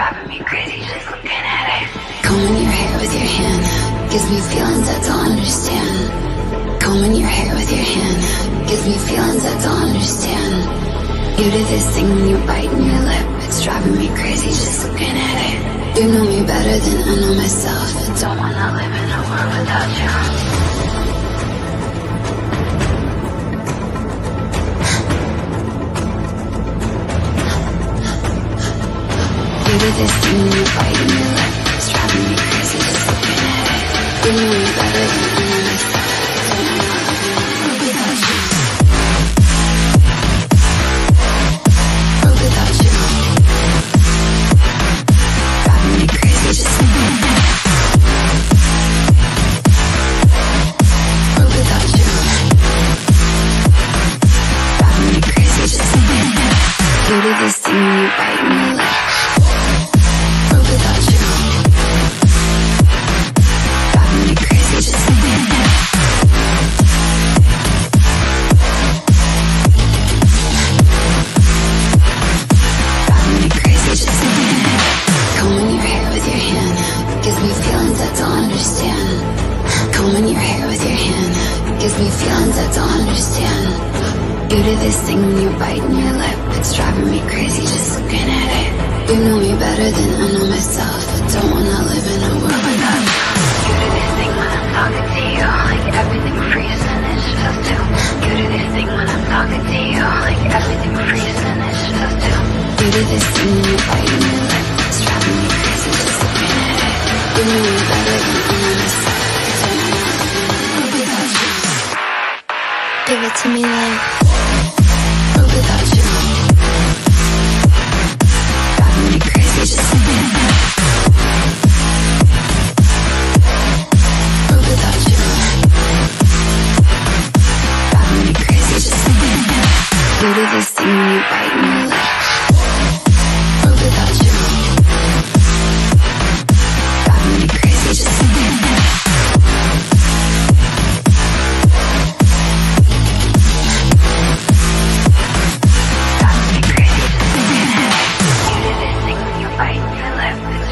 driving me crazy just looking at it. Combing your hair with your hand gives me feelings I don't understand. Combing your hair with your hand gives me feelings I don't understand. You do this thing when you're biting your lip, it's driving me crazy just looking at it. You know me better than I know myself. I don't wanna live in a world without you. You do this thing when you're biting your lip, it's driving me crazy just looking at it. You know me better than I know myself. I don't wanna live in a world without you. World without you. Driving me crazy just looking at it. World without you. Driving me crazy just looking at it. You do this thing when you're biting your lip. Without you, driving me crazy just looking at it. Driving me crazy just looking at it. Combing your hair with your hand gives me feelings I don't understand. Combing your hair with your hand gives me feelings I don't understand. You do this thing when you're biting your lip, it's driving me crazy just looking at it. You know me better than I know myself. I don't wanna live in a world without you. You do this thing when I'm talking to you, like everything freezes and it's just you. You do this thing when I'm talking to you, like everything freezes and it's just you. You do this thing when you're biting your lip, it's driving me crazy just looking at it. You know me better than I know myself. I don't wanna live in a world without you. Give it to me like world without you. Me crazy just looking at it. World without you. Driving me crazy just looking at it. You do this thing when you're biting your lip. World without you. Driving me crazy just looking at it.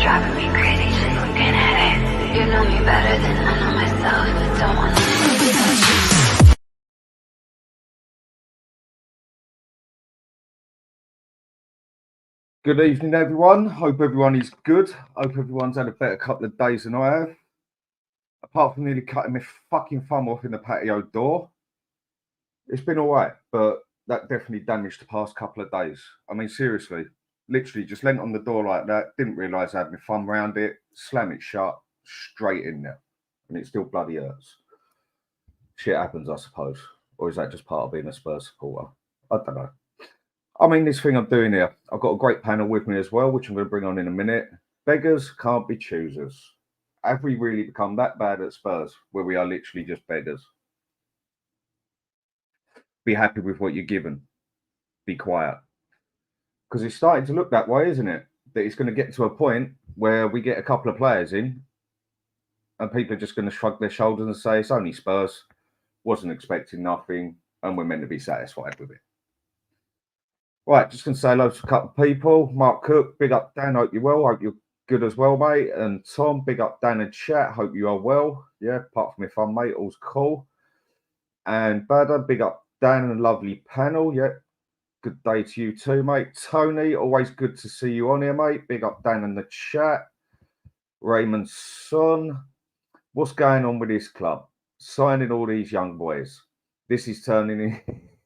Driving me crazy just looking at it. You know me better than I know myself. I don't wanna live without you. Good evening, everyone. Hope everyone is good. Hope everyone's had a better couple of days than I have. Apart from nearly cutting my fucking thumb off in the patio door, it's been all right, but that definitely damaged the past couple of days. I mean, seriously. Literally just leant on the door like that, didn't realise I had my thumb round it, slam it shut, straight in there. And it still bloody hurts. Shit happens, I suppose. Or is that just part of being a Spurs supporter? I don't know. I mean, this thing I'm doing here, I've got a great panel with me as well, which I'm going to bring on in a minute. Beggars can't be choosers. Have we really become that bad at Spurs, where we are literally just beggars? Be happy with what you're given. Be quiet. Because it's starting to look that way, isn't it? That it's going to get to a point where we get a couple of players in and people are just going to shrug their shoulders and say, it's only Spurs, wasn't expecting nothing, and we're meant to be satisfied with it. Right, just going to say hello to a couple of people. Mark Cook, big up Dan, hope you're well. Hope you're good as well, mate. And Tom, big up Dan and chat, hope you are well. Yeah, apart from your fun, mate, all's cool. And Badder, big up Dan and lovely panel. Yeah. Good day to you too, mate. Tony, always good to see you on here, mate. Big up Dan in the chat. Raymond Son. What's going on with this club? Signing all these young boys. This is turning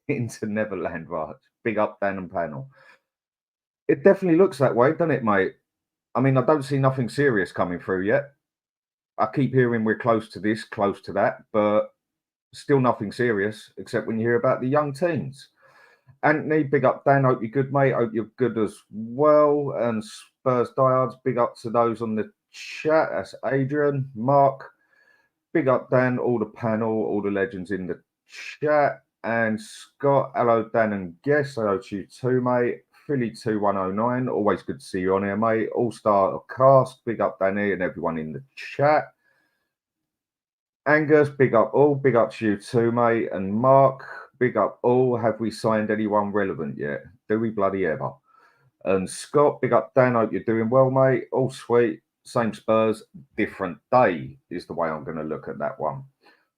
into Neverland, right? Big up Dan and panel. It definitely looks that way, doesn't it, mate? I mean, I don't see nothing serious coming through yet. I keep hearing we're close to this, close to that, but still nothing serious, except when you hear about the young teams. Anthony, big up Dan, hope you're good, mate. Hope you're good as well. And Spurs diehards, big up to those on the chat. That's Adrian, Mark, big up Dan, all the panel, all the legends in the chat. And Scott, hello Dan and guests, hello to you too, mate. Philly 2109, always good to see you on here, mate. All-star cast, big up Danny and everyone in the chat. Angus, big up to you too, mate. And Mark, big up all. Have we signed anyone relevant yet? Do we bloody ever? And Scott, big up Dan. Hope you're doing well, mate. All sweet. Same Spurs, different day is the way I'm going to look at that one.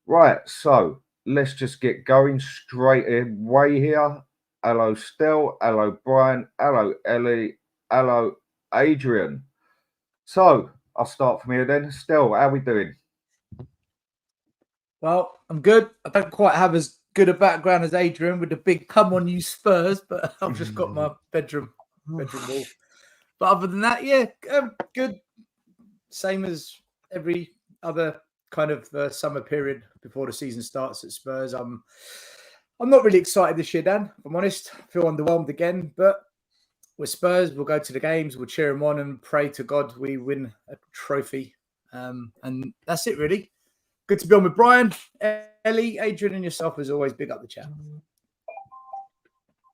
Right, so let's just get going straight away here. Hello, Stel. Hello, Brian. Hello, Elly. Hello, Adrian. So I'll start from here then. Stel, how are we doing? Well, I'm good. I don't quite have as good a background as Adrian with the big "come on, you Spurs," but I've just got my bedroom wall. But other than that, yeah, good. Same as every other kind of summer period before the season starts at Spurs. I'm not really excited this year, Dan. If I'm honest, I feel underwhelmed again. But with Spurs, we'll go to the games, we'll cheer them on, and pray to God we win a trophy. And that's it, really. Good to be on with Brian, Elly, Adrian, and yourself as always. Big up the chat.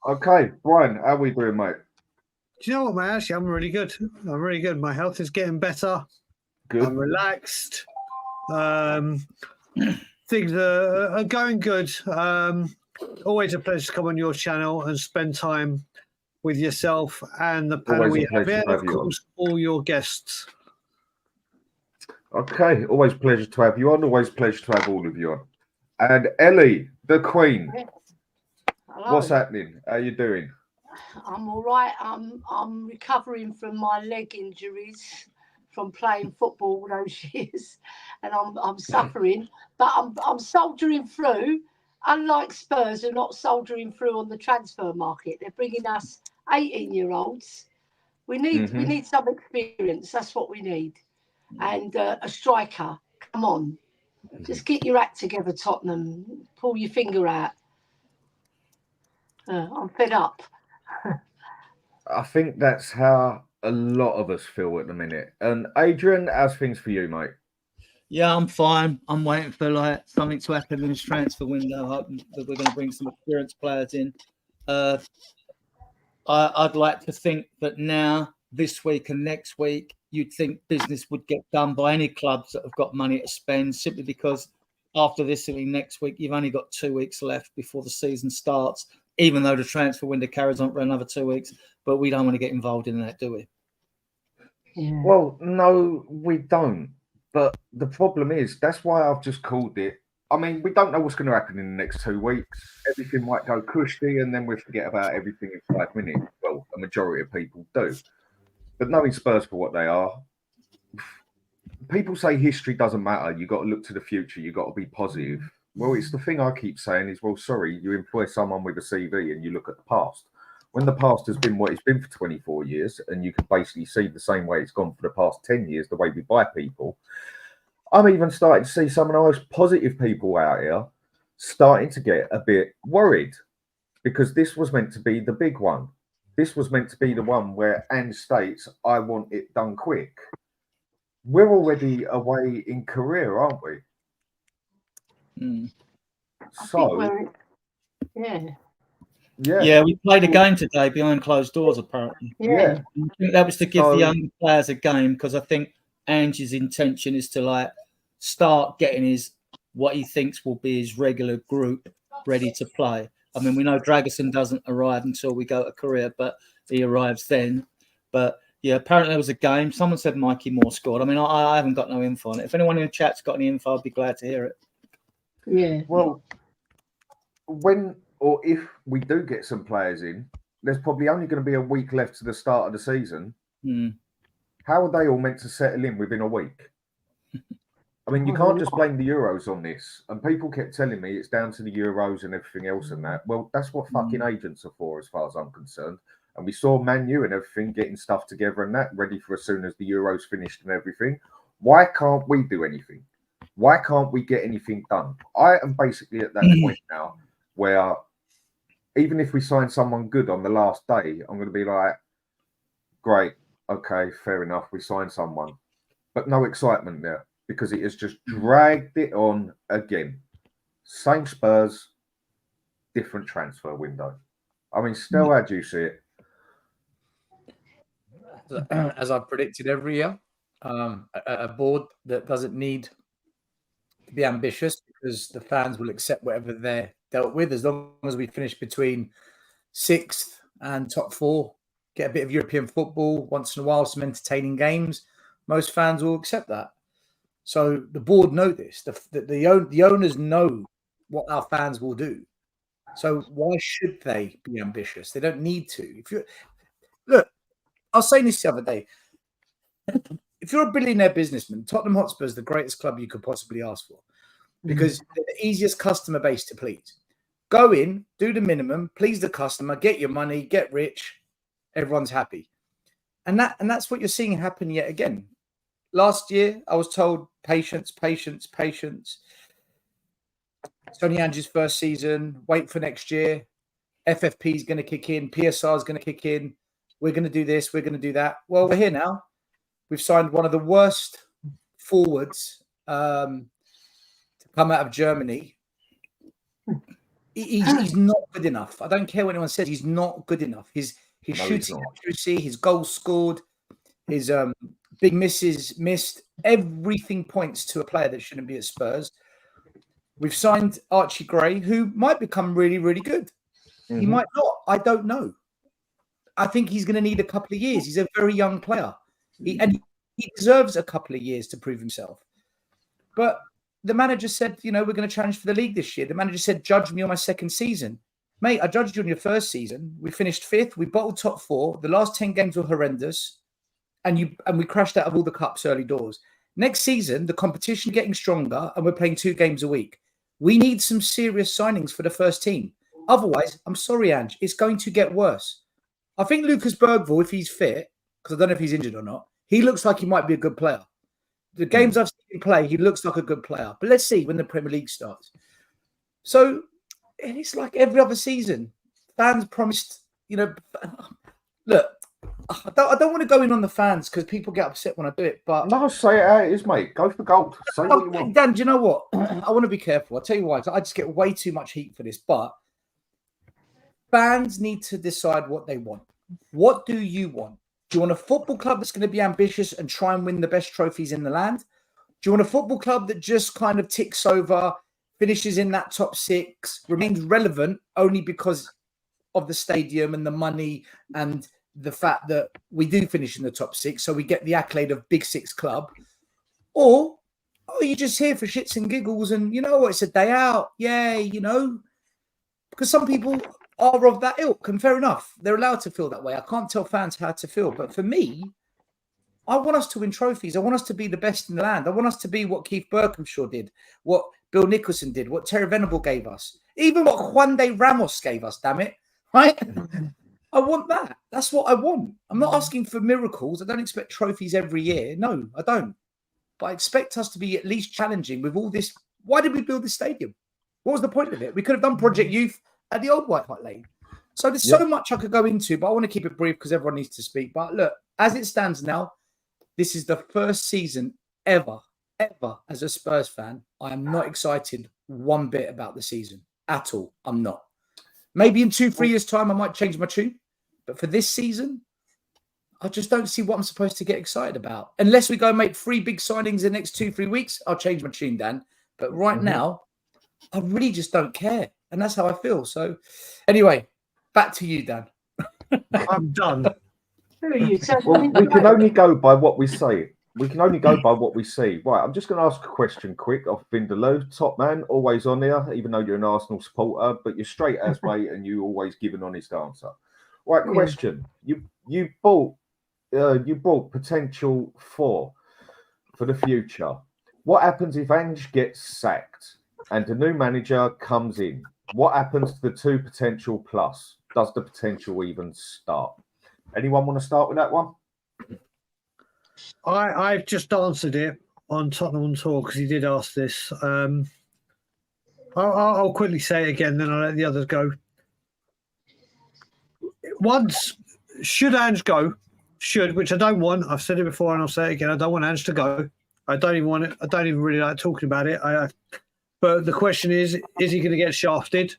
Okay, Brian, how are we doing, mate? Do you know what, mate? Actually, I'm really good. I'm really good. My health is getting better. Good. I'm relaxed. Things are going good. Always a pleasure to come on your channel and spend time with yourself and the panel we have here, and of course, all your guests. Okay, always a pleasure to have you on. Always a pleasure to have all of you on. And Elly, the Queen. Hello. What's happening? How you doing? I'm all right. I'm recovering from my leg injuries from playing football all those years, and I'm suffering, but I'm soldiering through. Unlike Spurs, who are not soldiering through on the transfer market. They're bringing us 18-year-olds. We need some experience. That's what we need. And a striker. Come on. Just get your act together, Tottenham. Pull your finger out. I'm fed up. I think that's how a lot of us feel at the minute. And Adrian, how's things for you, mate? Yeah, I'm fine. I'm waiting for something to happen in this transfer window. Hoping that we're going to bring some experienced players in. I'd like to think that now, this week and next week, you'd think business would get done by any clubs that have got money to spend, simply because after this and next week, you've only got 2 weeks left before the season starts, even though the transfer window carries on for another 2 weeks. But we don't want to get involved in that, do we? Yeah. Well, no, we don't. But the problem is, that's why I've just called it. I mean, we don't know what's going to happen in the next 2 weeks. Everything might go cushy, and then we forget about everything in 5 minutes. Well, a majority of people do. But knowing Spurs for what they are, people say history doesn't matter. You've got to look to the future. You've got to be positive. Well, it's the thing I keep saying is, well, sorry, you employ someone with a CV and you look at the past. When the past has been what it's been for 24 years, and you can basically see the same way it's gone for the past 10 years, the way we buy people, I'm even starting to see some of the most positive people out here starting to get a bit worried, because this was meant to be the big one. This was meant to be the one where Ange states, I want it done quick. We're already away in career, aren't we? So, Yeah, we played a game today behind closed doors, apparently. Yeah. I think that was to give the young players a game, because I think Ange's intention is to start getting what he thinks will be his regular group ready to play. I mean, we know Dragusin doesn't arrive until we go to Korea, but he arrives then. But yeah, apparently there was a game. Someone said Mikey Moore scored. I mean, I haven't got no info on it. If anyone in the chat's got any info, I'd be glad to hear it. Yeah. Well, when or if we do get some players in, there's probably only going to be a week left to the start of the season. How are they all meant to settle in within a week? I mean, you can't just blame the Euros on this. And people kept telling me it's down to the Euros and everything else and that. Well, that's what fucking agents are for, as far as I'm concerned. And we saw Man U and everything getting stuff together and that, ready for as soon as the Euros finished and everything. Why can't we do anything? Why can't we get anything done? I am basically at that point now where even if we sign someone good on the last day, I'm going to be like, great, okay, fair enough, we signed someone. But no excitement there, because it has just dragged it on again. Same Spurs, different transfer window. I mean, still, how do you see it? As I've predicted every year, a board that doesn't need to be ambitious, because the fans will accept whatever they're dealt with, as long as we finish between 6th and top 4. get a bit of European football once in a while, some entertaining games, most fans will accept that. So the board know this. The owners know what our fans will do. So why should they be ambitious? They don't need to. Look, I was saying this the other day. If you're a billionaire businessman, Tottenham Hotspur is the greatest club you could possibly ask for because they're the easiest customer base to please. Go in, do the minimum, please the customer, get your money, get rich. Everyone's happy. And that's what you're seeing happen yet again. Last year, I was told patience, patience, patience. It's only Ange's first season. Wait for next year. FFP is going to kick in. PSR is going to kick in. We're going to do this. We're going to do that. Well, we're here now. We've signed one of the worst forwards to come out of Germany. He's not good enough. I don't care what anyone says. He's not good enough. His shooting accuracy, his goals scored, his big misses missed, everything points to a player that shouldn't be at Spurs. We've signed Archie Gray, who might become really, really good. Mm-hmm. He might not. I don't know. I think he's going to need a couple of years. He's a very young player. He deserves a couple of years to prove himself. But the manager said, we're going to challenge for the league this year. The manager said, judge me on my second season. Mate, I judged you on your first season. We finished 5th. We bottled top 4. The last 10 games were horrendous. And we crashed out of all the cups early doors. Next season, the competition getting stronger and we're playing 2 games a week. We need some serious signings for the first team. Otherwise, I'm sorry, Ange, it's going to get worse. I think Lucas Bergvall, if he's fit, because I don't know if he's injured or not, he looks like he might be a good player. The games I've seen him play, he looks like a good player. But let's see when the Premier League starts. So it's like every other season. Fans promised, look, I don't want to go in on the fans because people get upset when I do it. But no, say it how it is, mate. Go for gold. Say what you want. Dan, do you know what? I want to be careful. I'll tell you why. I just get way too much heat for this. But fans need to decide what they want. What do you want? Do you want a football club that's going to be ambitious and try and win the best trophies in the land? Do you want a football club that just kind of ticks over, finishes in that top 6, remains relevant only because of the stadium and the money and the fact that we do finish in the top 6, so we get the accolade of Big 6 club? Or are you just here for shits and giggles and, it's a day out, yay, Because some people are of that ilk, and fair enough. They're allowed to feel that way. I can't tell fans how to feel. But for me, I want us to win trophies. I want us to be the best in the land. I want us to be what Keith Berkhamshaw did, what Bill Nicholson did, what Terry Venable gave us, even what Juan de Ramos gave us, damn it. Right? I want that. That's what I want. I'm not asking for miracles. I don't expect trophies every year. No, I don't. But I expect us to be at least challenging with all this. Why did we build this stadium? What was the point of it? We could have done Project Youth at the old White Hart Lane. So there's so much I could go into, but I want to keep it brief because everyone needs to speak. But look, as it stands now, this is the first season ever as a Spurs fan. I am not excited one bit about the season at all. I'm not. Maybe in 2-3 years' time, I might change my tune. But for this season, I just don't see what I'm supposed to get excited about. Unless we go and make 3 big signings in the next 2-3 weeks, I'll change my tune, Dan. But right now, I really just don't care. And that's how I feel. So anyway, back to you, Dan. I'm done. Well, we can only go by what we say. We can only go by what we see. Right, I'm just going to ask a question quick off Vindaloo. Top man, always on there, even though you're an Arsenal supporter, but you're straight as mate and you always give an honest answer. Right, question. You bought potential for the future. What happens if Ange gets sacked and a new manager comes in? What happens to the 2 potential plus? Does the potential even start? Anyone want to start with that one? I've just answered it on Tottenham on Tour because he did ask this. I'll quickly say it again, then I'll let the others go. Should Ange go? Which I don't want. I've said it before and I'll say it again. I don't want Ange to go. I don't even want it. I don't even really like talking about it. But the question is he going to get shafted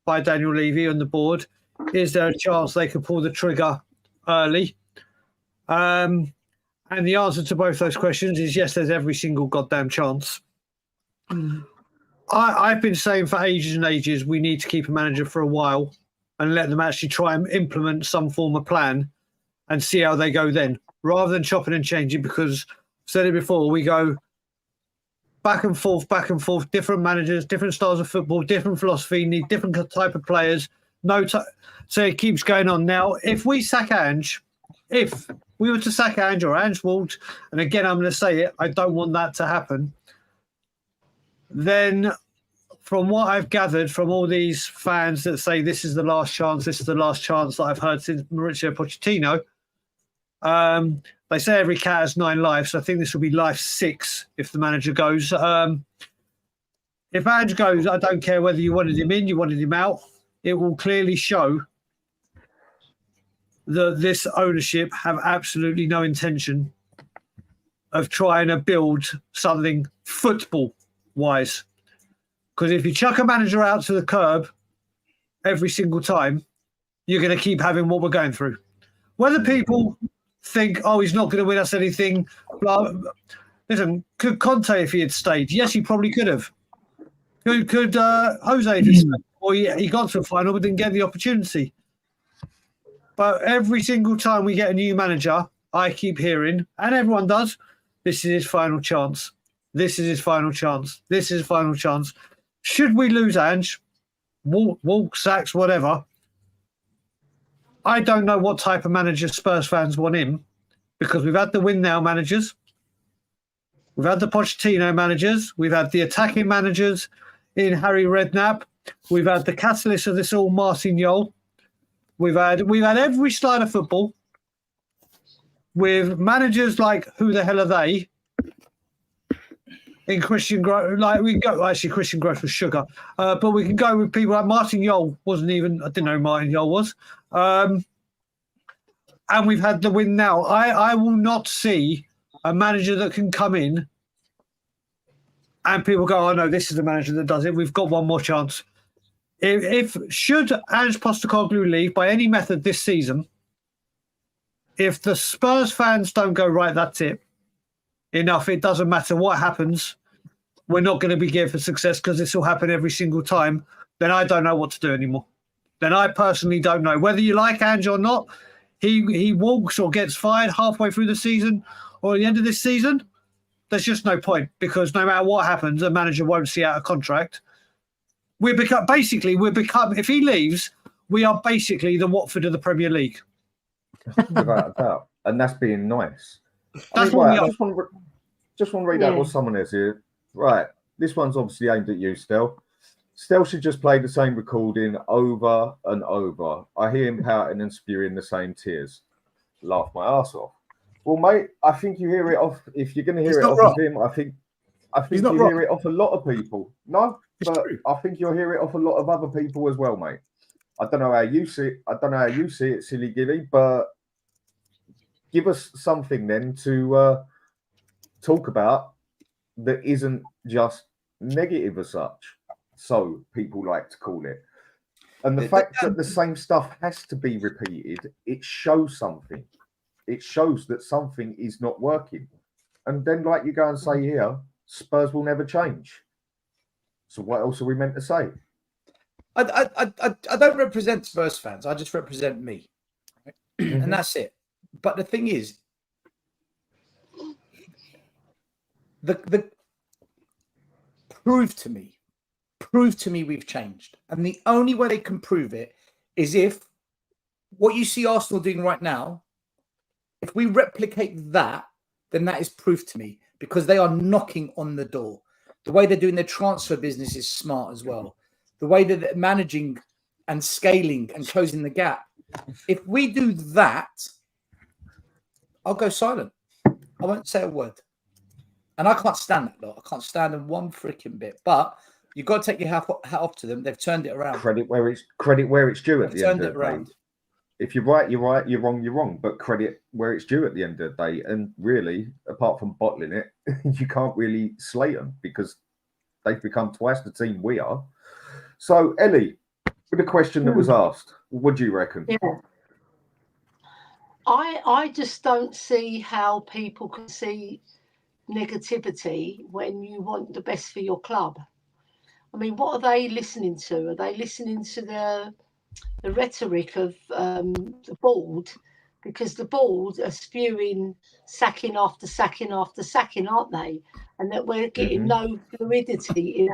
by Daniel Levy on the board? Is there a chance they could pull the trigger early? And the answer to both those questions is yes, there's every single goddamn chance. I've been saying for ages and ages we need to keep a manager for a while and let them actually try and implement some form of plan and see how they go then, rather than chopping and changing. Because I've said it before, we go back and forth, different managers, different styles of football, different philosophy, need different type of players. So it keeps going on. Now, if we sack Ange, if we were to sack Ange or Ange won't, and again, I'm going to say it, I don't want that to happen, then from what I've gathered from all these fans that say this is the last chance that I've heard since Mauricio Pochettino, they say every cat has 9 lives. So I think this will be life 6 if the manager goes. If Ange goes, I don't care whether you wanted him in, you wanted him out. It will clearly show that this ownership have absolutely no intention of trying to build something football-wise. Because if you chuck a manager out to the curb every single time, you're going to keep having what we're going through. Whether people think, oh, he's not going to win us anything. Blah. Listen, could Conte, if he had stayed? Yes, he probably could have. Could Jose, if he stayed? Or he got to a final but didn't get the opportunity. But every single time we get a new manager, I keep hearing, and everyone does, this is his final chance. This is his final chance. This is his final chance. Should we lose Ange, walk, sacks, whatever, I don't know what type of manager Spurs fans want him, because we've had the win now managers, we've had the Pochettino managers, we've had the attacking managers in Harry Redknapp, we've had the catalyst of this all, Martin Jol. We've had every style of football with managers like who the hell are they? In Christian Growth, like we can go. Actually, Christian Growth was sugar, but we can go with people like Martin Jol. Wasn't even. I didn't know who Martin Jol was. And we've had the win now. I will not see a manager that can come in and people go, oh no, this is the manager that does it. We've got one more chance. If should Ange Postecoglou leave by any method this season, if the Spurs fans don't go, right, that's it, enough, it doesn't matter what happens, we're not going to be geared for success because this will happen every single time, then I don't know what to do anymore. Then I personally don't know. Whether you like Ange or not, he walks or gets fired halfway through the season or at the end of this season, there's just no point, because no matter what happens, a manager won't see out a contract. If he leaves, we are basically the Watford of the Premier League. Without a doubt. And that's being nice. That's what we are. Just want to read out what someone has here. Right. This one's obviously aimed at you, Stel. Stel should just play the same recording over and over. I hear him pouting and spewing the same tears. Laugh my ass off. Well, mate, I think you hear it off. If you're going to hear it off of him, I think you hear it off a lot of people. No, but I think you'll hear it off a lot of other people as well, mate. I don't know how you see it. Silly Gilly, but give us something then to talk about that isn't just negative as such. So people like to call it. And the fact that the same stuff has to be repeated, it shows something. It shows that something is not working. And then, like you go and say here, Spurs will never change. So what else are we meant to say? I don't represent Spurs fans. I just represent me. Right? And that's it. But the thing is, the prove to me we've changed. And the only way they can prove it is if what you see Arsenal doing right now, if we replicate that, then that is proof to me, because they are knocking on the door. The way they're doing their transfer business is smart as well. The way that they're managing and scaling and closing the gap. If we do that, I'll go silent. I won't say a word. And I can't stand that lot. I can't stand them one freaking bit. But you've got to take your hat off to them. They've turned it around. Credit where it's due at the end of the day. If you're right, you're right. You're wrong. But credit where it's due at the end of the day. And really, apart from bottling it, you can't really slate them because they've become twice the team we are. So, Elly, with the question that was asked, what do you reckon? Yeah. I just don't see how people can see negativity when you want the best for your club. I mean, what are they listening to? Are they listening to rhetoric of the board, because the board are spewing sacking after sacking after sacking, aren't they? And that we're getting no fluidity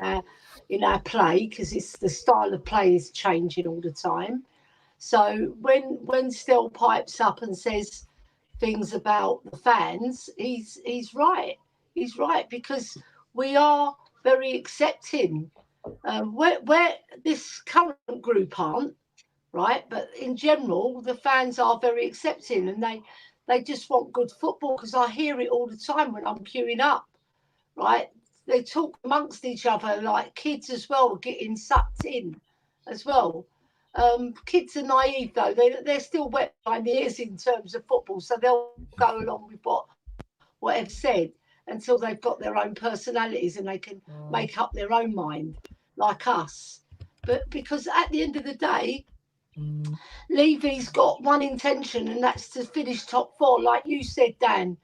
in our play, because it's the style of play is changing all the time. So when Stel pipes up and says things about the fans, he's right. He's right, because we are very accepting. Where this current group aren't, right? But in general, the fans are very accepting, and they just want good football, because I hear it all the time when I'm queuing up, right? They talk amongst each other like kids as well, getting sucked in as well. Kids are naive though; they're still wet behind the ears in terms of football, so they'll go along with whatever's said until they've got their own personalities and they can make up their own mind, like us. But because at the end of the day, Levy's got one intention, and that's to finish top four, like you said, Dan.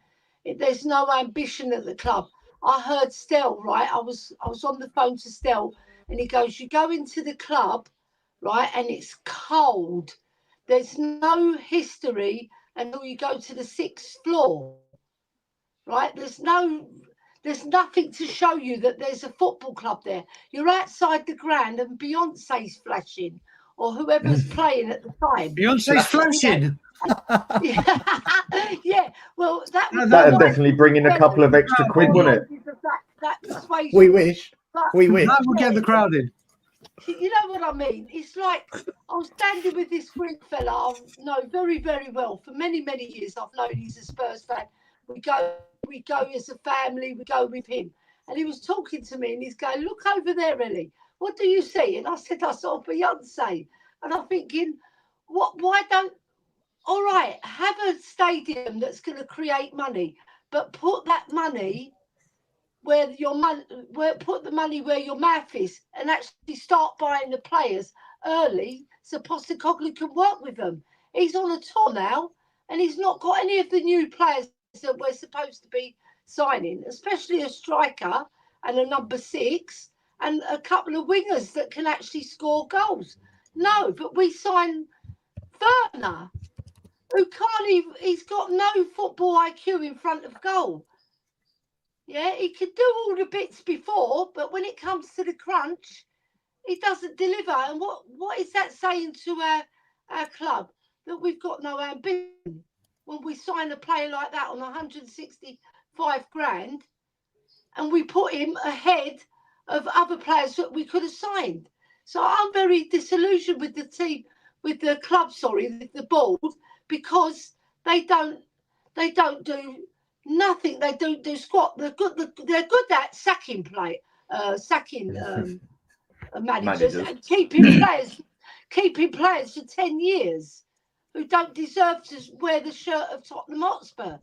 There's no ambition at the club. I heard Stel, right? I was on the phone to Stel, and he goes, "You go into the club, right, and it's cold. There's no history until you go to the 6th floor, right? There's nothing to show you that there's a football club there. You're outside the ground and Beyonce's flashing, or whoever's playing at the time. Beyonce's flashing. Yeah, well, That'd definitely bring in a couple of extra quid, wouldn't it? That persuasion. We wish. We wish. That will get the crowd in. You know what I mean? It's like I was standing with this Greek fella I know very, very well for many, many years. I've known he's a Spurs fan. We go as a family. We go with him, and he was talking to me, and he's going, "Look over there, Elly. What do you see?" And I said, "I saw Beyonce." And I'm thinking, what? Why don't? All right, have a stadium that's going to create money, but put that money where put the money where your mouth is, and actually start buying the players early, so Postecoglou can work with them. He's on a tour now, and he's not got any of the new players that we're supposed to be signing, especially a striker and a number 6 and a couple of wingers that can actually score goals. No, but we sign Werner, who can't even, he's got no football IQ in front of goal. Yeah, he could do all the bits before, but when it comes to the crunch, he doesn't deliver. And what is that saying to our club? That we've got no ambition when we sign a player like that on 165 grand, and we put him ahead of other players that we could have signed. So I'm very disillusioned with the team, with the club, the board, because they don't do nothing. They don't do squat. They're good at sacking managers and keeping players for 10 years who don't deserve to wear the shirt of Tottenham Hotspur.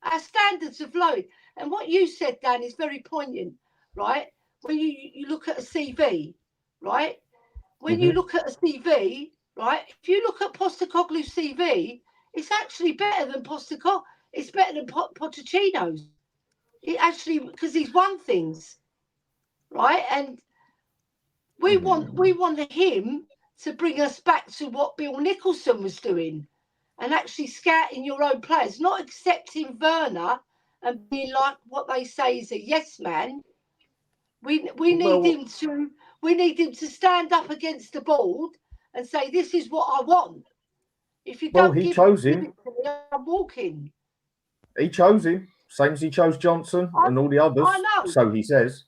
Our standards have lowered. And what you said, Dan, is very poignant, right? When you look at a CV, right? When you look at a CV, right? If you look at Postecoglou's CV, it's actually better than Postecoglou. It's better than Pochettino's. It actually, because he's won things, right? And we want him to bring us back to what Bill Nicholson was doing, and actually scouting your own players, not accepting Werner and being like what they say is a yes man. We need him to stand up against the board and say, "This is what I want." If you don't, he chose him. I'm walking. He chose him, same as he chose Johnson and all the others. I know. So he says.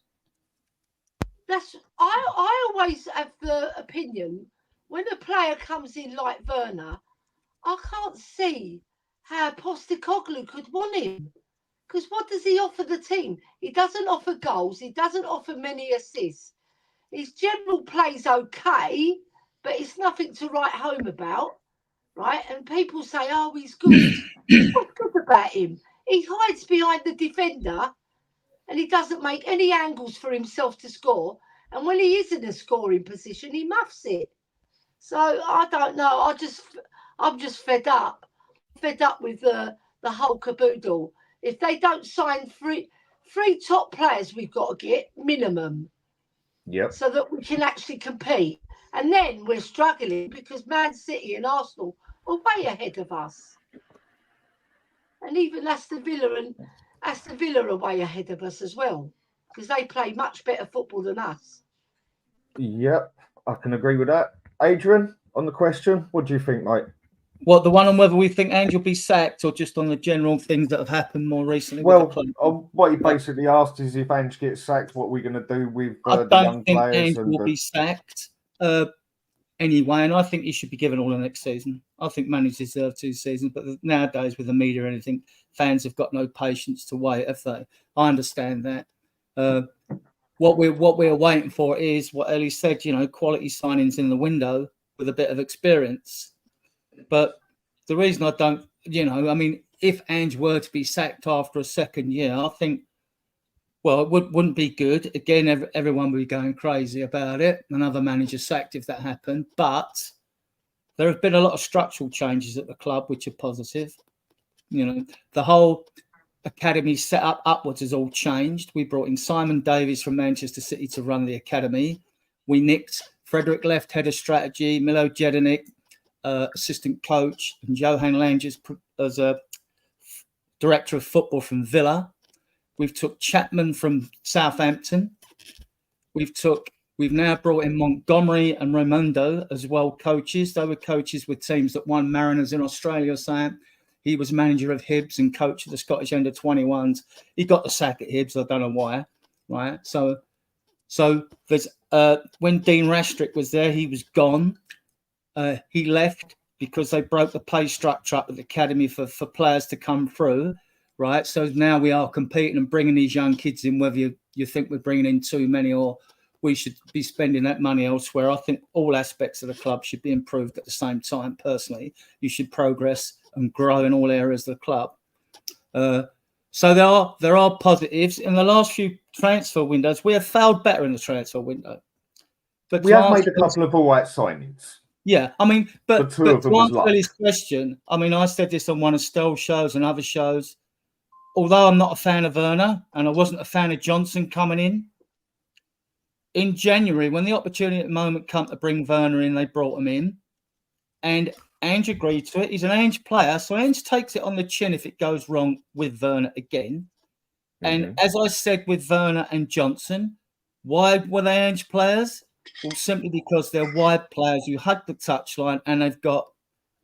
I always have the opinion, when a player comes in like Werner, I can't see how Postecoglou could want him. Because what does he offer the team? He doesn't offer goals. He doesn't offer many assists. His general play's okay, but it's nothing to write home about, right? And people say, "Oh, he's good." What's good about him? He hides behind the defender, and he doesn't make any angles for himself to score. And when he is in a scoring position, he muffs it. So I don't know. I'm just fed up. Fed up with the whole caboodle. If they don't sign three top players, we've got to get minimum. Yep. so that we can actually compete. And then we're struggling because Man City and Arsenal are way ahead of us. And even Aston Villa are way ahead of us as well, because they play much better football than us. Yep, I can agree with that. Adrian, on the question, what do you think, mate? What, the one on whether we think Ange will be sacked, or just on the general things that have happened more recently? Well, with the club? what he basically asked is if Ange gets sacked, what are we going to do with I the don't young think players? Ange will be sacked anyway, and I think he should be given all the next season. I think managers deserve 2 seasons, but nowadays with the media and anything, fans have got no patience to wait, have they? I understand that. What we're waiting for is what Elly said, quality signings in the window with a bit of experience. But the reason I don't, if Ange were to be sacked after a second year, I think, well, it wouldn't be good. Again, everyone would be going crazy about it. Another manager sacked if that happened. But there have been a lot of structural changes at the club, which are positive. The whole academy set up upwards has all changed. We brought in Simon Davies from Manchester City to run the academy. We nicked Frederick Left, head of strategy, Milo Jedinik, assistant coach, and Johan Lange as a director of football from Villa. We've took Chapman from Southampton. We've now brought in Montgomery and Raimondo as well coaches. They were coaches with teams that won Mariners in Australia, saying he was manager of Hibs and coach of the Scottish under-21s. He got the sack at Hibs. I don't know why, right? So there's when Dean Rastrick was there, he was gone. He left because they broke the pay structure up at the academy for players to come through, right? So now we are competing and bringing these young kids in, whether you think we're bringing in too many or we should be spending that money elsewhere. I think all aspects of the club should be improved at the same time, personally. You should progress and grow in all areas of the club. So there are positives. In the last few transfer windows, we have failed better in the transfer window. But we have made a couple of all right signings. Yeah, but two of them to was answer Elly's question, I said this on one of Stel's shows and other shows. Although I'm not a fan of Werner and I wasn't a fan of Johnson coming in January, when the opportunity at the moment come to bring Werner in, they brought him in. And Ange agreed to it. He's an Ange player, so Ange takes it on the chin if it goes wrong with Werner again. Mm-hmm. And as I said with Werner and Johnson, why were they Ange players? Well, simply because they're wide players who hug the touchline and they've got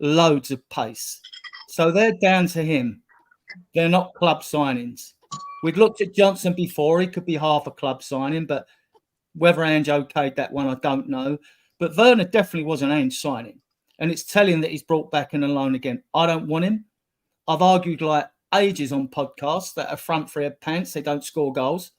loads of pace. So they're down to him. They're not club signings. We'd looked at Johnson before. He could be half a club signing, but whether Ange okayed that one, I don't know. But Werner definitely was an Ange signing. And it's telling that he's brought back in a loan again. I don't want him. I've argued like ages on podcasts that a front three of pants, they don't score goals.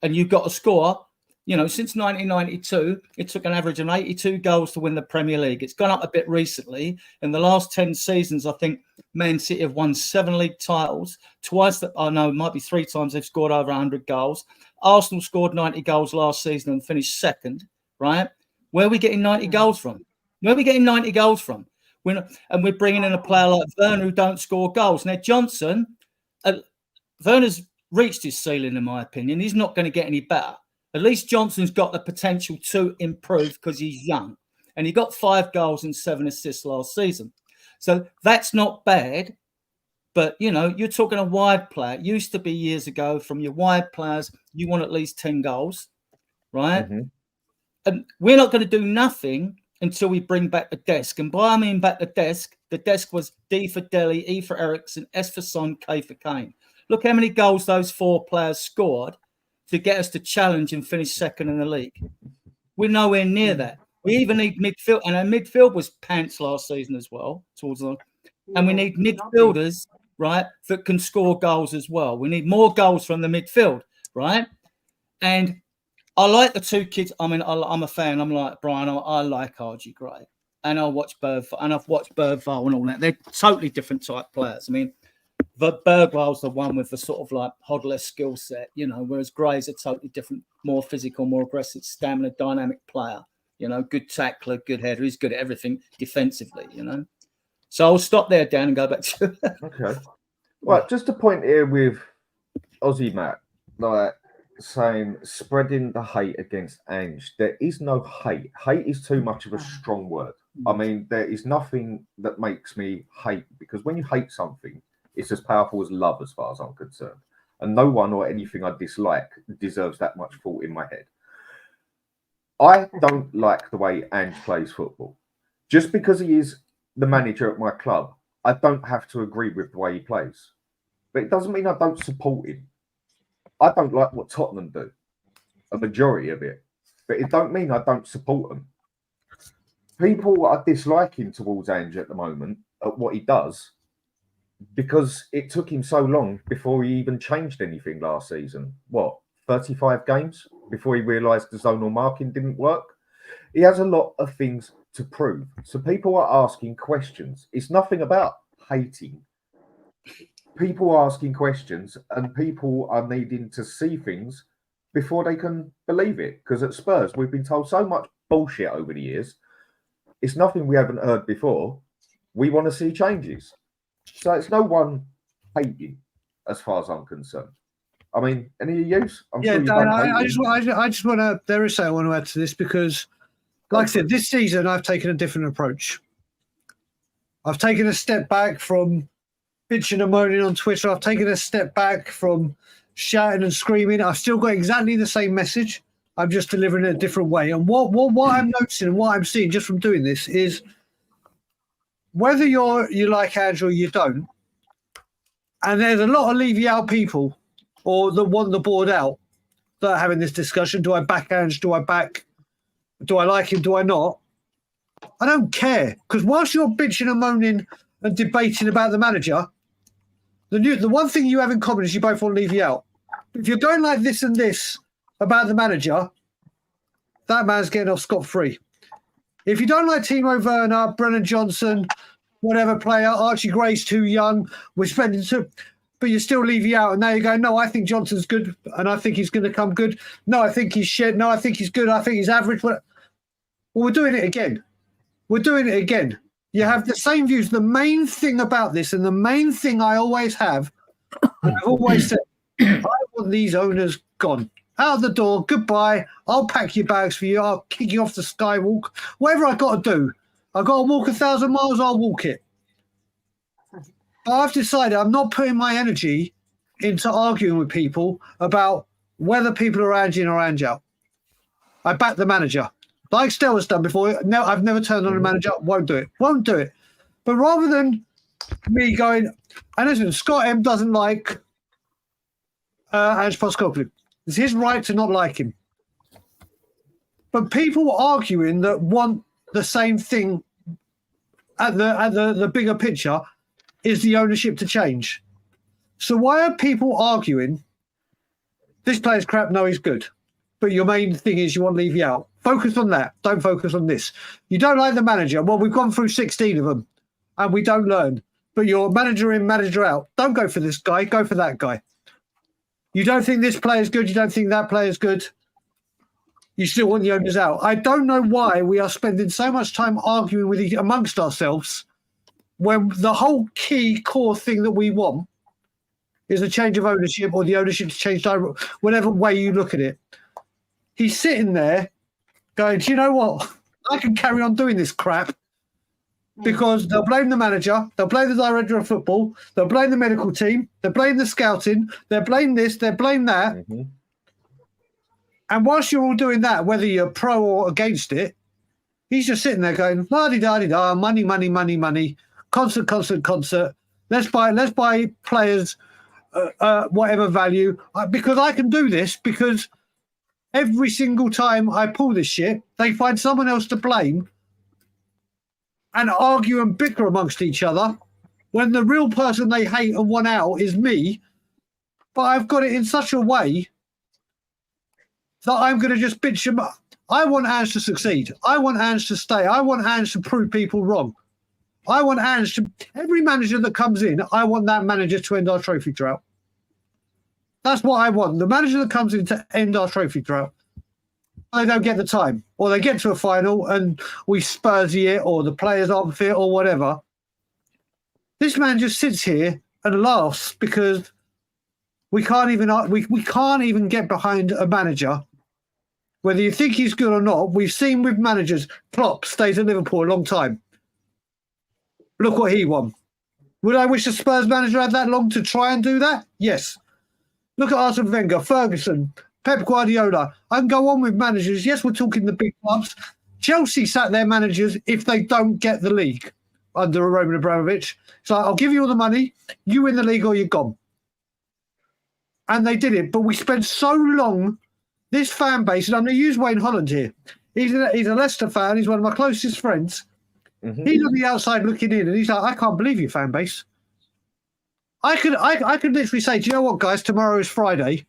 And you've got to score. Since 1992, it took an average of 82 goals to win the Premier League. It's gone up a bit recently. In the last 10 seasons, I think Man City have won 7 league titles. Twice, it might be 3 times they've scored over 100 goals. Arsenal scored 90 goals last season and finished second, right? Where are we getting 90 goals from? Where are we getting 90 goals from? We're bringing in a player like Werner who don't score goals. Now, Johnson, Werner's reached his ceiling, in my opinion. He's not going to get any better. At least Johnson's got the potential to improve because he's young. And he got 5 goals and 7 assists last season. So that's not bad. But, you're talking a wide player. It used to be years ago from your wide players, you want at least 10 goals, right? Mm-hmm. And we're not going to do nothing until we bring back the desk. And by I mean back the desk was D for Dele, E for Ericsson, S for Son, K for Kane. Look how many goals those 4 players scored to get us to challenge and finish second in the league. We're nowhere near that. We even need midfield. And our midfield was pants last season as well. And we need midfielders, right, that can score goals as well. We need more goals from the midfield, right? And I like the 2 kids. I'm a fan. I'm like Brian. I like RG Gray. And I've watched Bergvall and all that. They're totally different type players. But Bergwall's the one with the sort of like Hodler skill set, whereas Gray's a totally different, more physical, more aggressive, stamina, dynamic player. Good tackler, good header. He's good at everything defensively, So I'll stop there, Dan, and go back to Okay. Right, just a point here with Aussie Matt. Like, saying spreading the hate against Ange. There is no hate. Hate is too much of a strong word. I mean, there is nothing that makes me hate, because when you hate something, it's as powerful as love as far as I'm concerned. And no one or anything I dislike deserves that much thought in my head. I don't like the way Ange plays football. Just because he is the manager at my club, I don't have to agree with the way he plays. But it doesn't mean I don't support him. I don't like what Tottenham do, a majority of it. But it don't mean I don't support them. People are disliking towards Ange at the moment at what he does, because it took him so long before he even changed anything last season. What, 35 games before he realised the zonal marking didn't work? He has a lot of things to prove. So people are asking questions. It's nothing about hating. People are asking questions, and people are needing to see things before they can believe it. Because at Spurs, we've been told so much bullshit over the years. It's nothing we haven't heard before. We want to see changes. So it's no one hating, as far as I'm concerned. I mean, any of you? Dan, I just want to. There is something I want to add to this, because, like I said, this season I've taken a different approach. I've taken a step back from bitching and moaning on Twitter. I've taken a step back from shouting and screaming. I've still got exactly the same message. I'm just delivering it a different way. And what I'm noticing and what I'm seeing just from doing this is, whether you like Ange or you don't, and there's a lot of Levy out people, or that want the board out, that are having this discussion. Do I back Ange? Do I like him? Do I not? I don't care, because whilst you're bitching and moaning and debating about the manager, the one thing you have in common is you both want Levy out. If you're going like this and this about the manager, that man's getting off scot-free. If you don't like Timo Werner, Brennan Johnson, whatever player, Archie Gray's too young, we're spending too... But you still Levy out, and now you go, no, I think Johnson's good, and I think he's going to come good. No, I think he's shit. No, I think he's good. I think he's average. Well, we're doing it again. You have the same views. The main thing about this, and the main thing I always have, and I've always said, I want these owners gone. Out of the door, goodbye. I'll pack your bags for you. I'll kick you off the skywalk. Whatever I got to do. I've got to walk 1,000 miles, I'll walk it. But I've decided I'm not putting my energy into arguing with people about whether people are Ange in or Ange out. I back the manager. Like Stelios done before. No, I've never turned on a manager. Won't do it. But rather than me going, and listen, Scott M doesn't like Ange Postecoglou. It's his right to not like him. But people arguing that want the same thing at the bigger picture is the ownership to change. So why are people arguing, this player's crap, no, he's good, but your main thing is you want Levy out? Focus on that. Don't focus on this. You don't like the manager. Well, we've gone through 16 of them and we don't learn. But you're manager in, manager out. Don't go for this guy. Go for that guy. You don't think this player's good. You don't think that player's good. You still want the owners out. I don't know why we are spending so much time arguing amongst ourselves when the whole key core thing that we want is a change of ownership, or the ownership to change, whatever way you look at it. He's sitting there going, do you know what? I can carry on doing this crap, because they'll blame the manager, they'll blame the director of football, they'll blame the medical team, they'll blame the scouting, they'll blame this, they'll blame that. Mm-hmm. And whilst you're all doing that, whether you're pro or against it, he's just sitting there going, la-di-da-di-da, money, money, money, money, concert. Let's buy players, whatever value, because I can do this, because every single time I pull this shit, they find someone else to blame and argue and bicker amongst each other when the real person they hate and want out is me. But I've got it in such a way that I'm going to just bitch them up. I want Ange to succeed. I want Ange to stay. I want Ange to prove people wrong. I want Ange to... Every manager that comes in, I want that manager to end our trophy drought. That's what I want. The manager that comes in to end our trophy drought. They don't get the time. Or they get to a final and we Spursy it, or the players aren't fit, or whatever. This man just sits here and laughs because We can't even get behind a manager. Whether you think he's good or not, we've seen with managers, Klopp stays at Liverpool a long time. Look what he won. Would I wish the Spurs manager had that long to try and do that? Yes. Look at Arsene Wenger, Ferguson, Pep Guardiola. I can go on with managers. Yes, we're talking the big clubs. Chelsea sat their managers if they don't get the league under Roman Abramovich. So I'll give you all the money. You win the league or you're gone. And they did it. But we spent so long, this fan base, and I'm going to use Wayne Holland here. He's a Leicester fan. He's one of my closest friends. Mm-hmm. He's on the outside looking in, and he's like, I can't believe your fan base. I could literally say, do you know what, guys? Tomorrow is Friday,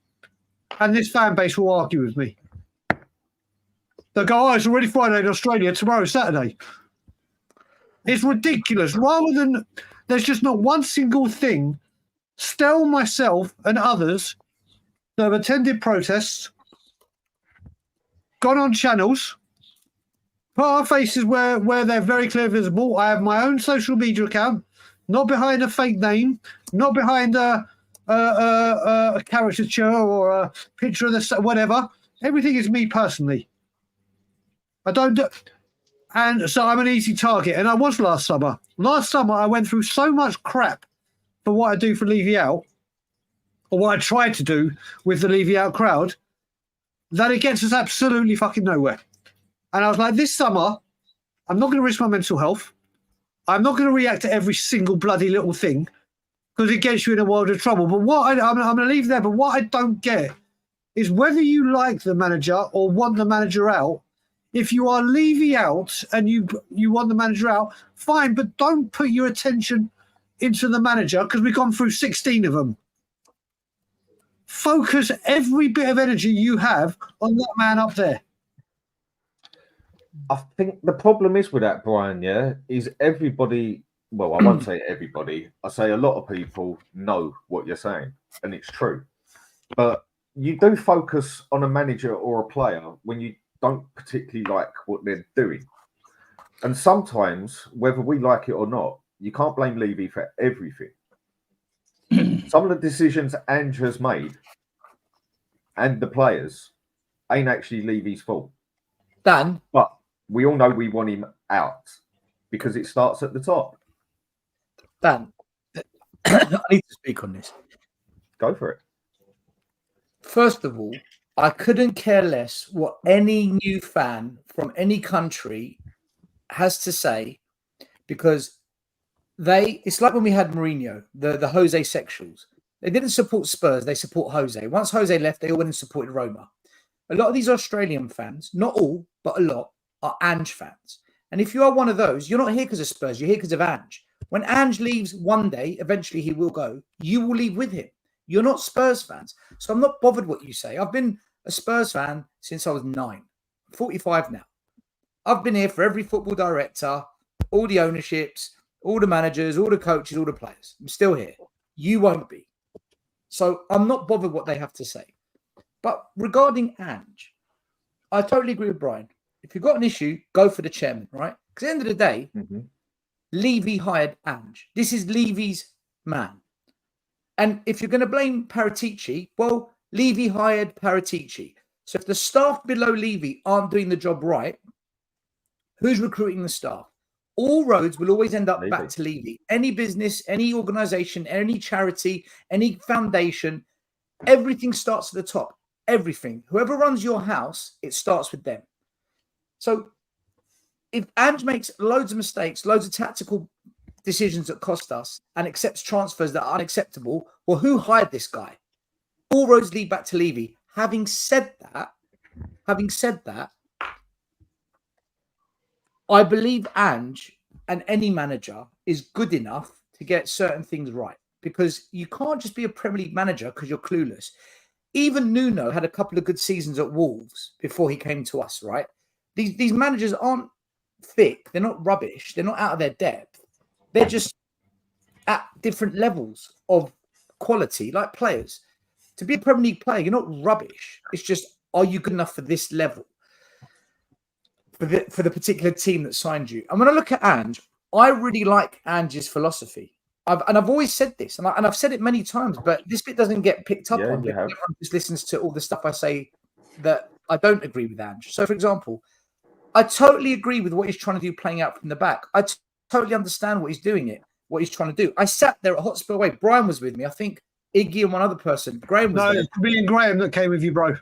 and this fan base will argue with me. They'll go, oh, it's already Friday in Australia. Tomorrow's Saturday. It's ridiculous. Rather than, there's just not one single thing. Stel, myself, and others that have attended protests, gone on channels, put our faces where they're very clearly visible. I have my own social media account, not behind a fake name, not behind a caricature or a picture of the whatever. Everything is me personally. And so I'm an easy target. And I was last summer. Last summer, I went through so much crap for what I do for Levy Out, or what I tried to do with the Levy Out crowd, that it gets us absolutely fucking nowhere. And I was like, this summer, I'm not going to risk my mental health. I'm not going to react to every single bloody little thing because it gets you in a world of trouble. But I'm going to leave there. But what I don't get is whether you like the manager or want the manager out. If you are Levy out and you want the manager out, fine, but don't put your attention into the manager because we've gone through 16 of them. Focus every bit of energy you have on that man up there. I think the problem is with that, Brian, is everybody, well, I won't say everybody, I say a lot of people know what you're saying, and it's true. But you do focus on a manager or a player when you don't particularly like what they're doing. And sometimes, whether we like it or not, you can't blame Levy for everything. Some of the decisions Ange has made and the players ain't actually Levy's fault. Dan? But we all know we want him out because it starts at the top. Dan, I need to speak on this. Go for it. First of all, I couldn't care less what any new fan from any country has to say because it's like when we had Mourinho, the Jose sexuals. They didn't support Spurs, they support Jose. Once Jose left, they all went and supported Roma. A lot of these Australian fans, not all, but a lot, are Ange fans. And if you are one of those, you're not here because of Spurs, you're here because of Ange. When Ange leaves one day, eventually he will go, you will leave with him. You're not Spurs fans. So I'm not bothered what you say. I've been a Spurs fan since I was 9. I'm 45 now. I've been here for every football director, all the ownerships, all the managers, all the coaches, all the players. I'm still here. You won't be. So I'm not bothered what they have to say. But regarding Ange, I totally agree with Brian. If you've got an issue, go for the chairman, right? Because at the end of the day, Levy hired Ange. This is Levy's man. And if you're going to blame Paratici, well, Levy hired Paratici. So if the staff below Levy aren't doing the job right, who's recruiting the staff? All roads will always end up back to Levy. Any business, any organization, any charity, any foundation, everything starts at the top. Everything. Whoever runs your house, it starts with them. So if Ange makes loads of mistakes, loads of tactical decisions that cost us and accepts transfers that are unacceptable, well, who hired this guy? All roads lead back to Levy. Having said that, I believe Ange and any manager is good enough to get certain things right because you can't just be a Premier League manager because you're clueless. Even Nuno had a couple of good seasons at Wolves before he came to us, right? These managers aren't thick. They're not rubbish. They're not out of their depth. They're just at different levels of quality, like players. To be a Premier League player, you're not rubbish. It's just, are you good enough for this level? For the particular team that signed you. And when I look at Ange, I really like Ange's philosophy. I've always said this, and I've said it many times, but this bit doesn't get picked up Yeah, on you because have. everyone just listens to all the stuff I say that I don't agree with Ange. So, for example, I totally agree with what he's trying to do playing out from the back. I totally understand what he's what he's trying to do. I sat there at Hotspur away. Brian was with me. I think Iggy and one other person. Graham was there. it's me and Graham that came with you, bro.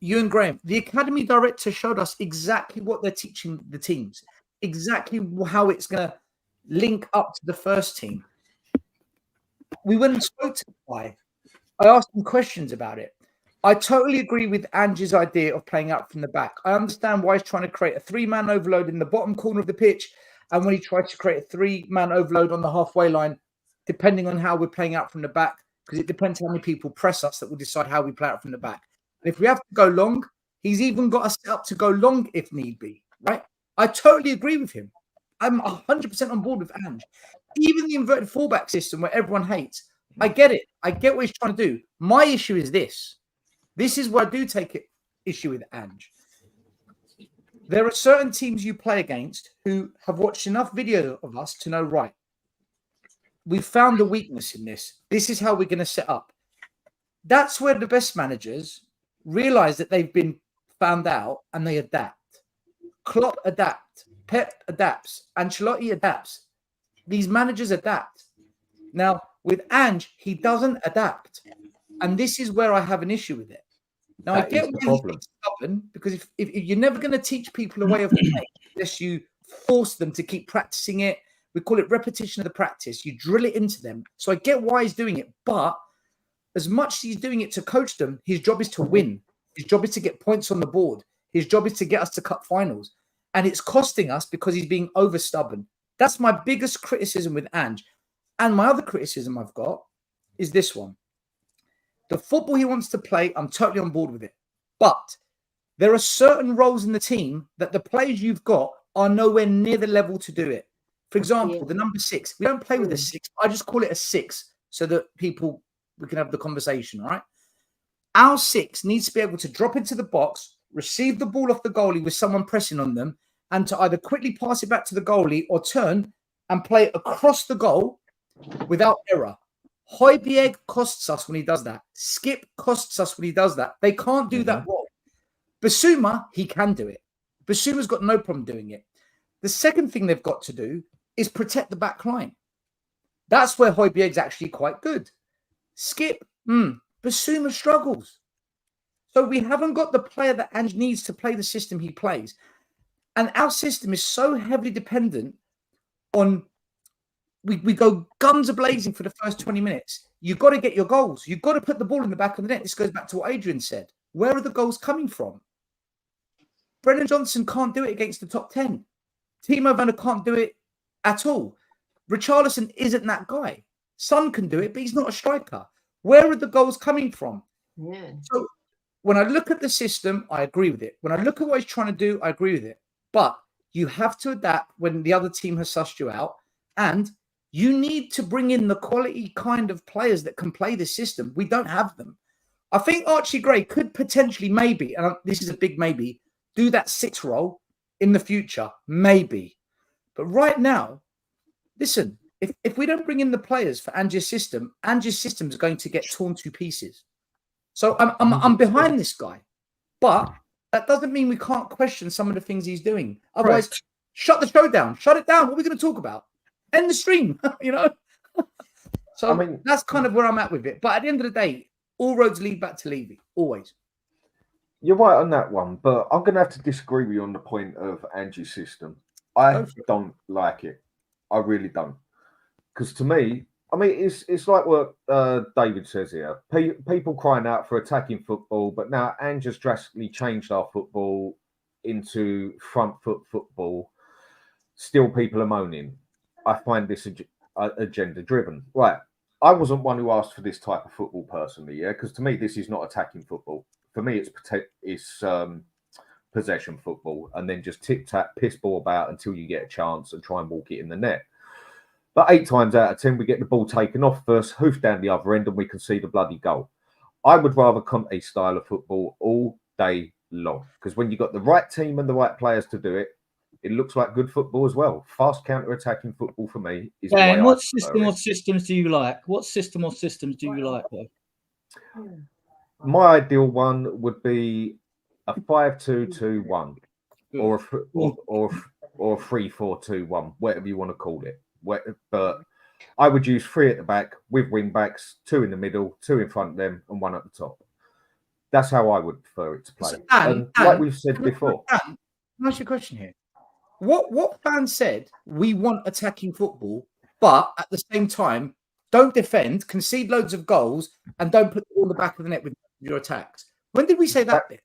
You and Graham. The academy director showed us exactly what they're teaching the teams, exactly how it's going to link up to the first team. We went and spoke to the guy. I asked him questions about it. I totally agree with Ange's idea of playing out from the back. I understand why he's trying to create a 3-man overload in the bottom corner of the pitch, and when he tried to create a 3-man overload on the halfway line, depending on how we're playing out from the back, because it depends how many people press us that will decide how we play out from the back. And if we have to go long, he's even got us set up to go long if need be, right? I totally agree with him. I'm 100% on board with Ange. Even the inverted fullback system where everyone hates, I get it. I get what he's trying to do. My issue is this. This is where I do take issue with Ange. There are certain teams you play against who have watched enough video of us to know, right, we've found a weakness in this. This is how we're going to set up. That's where the best managers realize that they've been found out and they adapt. Klopp adapt. Pep adapts. Ancelotti adapts. These managers adapt. Now, with Ange, he doesn't adapt. And this is where I have an issue with it. Now, I get why he's stubborn, because if you're never going to teach people a way of playing unless you force them to keep practicing it. We call it repetition of the practice. You drill it into them. So I get why he's doing it. But as much as he's doing it to coach them, his job is to win. His job is to get points on the board. His job is to get us to cup finals. And it's costing us because he's being over stubborn. That's my biggest criticism with Ange. And my other criticism I've got is this one. The football he wants to play, I'm totally on board with it. But there are certain roles in the team that the players you've got are nowhere near the level to do it. For example, the number 6. We don't play with a 6. I just call it a 6 so that we can have the conversation, right? Our 6 needs to be able to drop into the box, receive the ball off the goalie with someone pressing on them, and to either quickly pass it back to the goalie or turn and play it across the goal without error. Højbjerg costs us when he does that. Skip costs us when he does that. They can't do that well. Basuma, he can do it. Basuma's got no problem doing it. The second thing they've got to do is protect the back line. That's where Højbjerg's actually quite good. Skip, Basuma struggles. So we haven't got the player that Ange needs to play the system he plays. And our system is so heavily dependent on, we go guns a-blazing for the first 20 minutes. You've got to get your goals. You've got to put the ball in the back of the net. This goes back to what Adrian said. Where are the goals coming from? Brennan Johnson can't do it against the top 10. Timo Werner can't do it at all. Richarlison isn't that guy. Son can do it, but he's not a striker. Where are the goals coming from? Yeah. So when I look at the system, I agree with it. When I look at what he's trying to do, I agree with it. But you have to adapt when the other team has sussed you out. And you need to bring in the quality kind of players that can play this system. We don't have them. I think Archie Gray could potentially, maybe, and this is a big maybe, do that 6 role in the future. Maybe. But right now, listen, if we don't bring in the players for Ange's system is going to get torn to pieces. So I'm behind this guy. But that doesn't mean we can't question some of the things he's doing. Otherwise, shut the show down. Shut it down. What are we going to talk about? End the stream, you know? So I mean, that's kind of where I'm at with it. But at the end of the day, all roads lead back to Levy, always. You're right on that one, but I'm going to have to disagree with you on the point of Ange's system. I don't like it. I really don't. Because to me, I mean, it's like what David says here. People crying out for attacking football, but now Ange has drastically changed our football into front foot football. Still people are moaning. I find this agenda driven. Right. I wasn't one who asked for this type of football personally, yeah, because to me, this is not attacking football. For me, it's possession football, and then just tic-tac, piss ball about until you get a chance and try and walk it in the net. But 8 times out of 10, we get the ball taken off first, hoof down the other end, and we can see the bloody goal. I would rather Conte style of football all day long, because when you've got the right team and the right players to do it, It looks like good football as well. Fast counter-attacking football for me is the way Dan, I what prefer system it. or systems do you like? What system or systems do you like, though? My ideal one would be a 5-2-2-1 or a 3-4-2-1, whatever you want to call it. But I would use 3 at the back with wing backs, 2 in the middle, 2 in front of them, and 1 at the top. That's how I would prefer it to play. So, and like we've said before, Dan, can I ask you a question here? What fan said we want attacking football, but at the same time don't defend, concede loads of goals, and don't put the ball in the back of the net with your attacks? When did we say that bit?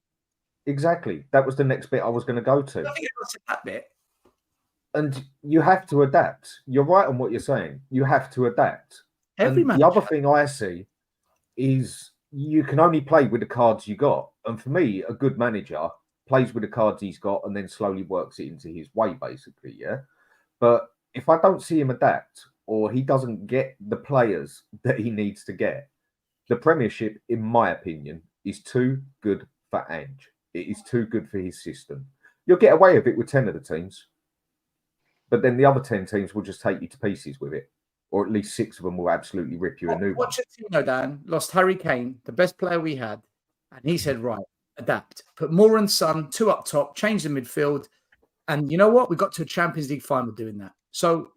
Exactly. That was the next bit I was going to go to. I think I said that bit. And you have to adapt. You're right on what you're saying. You have to adapt. The other thing I see is you can only play with the cards you got. And for me, a good manager plays with the cards he's got and then slowly works it into his way, basically, yeah? But if I don't see him adapt or he doesn't get the players that he needs to get, the Premiership, in my opinion, is too good for Ange. It is too good for his system. You'll get away with it with 10 of the teams, but then the other 10 teams will just take you to pieces with it, or at least 6 of them will absolutely rip you a new one. Watch it, Dan. Lost Harry Kane, the best player we had, and he said, right, adapt. Put Moore and Son, 2 up top, change the midfield, and you know what? We got to a Champions League final doing that. So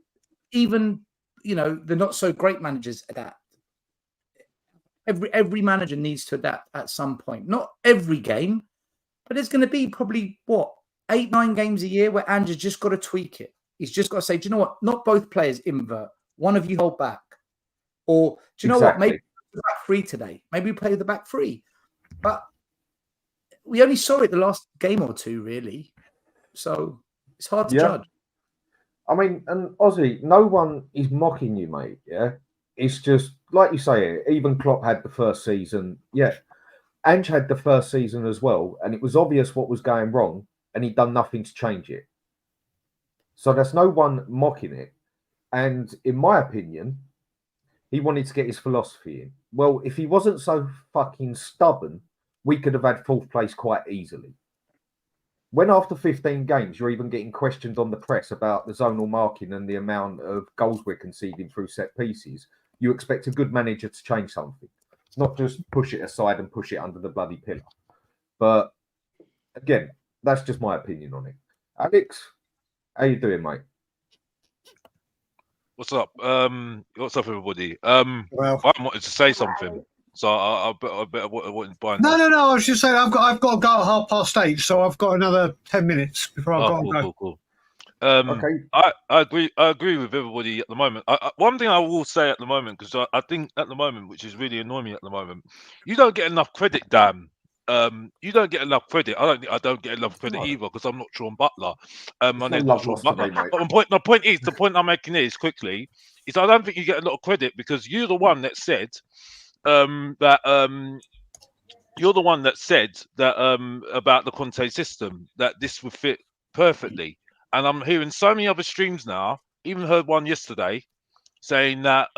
even, the not-so-great managers adapt. Every manager needs to adapt at some point. Not every game, but there's going to be probably, 8-9 games a year where Ange has just got to tweak it. He's just got to say, do you know what? Not both players invert. One of you hold back. Or, do you know what? Maybe the back 3 today. Maybe we play the back 3. But we only saw it the last game or 2, really. So it's hard to judge. I mean, and Ozzy, no one is mocking you, mate. Yeah. It's just, like you say, even Klopp had the first season. Yeah. Ange had the first season as well. And it was obvious what was going wrong. And he'd done nothing to change it. So there's no one mocking it. And in my opinion, he wanted to get his philosophy in. Well, if he wasn't so fucking stubborn, we could have had 4th place quite easily. When after 15 games, you're even getting questioned on the press about the zonal marking and the amount of goals we're conceding through set pieces, you expect a good manager to change something, not just push it aside and push it under the bloody pillar. But again, that's just my opinion on it. Alex, how you doing, mate? What's up? What's up, everybody? I wanted to say something, so I wouldn't buy. No. I was just saying I've got to go at 8:30, so I've got another 10 minutes before I've got to go. Cool. Okay. I agree with everybody at the moment. One thing I will say at the moment, because I think at the moment, which is really annoying me at the moment, you don't get enough credit, Dan. You don't get enough credit. I don't get enough credit either, because I'm not Sean Butler. My name's not Sean Butler. But the point I'm making is quickly is I don't think you get a lot of credit, because you're the one that said that about the Conte system, that this would fit perfectly. And I'm hearing so many other streams now, even heard one yesterday, saying that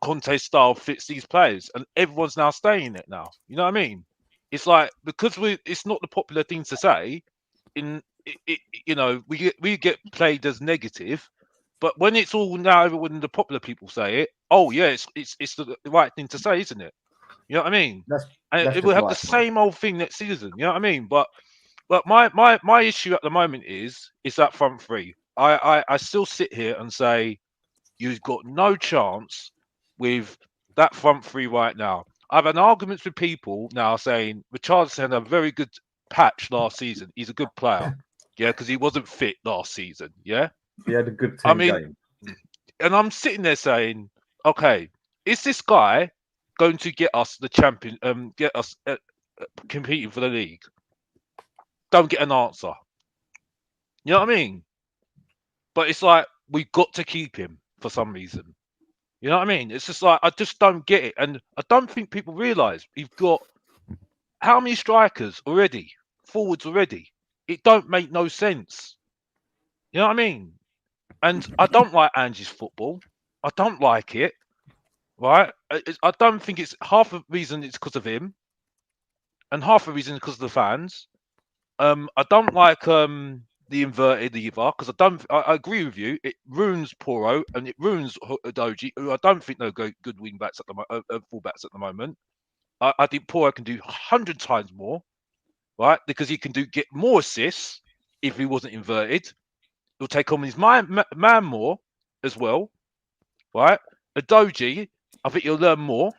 Conte style fits these players, and everyone's now saying it now. You know what I mean? It's like, because it's not the popular thing to say. We get played as negative, but when it's all now, when the popular people say it, oh yeah, it's the right thing to say, isn't it? You know what I mean? And it will have the same old thing next season. You know what I mean? But my issue at the moment is that front 3. I still sit here and say you've got no chance with that front 3 right now. I've had arguments with people now saying Richarlison had a very good patch last season. He's a good player, because he wasn't fit last season. Yeah, he had a good team game. And I'm sitting there saying, okay, is this guy going to get us the champion? Get us competing for the league? Don't get an answer. You know what I mean? But it's like, we got to keep him for some reason. You know what I mean? It's just like, I just don't get it. And I don't think people realise we've got how many strikers already, forwards already. It don't make no sense. You know what I mean? And I don't like Ange's football. I don't like it. Right? I don't think it's half the reason it's because of him, and half the reason because of the fans. I don't like the inverted either, because I agree with you. It ruins Poro and it ruins Doji, who I don't think they're good wing backs at the full backs at the moment. I think Poro can do 100 times more, right? Because he can get more assists if he wasn't inverted. He'll take on his man more as well, right? Doji, I think he'll learn more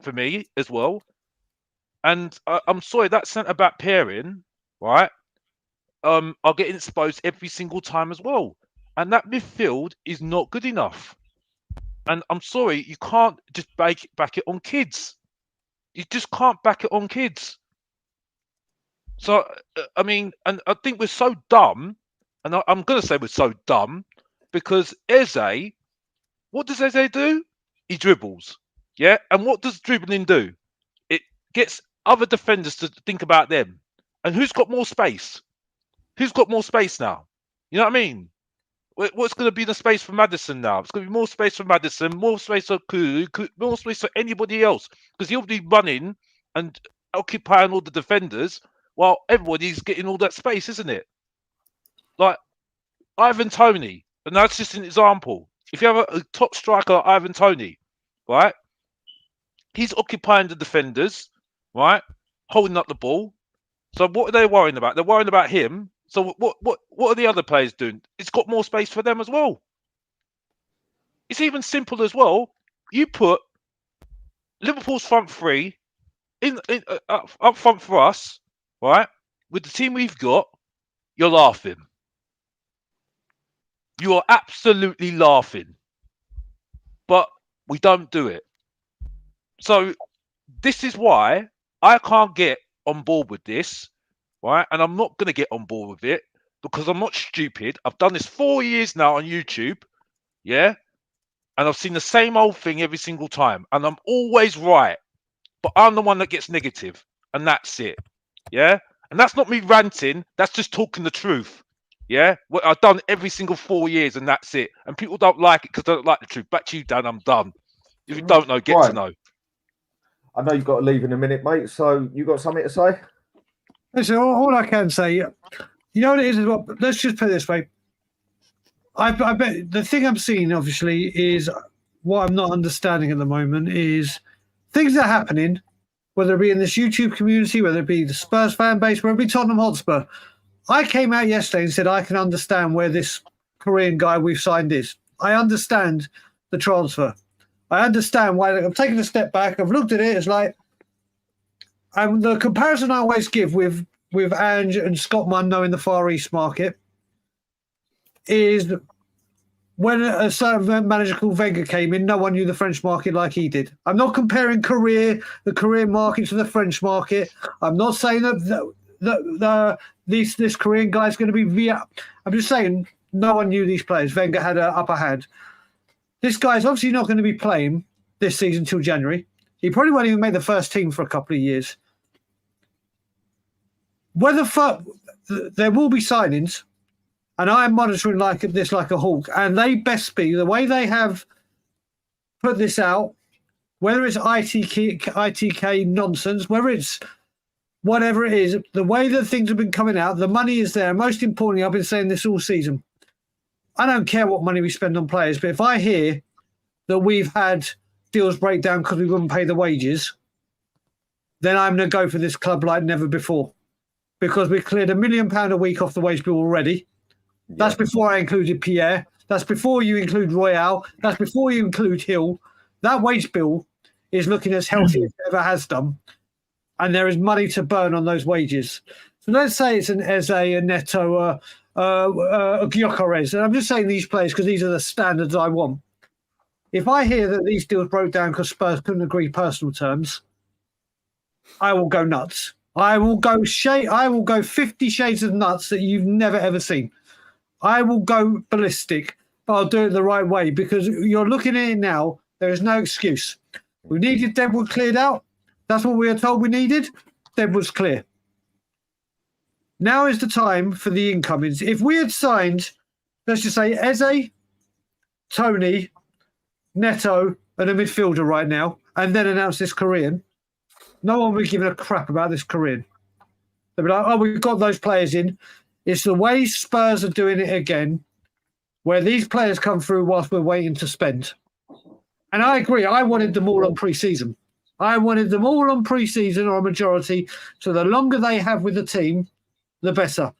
for me as well. And I'm sorry, that centre back pairing, right? Are getting exposed every single time as well. And that midfield is not good enough. And I'm sorry, you can't just back it on kids. You just can't back it on kids. So, I mean, and I think we're so dumb, and I'm going to say we're so dumb, because Eze, what does Eze do? He dribbles. Yeah? And what does dribbling do? It gets other defenders to think about them. And who's got more space? Who's got more space now? You know what I mean? What's going to be the space for Maddison now? It's going to be more space for Maddison, more space for Kulu, more space for anybody else, because he'll be running and occupying all the defenders while everybody's getting all that space, isn't it? Like Ivan Toney, and that's just an example. If you have a top striker like Ivan Toney, right? He's occupying the defenders, right? Holding up the ball. So what are they worrying about? They're worrying about him. So what are the other players doing? It's got more space for them as well. It's even simple as well. You put Liverpool's front three up front for us, right? With the team we've got, you're laughing. You are absolutely laughing. But we don't do it. So this is why I can't get on board with this, right? And I'm not going to get on board with it because I'm not stupid. I've done this 4 years now on YouTube, yeah? And I've seen the same old thing every single time. And I'm always right. But I'm the one that gets negative. And that's it, yeah? And that's not me ranting. That's just talking the truth, yeah? What I've done every single 4 years and that's it. And people don't like it because they don't like the truth. Back to you, Dan, I'm done. If you don't know, get to know. I know you've got to leave in a minute, mate. So you got something to say? Listen, all I can say, you know what it is? Well, let's just put it this way. I bet the thing I'm seeing, obviously, is what I'm not understanding at the moment is things are happening, whether it be in this YouTube community, whether it be the Spurs fan base, whether it be Tottenham Hotspur. I came out yesterday and said I can understand where this Korean guy we've signed is. I understand the transfer. I understand why. I'm taking a step back. I've looked at it. It's like the comparison I always give with Ange and Scott Munn knowing the Far East market is when a certain manager called Wenger came in, no one knew the French market like he did. I'm not comparing the Korean market to the French market. I'm not saying that this Korean guy is going to be I'm just saying no one knew these players. Wenger had an upper hand. This guy's obviously not going to be playing this season till January. He probably won't even make the first team for a couple of years. There will be signings, and I am monitoring this like a hawk. And they best be the way they have put this out, whether it's ITK nonsense, whether it's whatever it is, the way that things have been coming out, the money is there. Most importantly, I've been saying this all season. I don't care what money we spend on players, but if I hear that we've had deals break down because we wouldn't pay the wages, then I'm going to go for this club like never before. Because we cleared £1 million a week off the wage bill already. Yeah. That's before I included Pierre. That's before you include Royale. That's before you include Hill. That wage bill is looking as healthy as it ever has done. And there is money to burn on those wages. So let's say it's an Eze, a Neto, a Gyökeres. And I'm just saying these players because these are the standards I want. If I hear that these deals broke down because Spurs couldn't agree personal terms, I will go nuts. I will go 50 shades of nuts that you've never ever seen. I will go ballistic, but I'll do it the right way because you're looking at it now. There is no excuse. We needed Deadwood cleared out. That's what we were told we needed. Deadwood's clear. Now is the time for the incomings. If we had signed, let's just say Eze, Tony, Neto, and a midfielder right now, and then announce this Korean, no one would be giving a crap about this Korean. They'd be like, oh, we've got those players in It's the way Spurs are doing it again, where these players come through whilst we're waiting to spend. And I agree. I wanted them all on pre-season. I wanted them all on pre-season or a majority. So the longer they have with the team, the better.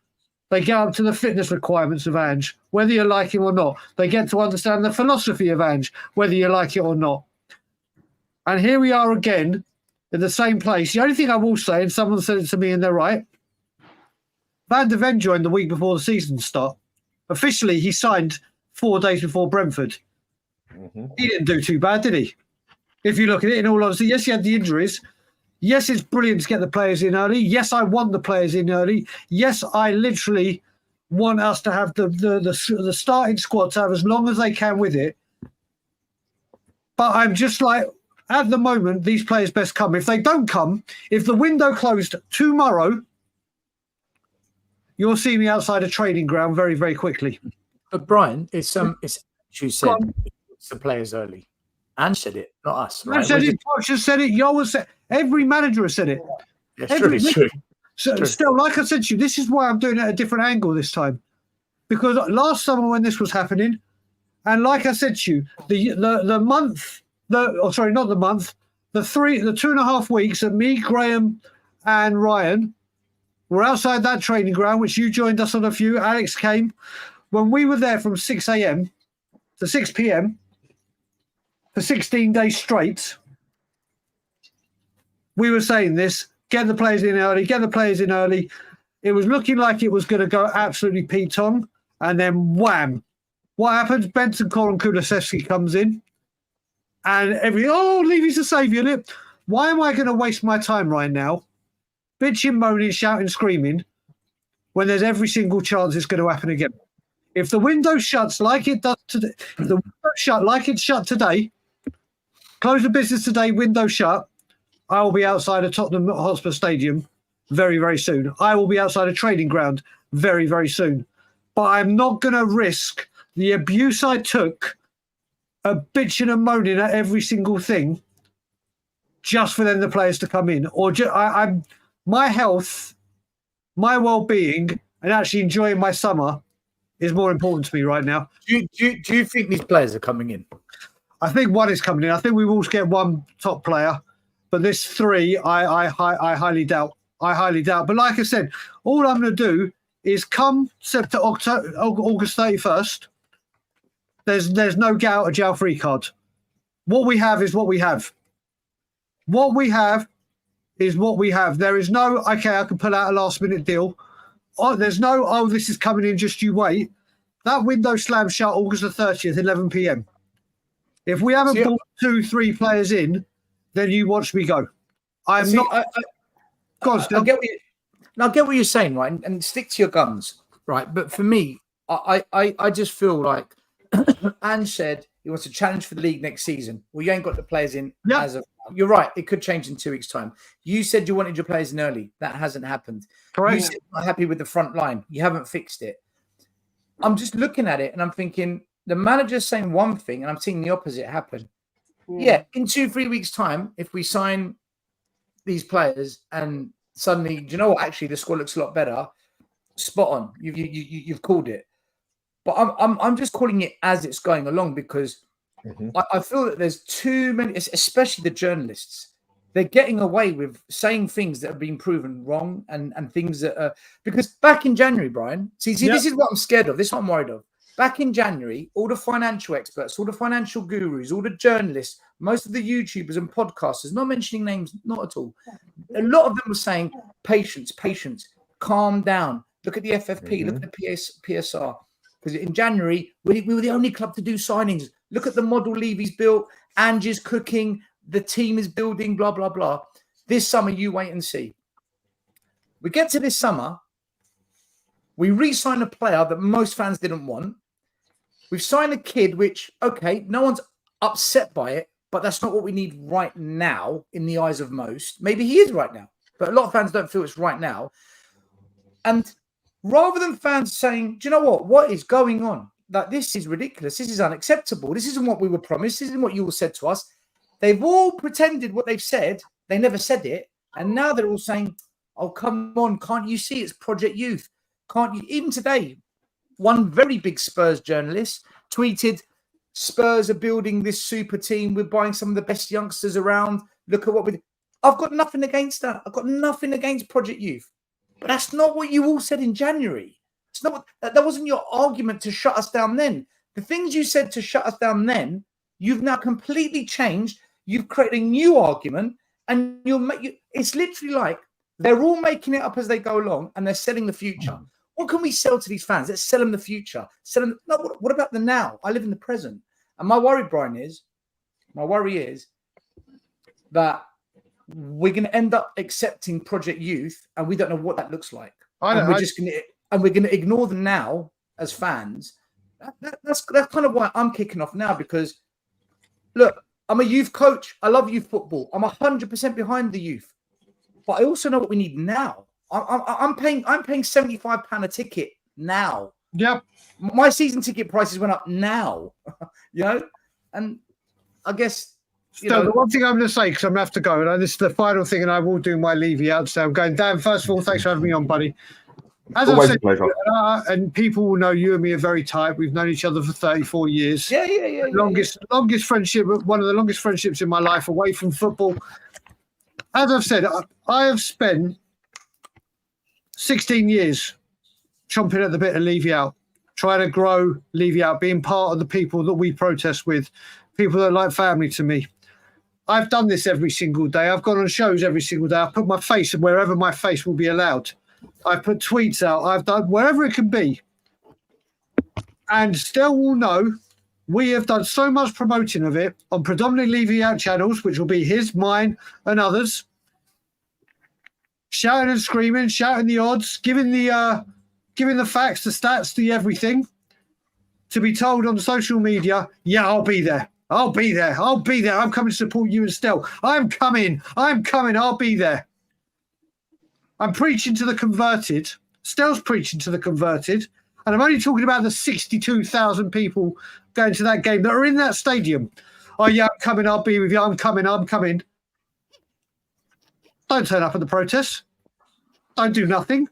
They get up to the fitness requirements of Ange, whether you like him or not. They get to understand the philosophy of Ange, whether you like it or not. And here we are again in the same place. The only thing I will say, and someone said it to me and they're right, Van de Ven joined the week before the season start. Officially, he signed 4 days before Brentford. He didn't do too bad, did he? If you look at it, in all honesty, yes, he had the injuries. Yes, it's brilliant to get the players in early. Yes, I want the players in early. Yes, I literally want us to have the starting squad to have as long as they can with it. But I'm just like, at the moment, these players best come. If they don't come, if the window closed tomorrow, you'll see me outside a training ground very, very quickly. But Brian, it's you said it's the players early. Ange said it, not us. Right? I said it. Poch has said it. Yo has said. Every manager has said it. Yeah, it's true. So, true. Still, like I said to you, this is why I'm doing it at a different angle this time, because last summer when this was happening, and like I said to you, the month, not the month, the 2.5 weeks that me, Graham, and Ryan were outside that training ground, which you joined us on a few. Alex came when we were there from 6 a.m. to 6 p.m. for 16 days straight. We were saying this, get the players in early, get the players in early. It was looking like it was going to go absolutely Pete Tong, and then wham. What happens? Benson and Kulusevski comes in, and Levy's a saviour. Why am I going to waste my time right now, bitching, moaning, shouting, screaming, when there's every single chance it's going to happen again? If the window shuts like it does today, if the window shut like it's shut today, close the business today, window shut, I will be outside of Tottenhamhotspurstadium very, very soon. I will be outside a training ground very, very soon. But I'm not going to risk the abuse I took of bitching and moaning at every single thing just for then the players to come in. Or my health, my well-being, and actually enjoying my summer is more important to me right now. Do you think these players are coming in? I think one is coming in. I think we will get one top player. But this 3, I highly doubt. I highly doubt. But like I said, all I'm going to do is come August 31st. There's no get out of jail free card. What we have is what we have. What we have is what we have. There is no, okay, I can pull out a last minute deal. There's no, this is coming in, just you wait. That window slams shut August the 30th, 11 p.m. If we haven't brought 2-3 players in, then you watch me go. I get what you're saying, right? And stick to your guns, right? But for me, I just feel like Ange said he wants to challenge for the league next season. Well, you ain't got the players in as of. You're right. It could change in 2 weeks' time. You said you wanted your players in early. That hasn't happened. Correct. You said you're not happy with the front line. You haven't fixed it. I'm just looking at it and I'm thinking the manager's saying one thing and I'm seeing the opposite happen. Yeah, in 2-3 weeks' time, if we sign these players and suddenly, do you know what? Actually, the squad looks a lot better. Spot on. You've called it. But I'm just calling it as it's going along because I feel that there's too many, especially the journalists. They're getting away with saying things that have been proven wrong and things that are because back in January, Brian. See, this is what I'm scared of. This is what I'm worried of. Back in January, all the financial experts, all the financial gurus, all the journalists, most of the YouTubers and podcasters, not mentioning names, not at all. A lot of them were saying, patience, calm down. Look at the FFP, look at the PSR. Because in January, we were the only club to do signings. Look at the model Levy's built. Ange is cooking. The team is building, blah, blah, blah. This summer, you wait and see. We get to this summer. We re-sign a player that most fans didn't want. We've signed a kid, which, okay, no one's upset by it, but that's not what we need right now in the eyes of most. Maybe he is right now, but a lot of fans don't feel it's right now. And rather than fans saying, do you know what is going on? Like, this is ridiculous. This is unacceptable. This isn't what we were promised. This isn't what you all said to us. They've all pretended what they've said. They never said it. And now they're all saying, oh, come on. Can't you see it's Project Youth? Can't you? Even today, one very big Spurs journalist tweeted, Spurs are building this super team. We're buying some of the best youngsters around. Look at what we. I've got nothing against that. I've got nothing against Project Youth. But that's not what you all said in January. It's not. That wasn't your argument to shut us down then. The things you said to shut us down then, you've now completely changed. You've created a new argument, and it's literally like they're all making it up as they go along, and they're selling the future. What can we sell to these fans? Let's sell them the future. Sell them. No, what about the now? I live in the present. And my worry, Brian, is that we're going to end up accepting Project Youth, and we don't know what that looks like. We're going to ignore them now as fans. That's kind of why I'm kicking off now, because look, I'm a youth coach. I love youth football. I'm 100% behind the youth, but I also know what we need now. I'm paying £75 a ticket now. Yep. My season ticket prices went up now, and I guess. The one thing I'm going to say, because I'm going to have to go, and this is the final thing, and I will do my Levy out. So I'm going, Dan, first of all, thanks for having me on, buddy. As I said, and people will know you and me are very tight. We've known each other for 34 years. Yeah. Longest friendship, one of the longest friendships in my life away from football. As I've said, I have spent 16 years chomping at the bit of Levy out, trying to grow Levy out, being part of the people that we protest with, people that are like family to me. I've done this every single day. I've gone on shows every single day. I've put my face wherever my face will be allowed. I've put tweets out. I've done wherever it can be. And still will know we have done so much promoting of it on predominantly Levy out channels, which will be his, mine, and others. Shouting and screaming, shouting the odds, giving the facts, the stats, the everything. To be told on social media, yeah, I'll be there. I'll be there. I'll be there. I'm coming to support you and Stel. I'm coming. I'll be there. I'm preaching to the converted. Stel's preaching to the converted. And I'm only talking about the 62,000 people going to that game that are in that stadium. Oh, yeah, I'm coming. I'll be with you. I'm coming. Don't turn up at the protests. Don't do nothing.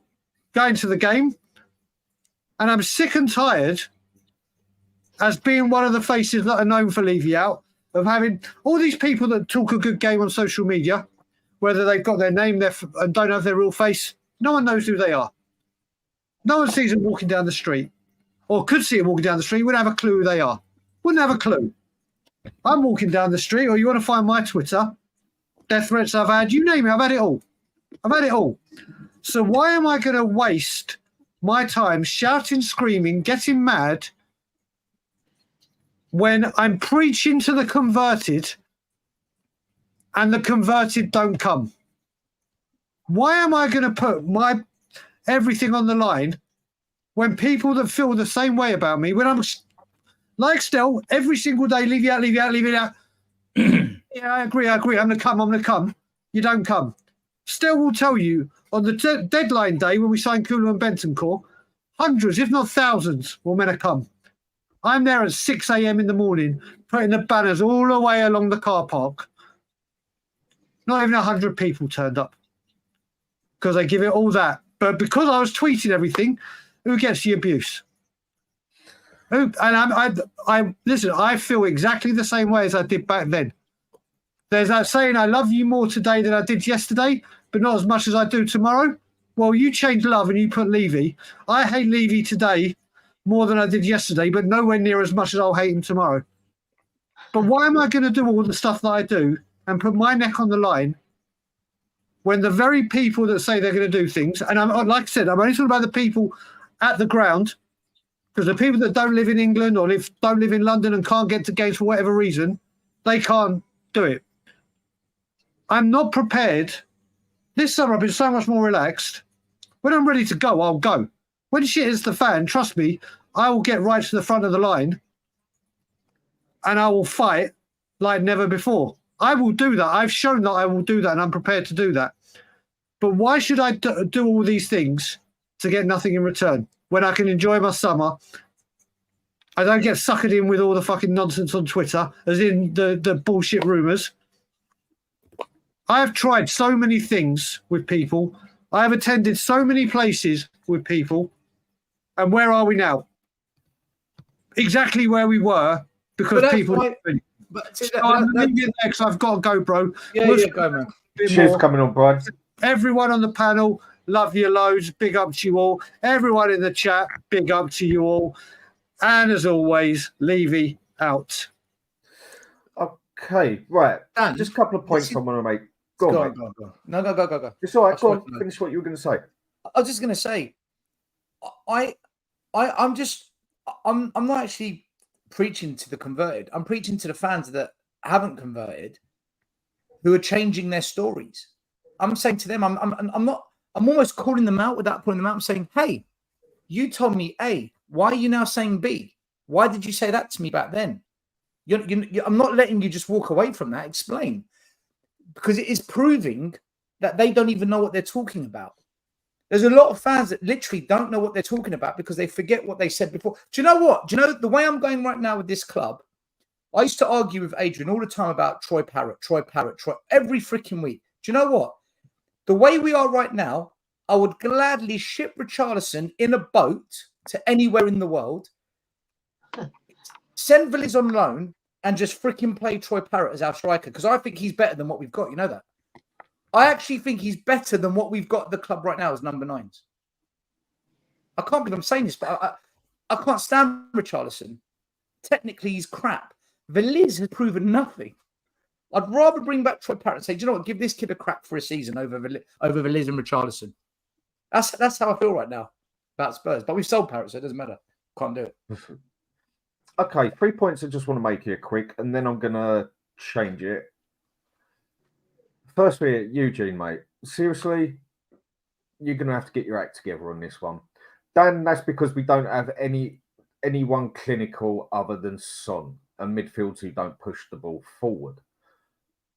Go into the game. And I'm sick and tired, as being one of the faces that are known for Levy out, of having all these people that talk a good game on social media, whether they've got their name there and don't have their real face. No one knows who they are. No one sees them walking down the street, or could see them walking down the street, wouldn't have a clue who they are. Wouldn't have a clue. I'm walking down the street, or you want to find my Twitter, death threats I've had, you name it, I've had it all. So why am I going to waste my time shouting, screaming, getting mad when I'm preaching to the converted and the converted don't come? Why am I going to put my everything on the line when people that feel the same way about me, when I'm like Stel, every single day, leave it out. Yeah, I agree. I'm going to come. You don't come. Stel will tell you on the deadline day when we sign Kulu and Bentancur, hundreds, if not thousands, will meant to come. I'm there at 6 a.m. in the morning, putting the banners all the way along the car park. Not even 100 people turned up because they give it all that. But because I was tweeting everything, who gets the abuse? And I listen, I feel exactly the same way as I did back then. There's that saying, I love you more today than I did yesterday, but not as much as I do tomorrow. Well, you changed love and you put Levy. I hate Levy today more than I did yesterday, but nowhere near as much as I'll hate him tomorrow. But why am I going to do all the stuff that I do and put my neck on the line when the very people that say they're going to do things, and I'm like I said, I'm only talking about the people at the ground, because the people that don't live in England or don't live in London and can't get to games for whatever reason, they can't do it. I'm not prepared. This summer I've been so much more relaxed. When I'm ready to go, I'll go. When shit hits the fan, trust me, I will get right to the front of the line and I will fight like never before. I will do that. I've shown that I will do that and I'm prepared to do that. But why should I do all these things to get nothing in return when I can enjoy my summer? I don't get suckered in with all the fucking nonsense on Twitter, as in the bullshit rumours. I have tried so many things with people. I have attended so many places with people. And where are we now? Exactly where we were because people. I'm leaving there because I've got to go, bro. Yeah, go, man. Cheers for coming on, Brian. Everyone on the panel, love you loads. Big up to you all. Everyone in the chat, big up to you all. And as always, Levy out. Okay, right. Dan, just a couple of points I want to make. Go on. No, go. It's all right. Go on. Finish what you were going to say. I was just going to say, I'm not actually preaching to the converted. I'm preaching to the fans that haven't converted, who are changing their stories. I'm saying to them, I'm almost calling them out without pulling them out. I'm saying, hey, you told me A. Why are you now saying B? Why did you say that to me back then? I'm not letting you just walk away from that. Explain. Because it is proving that they don't even know what they're talking about. There's a lot of fans that literally don't know what they're talking about because they forget what they said before. Do you know what? Do you know the way I'm going right now with this club? I used to argue with Adrian all the time about Troy Parrott, every freaking week. Do you know what? The way we are right now, I would gladly ship Richarlison in a boat to anywhere in the world, send Villiers on loan, and just freaking play Troy Parrott as our striker because I think he's better than what we've got. You know that? I actually think he's better than what we've got at the club right now as number 9s. I can't believe I'm saying this, but I can't stand Richarlison. Technically, he's crap. Villiers has proven nothing. I'd rather bring back Troy Parrott and say, do you know what? Give this kid a crack for a season over Villiers and Richarlison. That's how I feel right now about Spurs. But we've sold Parrott, so it doesn't matter. Can't do it. Okay, 3 points I just want to make here quick, and then I'm going to change it. Firstly, Eugene, mate. Seriously, you're going to have to get your act together on this one. Dan, that's because we don't have anyone clinical other than Son and midfields who don't push the ball forward.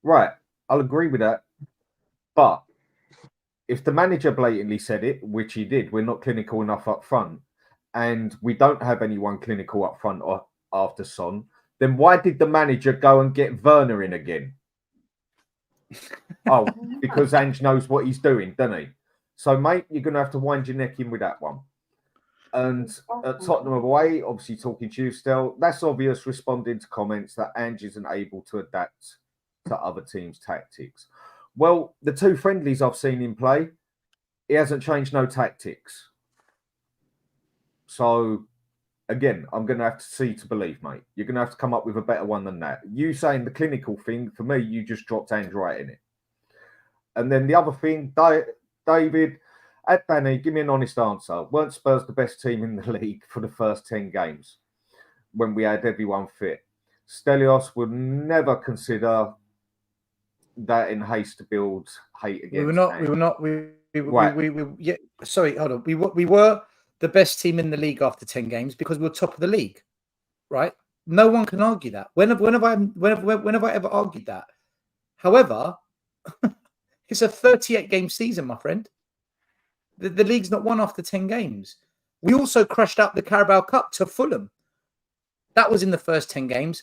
Right, I'll agree with that. But if the manager blatantly said it, which he did, we're not clinical enough up front, and we don't have anyone clinical up front or after Son, then why did the manager go and get Werner in again? Oh, because Ange knows what he's doing, doesn't he? So, mate, you're going to have to wind your neck in with that one. And at Tottenham away, obviously talking to you still, that's obvious responding to comments that Ange isn't able to adapt to other teams' tactics. Well, the 2 friendlies I've seen him play, he hasn't changed no tactics. So, again, I'm going to have to see to believe, mate. You're going to have to come up with a better one than that. You saying the clinical thing, for me, you just dropped Ange right in it. And then the other thing, David, at Danny, give me an honest answer. Weren't Spurs the best team in the league for the first 10 games when we had everyone fit? Stelios would never consider that in haste to build hate against. Sorry, hold on. We were the best team in the league after 10 games because we were top of the league, right? No one can argue that. When have I ever argued that? However, it's a 38-game season, my friend. The league's not won after 10 games. We also crushed out the Carabao Cup to Fulham. That was in the first 10 games.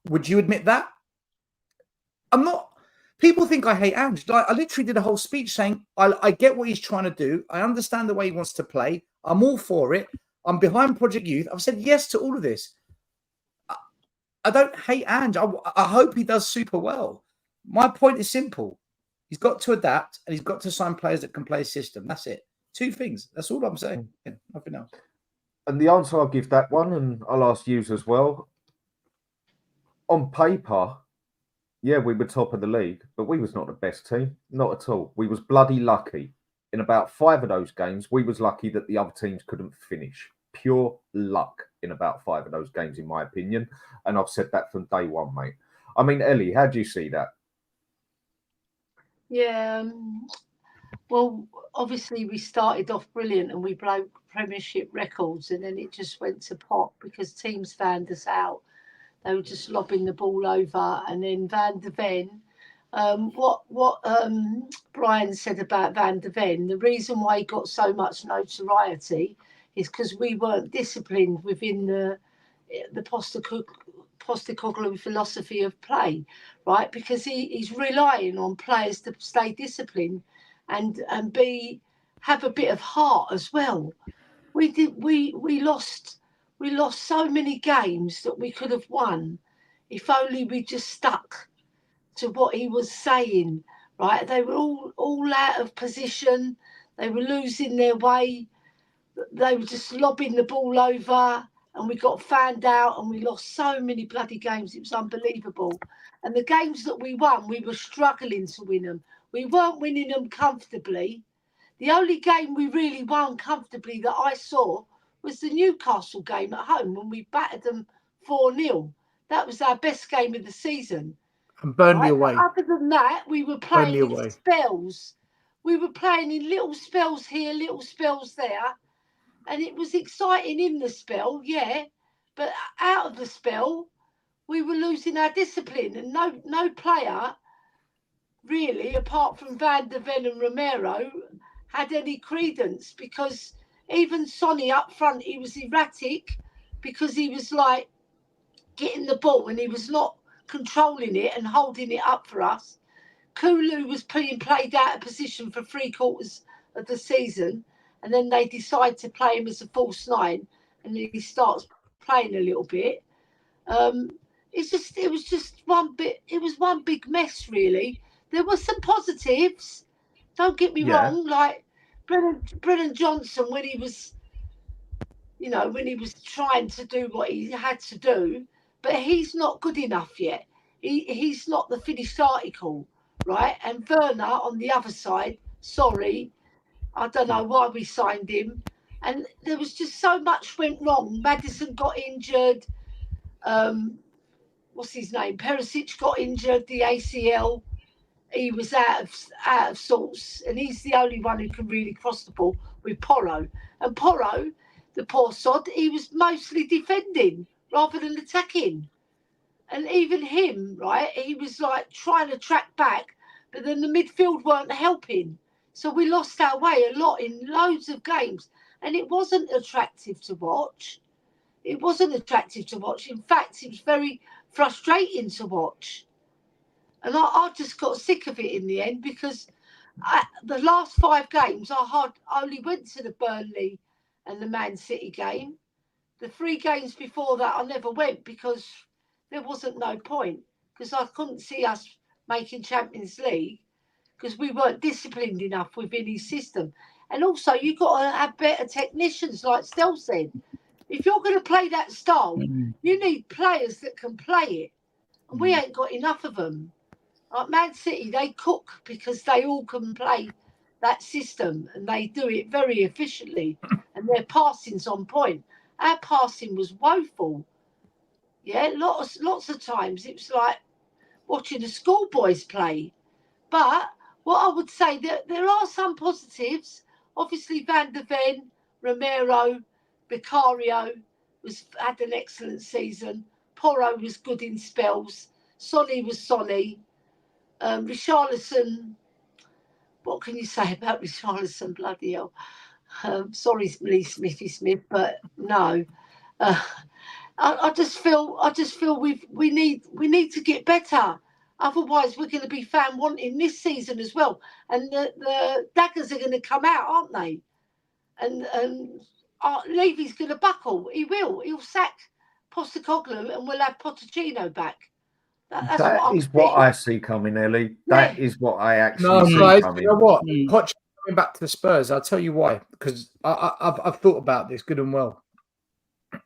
Would you admit that? I'm not. People think I hate Ange. I literally did a whole speech saying, I get what he's trying to do. I understand the way he wants to play. I'm all for it. I'm behind Project Youth. I've said yes to all of this. I don't hate Ange. I hope he does super well. My point is simple. He's got to adapt and he's got to sign players that can play a system. That's it. 2 things. That's all I'm saying. Yeah, nothing else. And the answer I'll give that one, and I'll ask you as well. On paper, yeah, we were top of the league, but we was not the best team. Not at all. We was bloody lucky. In about 5 of those games, we was lucky that the other teams couldn't finish. Pure luck in about 5 of those games, in my opinion. And I've said that from day one, mate. I mean, Elly, how do you see that? Yeah, well, obviously we started off brilliant and we broke Premiership records, and then it just went to pot because teams found us out. They were just lobbing the ball over, and then Van de Ven. What Brian said about Van de Ven, the reason why he got so much notoriety is because we weren't disciplined within the Postecoglou philosophy of play, right? Because he's relying on players to stay disciplined and have a bit of heart as well. we lost so many games that we could have won if only we just stuck to what he was saying, right? They were all out of position. They were losing their way. They were just lobbing the ball over, and we got found out, and we lost so many bloody games. It was unbelievable. And the games that we won, we were struggling to win them. We weren't winning them comfortably. The only game we really won comfortably that I saw was the Newcastle game at home when we battered them 4-0. That was our best game of the season. And Burnley away. But other than that, we were playing Burnley in away. spells. We were playing in little spells here, little spells there. And it was exciting in the spell, yeah. But out of the spell, we were losing our discipline. And no player, really, apart from Van der Ven and Romero, had any credence, because even Sonny up front, he was erratic because he was like getting the ball and he was not controlling it and holding it up for us. Kulu was being played out of position for 3/4 of the season, and then they decide to play him as a false 9, and he starts playing a little bit. It was just one big mess, really. There were some positives. Don't get me wrong, like Brennan Johnson, when he was trying to do what he had to do, but he's not good enough yet. He's not the finished article, right? And Werner on the other side, sorry, I don't know why we signed him. And there was just so much went wrong. Maddison got injured. What's his name? Perisic got injured, the ACL. He was out of sorts, and he's the only one who can really cross the ball with Porro. And Porro, the poor sod, he was mostly defending rather than attacking. And even him, right, he was like trying to track back, but then the midfield weren't helping. So we lost our way a lot in loads of games, and it wasn't attractive to watch. It wasn't attractive to watch. In fact, it was very frustrating to watch. And I just got sick of it in the end, because the last 5 games, I only went to the Burnley and the Man City game. The 3 games before that, I never went because there wasn't no point, because I couldn't see us making Champions League because we weren't disciplined enough within his system. And also, you've got to have better technicians, like Stel said. If you're going to play that style, you need players that can play it. And we ain't got enough of them. Like Man City, they cook because they all can play that system, and they do it very efficiently, and their passing's on point. Our passing was woeful. Yeah, lots of times it was like watching the schoolboys play. But what I would say, that there are some positives. Obviously, Van der Ven, Romero, Vicario had an excellent season. Porro was good in spells. Sonny was Sonny. Richarlison, what can you say about Richarlison? Bloody hell. Sorry, Lee Smithy Smith, but no. I just feel we need to get better. Otherwise, we're going to be fan wanting this season as well. And the daggers are going to come out, aren't they? And Levy's going to buckle. He will. He'll sack Postecoglou, and we'll have Pochettino back. That is what I see coming, Elly. That is what I actually see guys, coming. you know what? Poch coming back to the Spurs. I'll tell you why. Because I've thought about this good and well.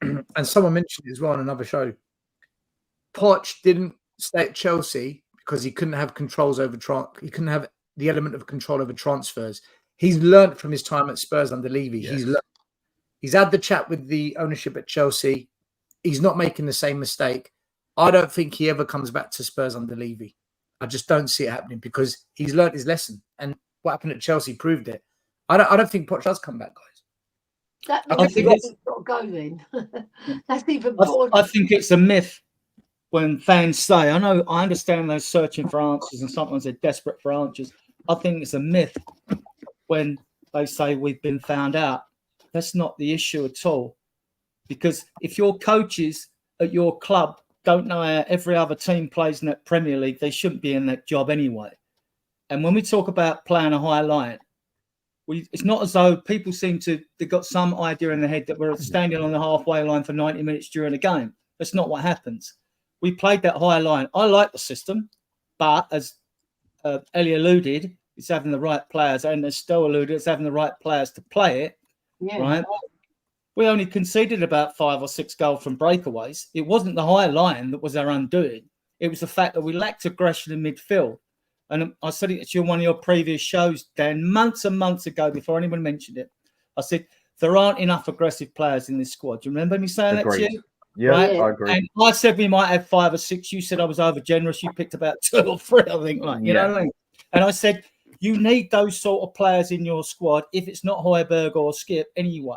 And someone mentioned it as well on another show. Poch didn't stay at Chelsea because he couldn't have controls over he couldn't have the element of control over transfers. He's learnt from his time at Spurs under Levy. Yes. He's had the chat with the ownership at Chelsea. He's not making the same mistake. I don't think he ever comes back to Spurs under Levy. I just don't see it happening, because he's learnt his lesson, and what happened at Chelsea proved it. I don't think Poch does come back, guys. That means he's got to go then. That's even more. I think it's a myth when fans say, I understand they're searching for answers and sometimes they're desperate for answers. I think it's a myth when they say we've been found out. That's not the issue at all. Because if your coaches at your club don't know how every other team plays in that Premier League, they shouldn't be in that job anyway. And when we talk about playing a high line, It's not as though people seem to they've got some idea in their head that we're standing on the halfway line for 90 minutes during a game. That's not what happens. We played that high line. I like the system, but as Elly alluded, it's having the right players, and as Stel alluded, it's having the right players to play it. Yeah. Right? We only conceded about 5 or 6 goals from breakaways. It wasn't the high line that was our undoing. It was the fact that we lacked aggression in midfield. And I said it to you on one of your previous shows, Dan, months and months ago, before anyone mentioned it. I said, there aren't enough aggressive players in this squad. Do you remember me saying that to you? Yeah, right? I agree. And I said we might have 5 or 6. You said I was over generous. You picked about 2 or 3, I think. You know what I mean? And I said, you need those sort of players in your squad if it's not Højbjerg or Skip anyway,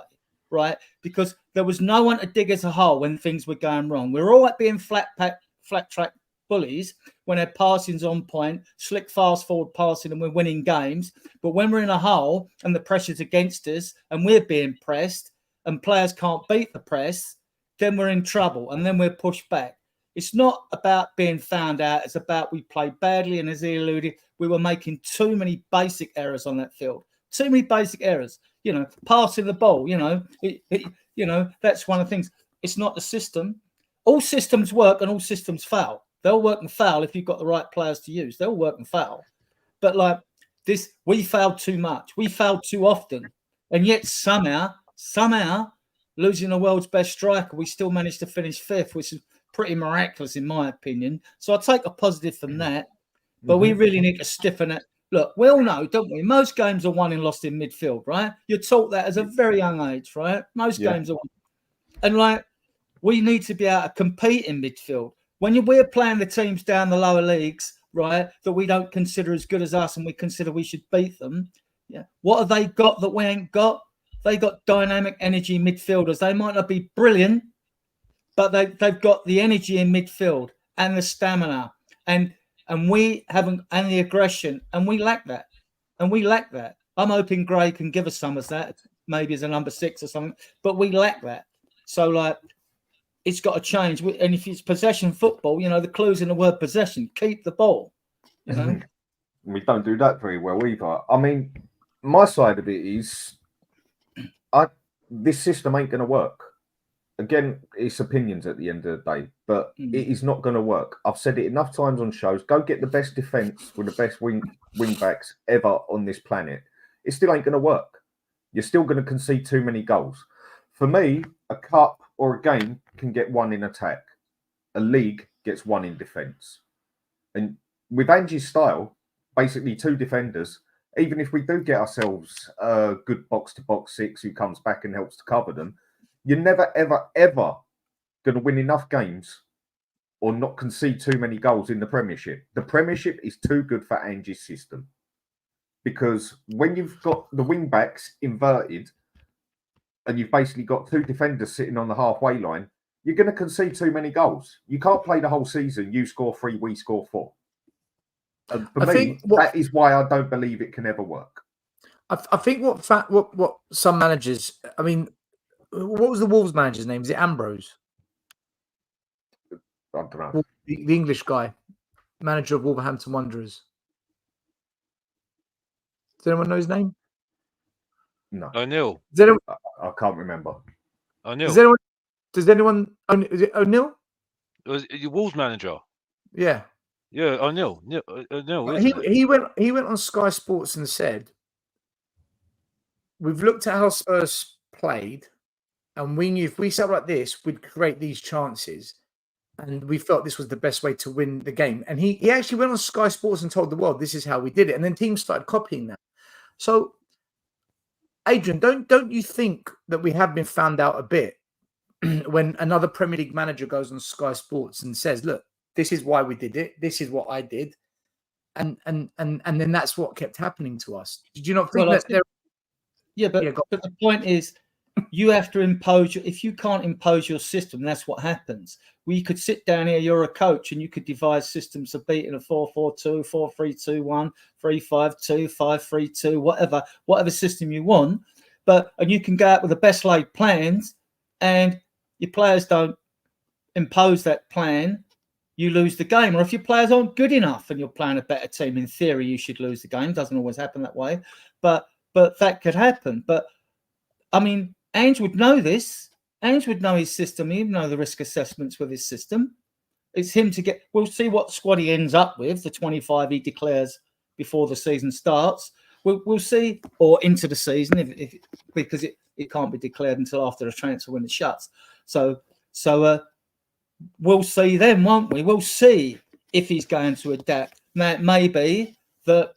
right? Because there was no one to dig us a hole when things were going wrong. We were all at being flat track bullies when our passing's on point, slick fast forward passing, and we're winning games. But when we're in a hole and the pressure's against us and we're being pressed and players can't beat the press, then we're in trouble and then we're pushed back. It's not about being found out. It's about we played badly, and as he alluded, we were making too many basic errors on that field. Too many basic errors. You know, passing the ball. You know, that's one of the things. It's not the system. All systems work and all systems fail. They'll work and fail if you've got the right players to use. They'll work and fail. But like this, we failed too much. We failed too often, and yet somehow, losing the world's best striker, we still managed to finish 5th, which is pretty miraculous in my opinion. So I take a positive from that. But we really need to stiffen it. Look, we all know, don't we? Most games are won and lost in midfield, right? You're taught that as a very young age, right? Most games are won. And like, we need to be able to compete in midfield. When we're playing the teams down the lower leagues, right, that we don't consider as good as us and we consider we should beat them, what have they got that we ain't got? They got dynamic energy midfielders. They might not be brilliant, but they've got the energy in midfield and the stamina and we haven't, and the aggression, and we lack that. I'm hoping Gray can give us some of that, maybe as a number 6 or something, but we lack that. So like, it's got to change. And if it's possession football, you know, the clue's in the word possession. Keep the ball. You know? We don't do that very well either. I mean, my side of it is, this system ain't going to work. Again, it's opinions at the end of the day, but it is not going to work. I've said it enough times on shows. Go get the best defence with the best wing backs ever on this planet. It still ain't going to work. You're still going to concede too many goals. For me, a cup or a game can get 1 in attack. A league gets 1 in defence. And with Ange's style, basically 2 defenders, even if we do get ourselves a good box-to-box 6 who comes back and helps to cover them, you're never, ever, ever going to win enough games or not concede too many goals in the Premiership. The Premiership is too good for Ange's system. Because when you've got the wing-backs inverted and you've basically got 2 defenders sitting on the halfway line, you're going to concede too many goals. You can't play the whole season. You score 3, we score 4. And for me, that is why I don't believe it can ever work. I think what some managers, I mean, what was the Wolves manager's name? Is it Ambrose? I don't know. The English guy, manager of Wolverhampton Wanderers. Does anyone know his name? No. O'Neill. I can't remember. O'Neill. Does anyone? Is it O'Neill? It was your Wolves manager. Yeah. Yeah, O'Neill. O'Neill. He went on Sky Sports and said, "We've looked at how Spurs played, and we knew if we set up like this, we'd create these chances, and we felt this was the best way to win the game." And he actually went on Sky Sports and told the world, "This is how we did it." And then teams started copying that. So, Adrian, don't you think that we have been found out a bit when another Premier League manager goes on Sky Sports and says, "Look, this is why we did it. This is what I did," and then that's what kept happening to us. Did you not think that? But the point is, you have to impose. If you can't impose your system, that's what happens. We could sit down here. You're a coach, and you could devise systems of beating a 4-4-2, 4-3-2-1, 3-5-2, 5-3-2, whatever system you want. And you can go out with the best laid plans, and your players don't impose that plan. You lose the game. Or if your players aren't good enough and you're playing a better team, in theory, you should lose the game. Doesn't always happen that way. But but that could happen. But I mean, Ange would know this. Ange would know his system. He'd know the risk assessments with his system. It's him to get. We'll see what squad he ends up with. The 25 he declares before the season starts. We'll see, or into the season, if because it can't be declared until after the transfer window shuts. So we'll see then, won't we? We'll see if he's going to adapt. Now, it may be that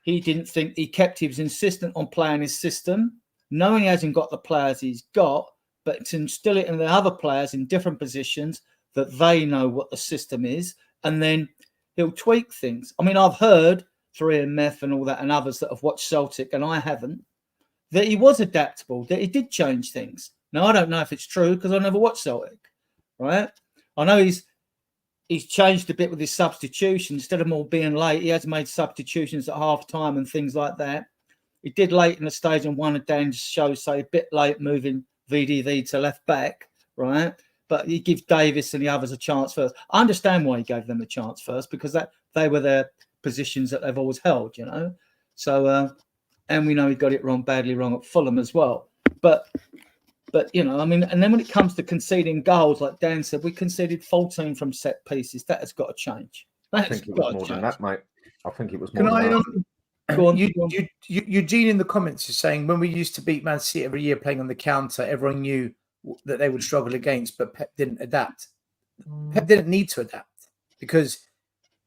he didn't think he was insistent on playing his system, knowing he hasn't got the players he's got, but to instill it in the other players in different positions that they know what the system is, and then he'll tweak things. I mean, I've heard through Ian Meth and all that and others that have watched Celtic, and I haven't, that he was adaptable, that he did change things. Now, I don't know if it's true because I never watched Celtic, right? I know he's changed a bit with his substitutions. Instead of them all being late, he has made substitutions at half time and things like that. He did late in the stage and one of Dan's shows, say a bit late moving VDV to left back, right? But he gives Davis and the others a chance first. I understand why he gave them a chance first, because they were their positions that they've always held, you know. So, and we know he got it badly wrong at Fulham as well. But you know, I mean, and then when it comes to conceding goals, like Dan said, we conceded 14 from set pieces. That has got to change. I think it was more than that, mate. I think it was more Can than I? that. Go on. Eugene in the comments is saying when we used to beat Man City every year playing on the counter, everyone knew that they would struggle against, but Pep didn't adapt. Pep didn't need to adapt because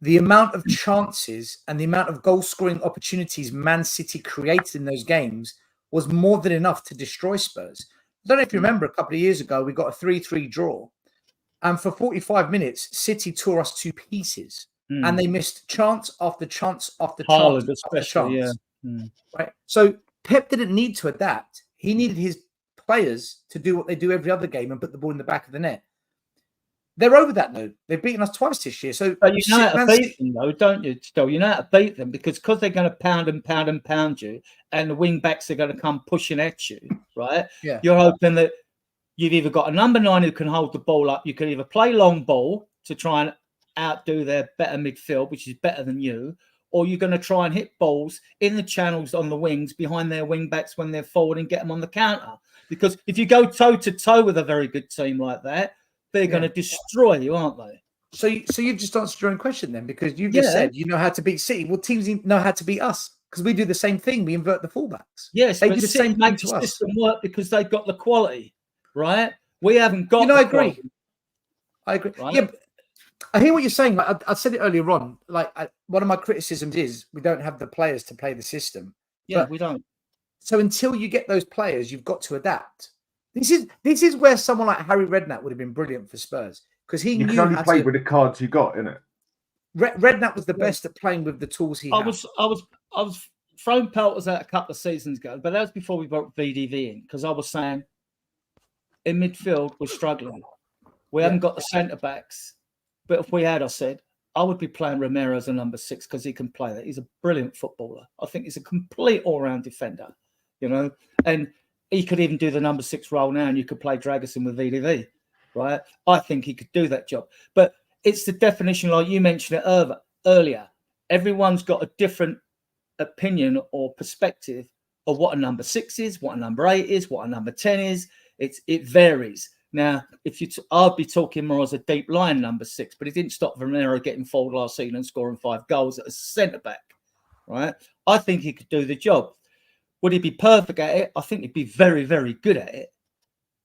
the amount of chances and the amount of goal-scoring opportunities Man City created in those games was more than enough to destroy Spurs. I don't know if you remember a couple of years ago, we got a 3-3 draw. And for 45 minutes, City tore us to pieces. And they missed chance after chance after chance after chance. Yeah. Right? So Pep didn't need to adapt. He needed his players to do what they do every other game and put the ball in the back of the net. They're over that though. They've beaten us twice this year. So but you know how to beat them though, don't you, Still? You know how to beat them because they're going to pound you, and the wing backs are going to come pushing at you, right? Yeah. You're hoping that you've either got a number 9 who can hold the ball up. You can either play long ball to try and outdo their better midfield, which is better than you, or you're going to try and hit balls in the channels on the wings behind their wing backs when they're forward and get them on the counter. Because if you go toe to toe with a very good team like that, they're going to destroy you, aren't they? So you've just answered your own question then, because you've just said you know how to beat City. Well, teams know how to beat us because we do the same thing. We invert the fullbacks. Yes, they but do the City same thing make to the us. system work because they've got the quality, right? We haven't got. You know, I agree. Quality, I agree. right? Yeah, but I hear what you're saying. Like, I said it earlier on. Like one of my criticisms is we don't have the players to play the system. Yeah, but, we don't. So until you get those players, you've got to adapt. This is where someone like Harry Redknapp would have been brilliant for Spurs because he You knew can only how play to, with the cards you got, innit? Redknapp was the best at playing with the tools he had. I was throwing pelters out a couple of seasons ago, but that was before we brought VDV in because I was saying in midfield we're struggling. We haven't got the centre backs, but if we had, I said I would be playing Romero as a number 6 because he can play that. He's a brilliant footballer. I think he's a complete all-round defender, you know, and he could even do the number 6 role now, and you could play Dragusin with VDV, right? I think he could do that job. But it's the definition, like you mentioned it earlier. Everyone's got a different opinion or perspective of what a number 6 is, what a number 8 is, what a number 10 is. It varies. Now, if I'd be talking more as a deep line number 6, but it didn't stop Romero getting forward last season and scoring 5 goals as a centre back, right? I think he could do the job. Would he be perfect at it? I think he'd be very, very good at it.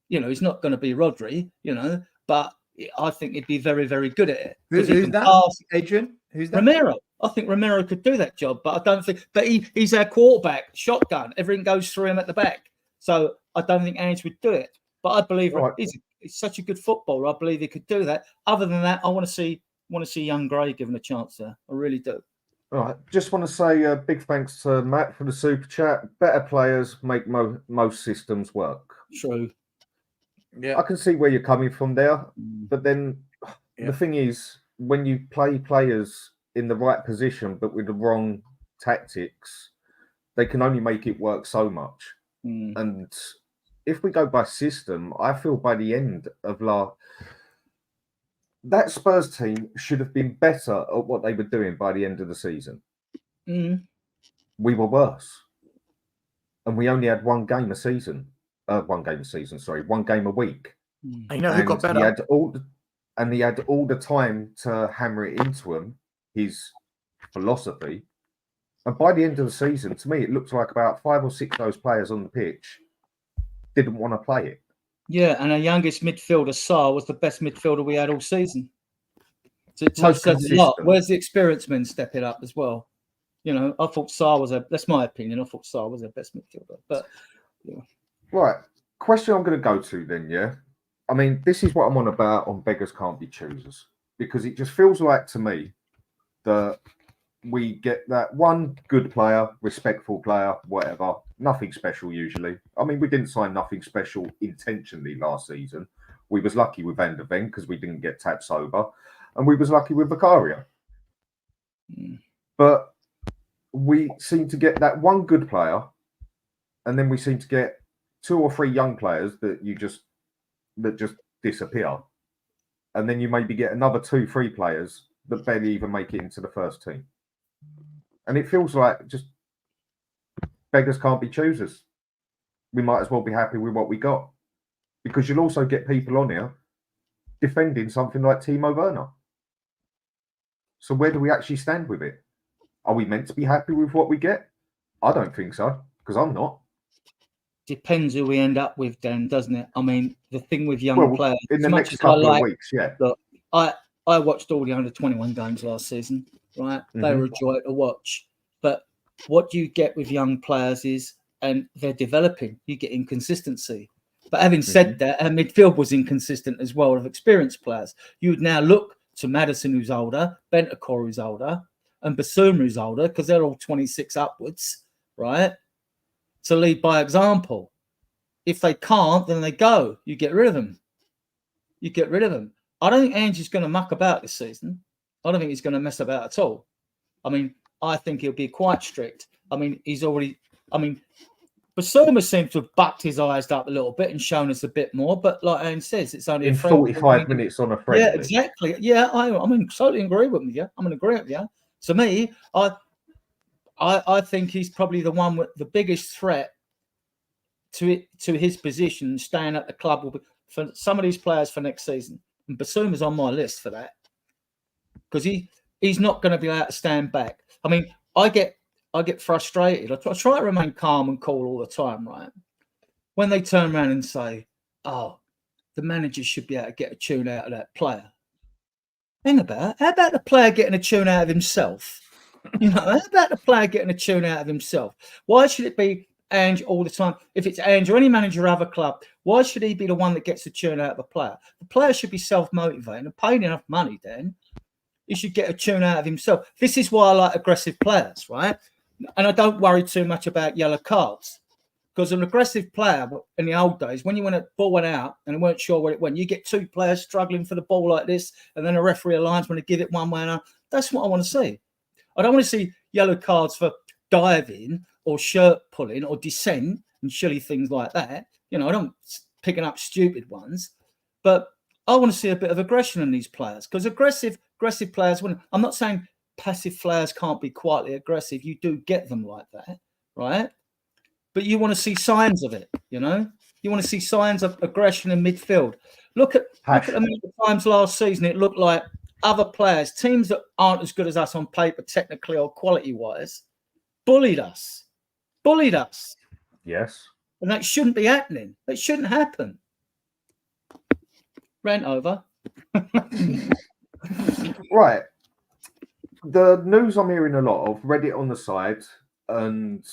You know, he's not going to be Rodri, you know, but I think he'd be very, very good at it. Who's that? Adrian? Who's that? Romero. I think Romero could do that job, but I don't think. But he's our quarterback, shotgun. Everything goes through him at the back. So I don't think Ange would do it. But I believe he's such a good footballer. I believe he could do that. Other than that, I want to see young Gray given a chance there. I really do. All right. Just want to say big thanks to Matt for the super chat. Better players make most systems work. True. Yeah, I can see where you're coming from there, but then the thing is, when you play players in the right position but with the wrong tactics, they can only make it work so much. And if we go by system, I feel by the end of that Spurs team should have been better at what they were doing by the end of the season. We were worse. and we only had one game a season. One game a week. I know who got better. He had all the time to hammer it into him, his philosophy. And by the end of the season, to me, it looks like about 5 or 6 of those players on the pitch didn't want to play it. Yeah, and our youngest midfielder, Sarr, was the best midfielder we had all season. So it Most says a lot. consistent. Where's the experienced men stepping up as well? You know, I thought Sarr was that's my opinion. I thought Sarr was their best midfielder. But yeah. Right. Question I'm going to go to then, yeah? I mean, this is what I'm on about on Beggars Can't Be Choosers. Because it just feels like to me that we get that one good player, respectful player, whatever. Nothing special usually. I mean, we didn't sign nothing special intentionally last season. We was lucky with Van der Ven because we didn't get tapped sober. And we was lucky with Vicario. But we seem to get that one good player, and then we seem to get 2 or 3 young players that just disappear. And then you maybe get another 2, 3 players that barely even make it into the first team. And it feels like just beggars can't be choosers. We might as well be happy with what we got. Because you'll also get people on here defending something like Timo Werner. So where do we actually stand with it? Are we meant to be happy with what we get? I don't think so, because I'm not. Depends who we end up with, Dan, doesn't it? I mean, the thing with young players... In the next couple of weeks, yeah. Look, I watched all the under-21 games last season, right? They were a joy to watch. But what you get with young players is, and they're developing, you get inconsistency. But having said that, our midfield was inconsistent as well of experienced players. You would now look to Maddison, who's older, Bentancur, who's older, and Basuma, who's older, because they're all 26 upwards, right? To lead by example. If they can't, then they go. You get rid of them. I don't think Ange is going to muck about this season. I don't think he's going to mess about at all. I mean, I think he'll be quite strict. I mean, Basuma seems to have bucked his eyes up a little bit and shown us a bit more. But like Ange says, it's only in 45 minutes on a friendly. Yeah, exactly. Yeah, I mean, totally agree with you. I'm going to agree with you. To me, I think he's probably the one with the biggest threat to his position, staying at the club will be for some of these players for next season. And Basuma's on my list for that because he's not going to be able to stand back. I mean, I get frustrated. I try to remain calm and cool all the time, right? When they turn around and say, "Oh, the manager should be able to get a tune out of that player." How about the player getting a tune out of himself? You know, how about the player getting a tune out of himself? Why should it be Ange all the time? If it's Ange or any manager of a club, why should he be the one that gets a tune out of the player? The player should be self-motivated and paid enough money, then he should get a tune out of himself. This is why I like aggressive players, right? And I don't worry too much about yellow cards. Because an aggressive player in the old days, when you ball went out and weren't sure where it went, you get 2 players struggling for the ball like this, and then a referee aligns when to give it one way and another. That's what I want to see. I don't want to see yellow cards for diving or shirt pulling or dissent and silly things like that. You know, I don't picking up stupid ones, but I want to see a bit of aggression in these players because aggressive players. I'm not saying passive players can't be quietly aggressive. You do get them like that, right? But you want to see signs of it, you know? You want to see signs of aggression in midfield. Look at the amount of times last season it looked like other players, teams that aren't as good as us on paper, technically or quality-wise, bullied us. Yes. And that shouldn't be happening. That shouldn't happen. Rant over. Right. The news I'm hearing a lot of, read it on the side and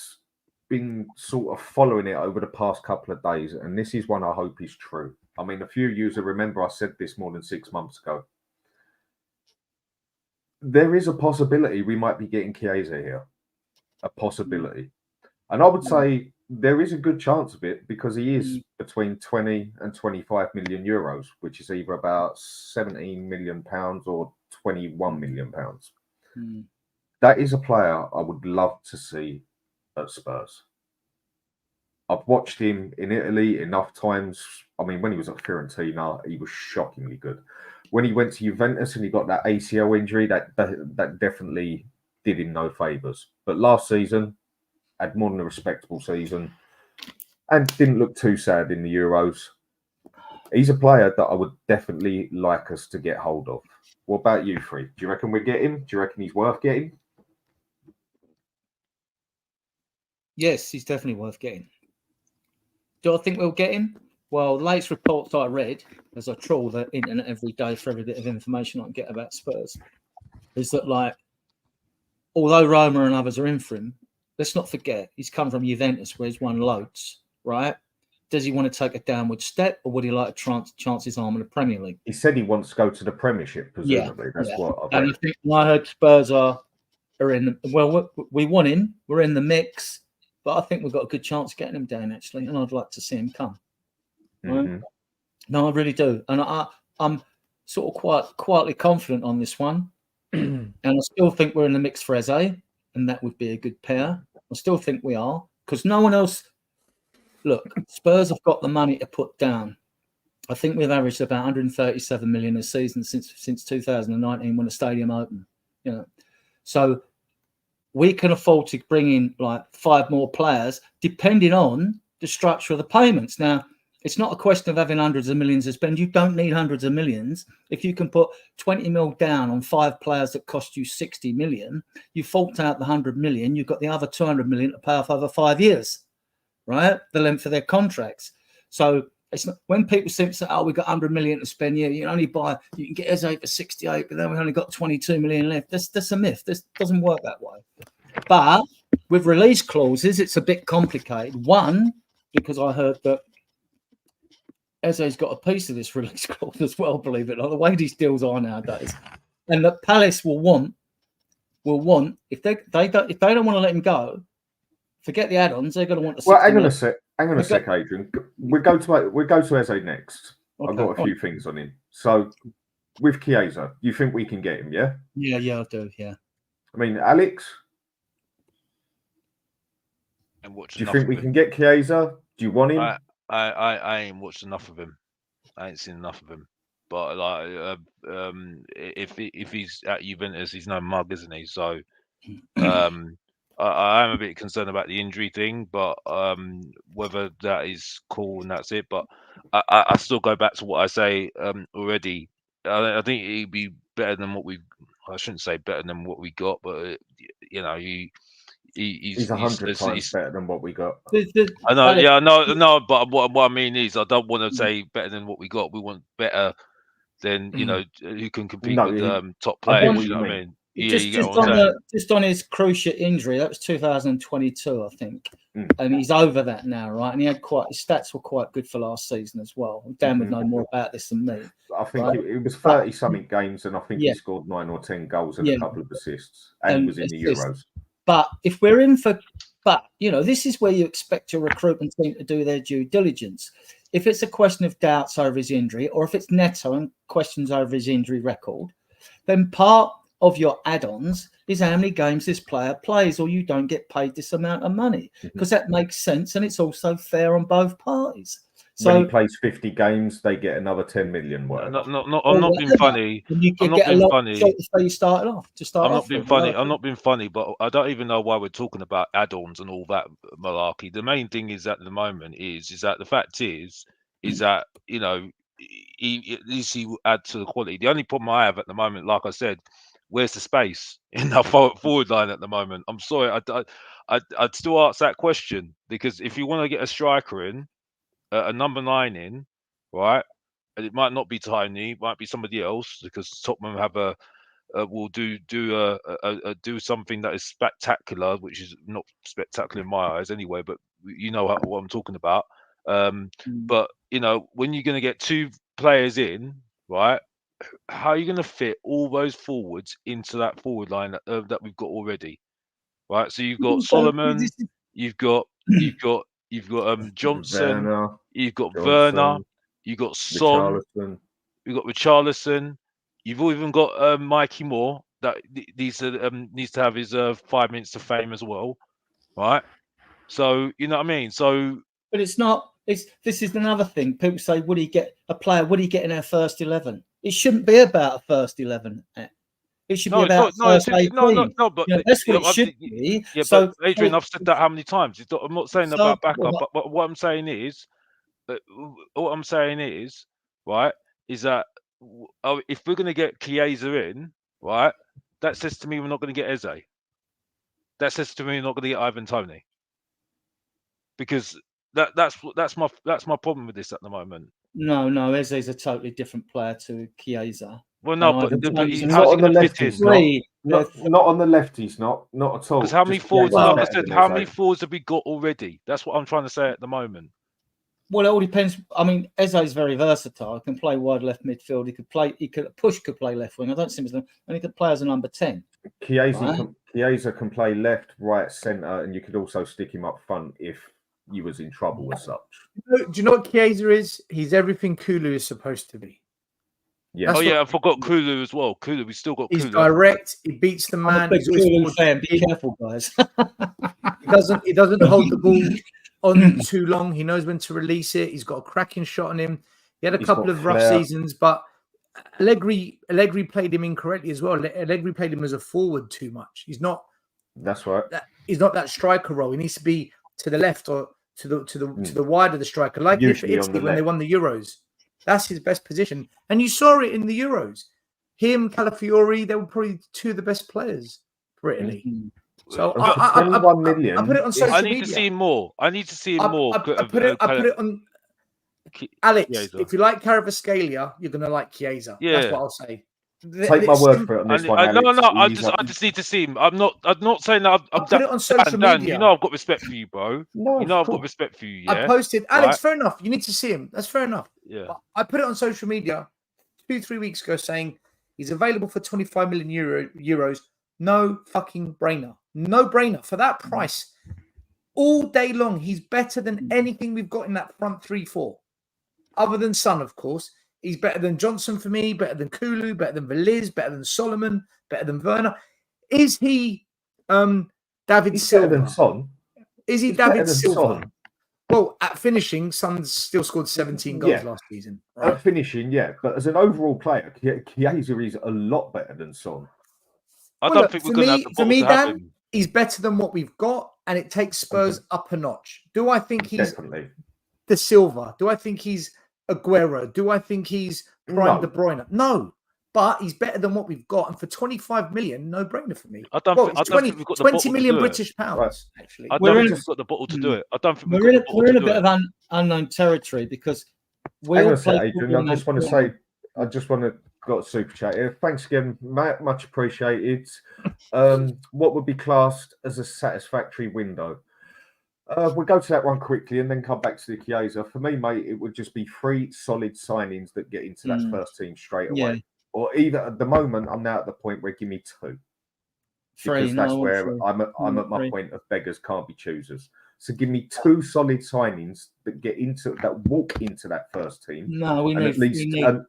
been sort of following it over the past couple of days, and this is one I hope is true. I mean, a few users remember I said this more than 6 months ago. There is a possibility we might be getting Chiesa here. A possibility. And I would say there is a good chance of it because he is between 20 and 25 million euros, which is either about 17 million pounds or 21 million pounds. That is a player I would love to see at Spurs. I've watched him in Italy enough times. I mean, when he was at Fiorentina, he was shockingly good. When he went to Juventus and he got that ACL injury, that definitely did him no favours. But last season, had more than a respectable season. and didn't look too sad in the Euros. He's a player that I would definitely like us to get hold of. What about you three? Do you reckon we get him? Do you reckon he's worth getting? Yes, he's definitely worth getting. Do I think we'll get him? Well, the latest reports I read, as I trawl the internet every day for every bit of information I can get about Spurs, is that, like, although Roma and others are in for him, let's not forget he's come from Juventus where he's won loads, right? Does he want to take a downward step, or would he like to chance his arm in the Premier League? He said he wants to go to the Premiership, presumably. That's what I And read. I think I heard Spurs are in. Well, we want him. We're in the mix, but I think we've got a good chance of getting him down, actually, and I'd like to see him come. Right? Mhm. No, I really do, and I'm sort of quite quietly confident on this one, and I still think we're in the mix for Eze, and that would be a good pair. I still think we are, because no one else. Look, Spurs have got the money to put down. I think we've averaged about 137 million a season since 2019 when the stadium opened. You know, so we can afford to bring in like 5 more players, depending on the structure of the payments. Now, it's not a question of having hundreds of millions to spend. You don't need hundreds of millions. If you can put 20 mil down on 5 players that cost you 60 million, you forked out the 100 million. You've got the other 200 million to pay off over 5 years. Right, the length of their contracts. So it's not, when people think, "Oh, we've got 100 million to spend," you can only buy, you can get Eze for 68, but then we've only got 22 million left. That's a myth. This doesn't work that way. But with release clauses, it's a bit complicated. One, because I heard that Eze's got a piece of this release clause as well. Believe it or not, the way these deals are nowadays, and that Palace will want if they don't want to let him go. Forget the add-ons. They're going to want to. Well, hang on a sec, Adrian. We go to Eze next. Okay. I've got a few things on him. So, with Chiesa, you think we can get him? Yeah. Yeah, I do. Yeah. I mean, Alex, And watched do you enough think of we him. can get Chiesa? Do you want him? I ain't watched enough of him. I ain't seen enough of him. But like, if he's at Juventus, he's no mug, isn't he? So, I am a bit concerned about the injury thing, but whether that is cool and that's it. But I still go back to what I say already. I think he'd be better than what I shouldn't say better than what we got, but he's 100 times better than what we got. I know, yeah, no. But what I mean is, I don't want to say better than what we got. We want better than who can compete with top players. You know what I mean? Just on his cruciate injury, that was 2022, I think, and he's over that now, right? And he had his stats were quite good for last season as well. Dan would know more about this than me. I think it was 30-something games, and I think he scored 9 or 10 goals and a couple of assists, and he was in the Euros. But if we're in for, this is where you expect your recruitment team to do their due diligence. If it's a question of doubts over his injury, or if it's Neto and questions over his injury record, then part of your add-ons is how many games this player plays, or you don't get paid this amount of money, because that makes sense and it's also fair on both parties. So when he plays 50 games, they get another 10 million. I'm not being funny. I'm not being funny. You started off. I'm not being funny. I'm not being funny, but I don't even know why we're talking about add-ons and all that malarkey. The main thing is at the moment is that the fact is that he, at least he will add to the quality. The only problem I have at the moment, like I said, where's the space in our forward line at the moment? I'm sorry, I'd still ask that question, because if you want to get a striker in, a number 9 in, right? And it might not be Tiny, it might be somebody else, because Tottenham have will do something that is spectacular, which is not spectacular in my eyes anyway. But you know what I'm talking about. But when you're going to get 2 players in, right? How are you going to fit all those forwards into that forward line that we've got already, right? So you've got Solomon, you've got Johnson, you've got Werner, you've got Son, you've got Richarlison, you've even got Mikey Moore that needs to have his 5 minutes of fame as well, right? So you know what I mean. So, but it's not. This is another thing. People say, would he get in our first 11? It shouldn't be about a first 11. It should No, be about first no, 18. no, but That's what it should be. yeah, So, but Adrian, I've said that how many times? I'm not saying about backup, well, but what I'm saying is, right, is that if we're going to get Chiesa in, right, that says to me we're not going to get Eze. That says to me we're not going to get Ivan Toney, because that's my problem with this at the moment. no, Eze's a totally different player to Chiesa. Well, no, And but Ivan Toney's not how's he on the going to left. fit in? He's not. three. Not on the left. He's not at all. Because how many Just forwards? Chiesa's Like I better said, than how Eze. many forwards have we got already? That's what I'm trying to say at the moment. Well, it all depends. I mean, Eze is very versatile. He can play wide left midfield. He could play left wing. I don't see him as and he could play as a number 10. Chiesa can play left, right, centre, and you could also stick him up front if you was in trouble as such. Do you know what Chiesa is? He's everything Kulu is supposed to be. Yeah. Oh yeah, I forgot Kulu as well. Kulu, we still got He's Kulu. direct. He beats the I'm man. a big He's always Kulu forward. fan. Be careful, guys. He doesn't hold the ball on too long. He knows when to release it. He's got a cracking shot on him. He had a He's couple got of rough flair. seasons, but Allegri played him incorrectly as well. Allegri played him as a forward too much. He's not That's right. that striker role. He needs to be to the left or to the wide of the striker, like Usually if on the Italy when they left. won the Euros. That's his best position, and you saw it in the Euros. Him, Calafiori, they were probably two of the best players for Italy. So And for 21 million, I put it on social I need media. to see him more. I need to see him more. I put it on. Alex, Chiesa. if you like Kvaratskhelia, you're gonna like Chiesa. Yeah. That's what I'll say. Take my word for it on this one, Alex. I just need to see him. I'm not saying that I put it on social Dan, media. you know I've got respect for you, bro. No, You know of I've got course. respect for you. I Yeah. posted, Alex, Right. fair enough. You need to see him. That's fair enough. Yeah. But I put it on social media 2-3 weeks ago saying he's available for 25 million euros. No fucking brainer. No brainer. For that price, all day long, he's better than anything we've got in that front 3-4. Other than Son, of course. He's better than Johnson for me, better than Kulu, better than Veliz, better than Solomon, better than Werner. Is he David He's Silva? better than Son. Is he He's better David than Silva? Son. Well, at finishing, Son still scored 17 goals Yeah. last season. Right? At finishing, yeah. But as an overall player, Chiesa is a lot better than Son. I Well, don't look, think for we're going to have me, the for balls me, to have Dan, him. he's better than what we've got, and it takes Spurs up a notch. Do I think he's Definitely. De Silva? Do I think he's Aguero? Do I think he's Prime No. De Bruyne? No, but he's better than what we've got, and for 25 million, no brainer for me. I don't Well, think it's we've got the 20 bottle million to do it. British pounds, Right. actually. I We're don't in- think we've got the bottle to do it. I don't think we've We're got in, the bottle we're in to a do bit it. of unknown territory because we Hang on all a play sec, Adrian. football I just want to say, I just want to got a super chat here. Thanks again, Matt. Much appreciated. What would be classed as a satisfactory window? We'll go to that one quickly and then come back to the Chiesa. For me, mate, it would just be 3 solid signings that get into that first team straight away. Yeah. Or either at the moment, I'm now at the point where give me 2. Because that's where I'm at my point of beggars can't be choosers. So give me 2 solid signings that walk into that first team. No, we And need at least,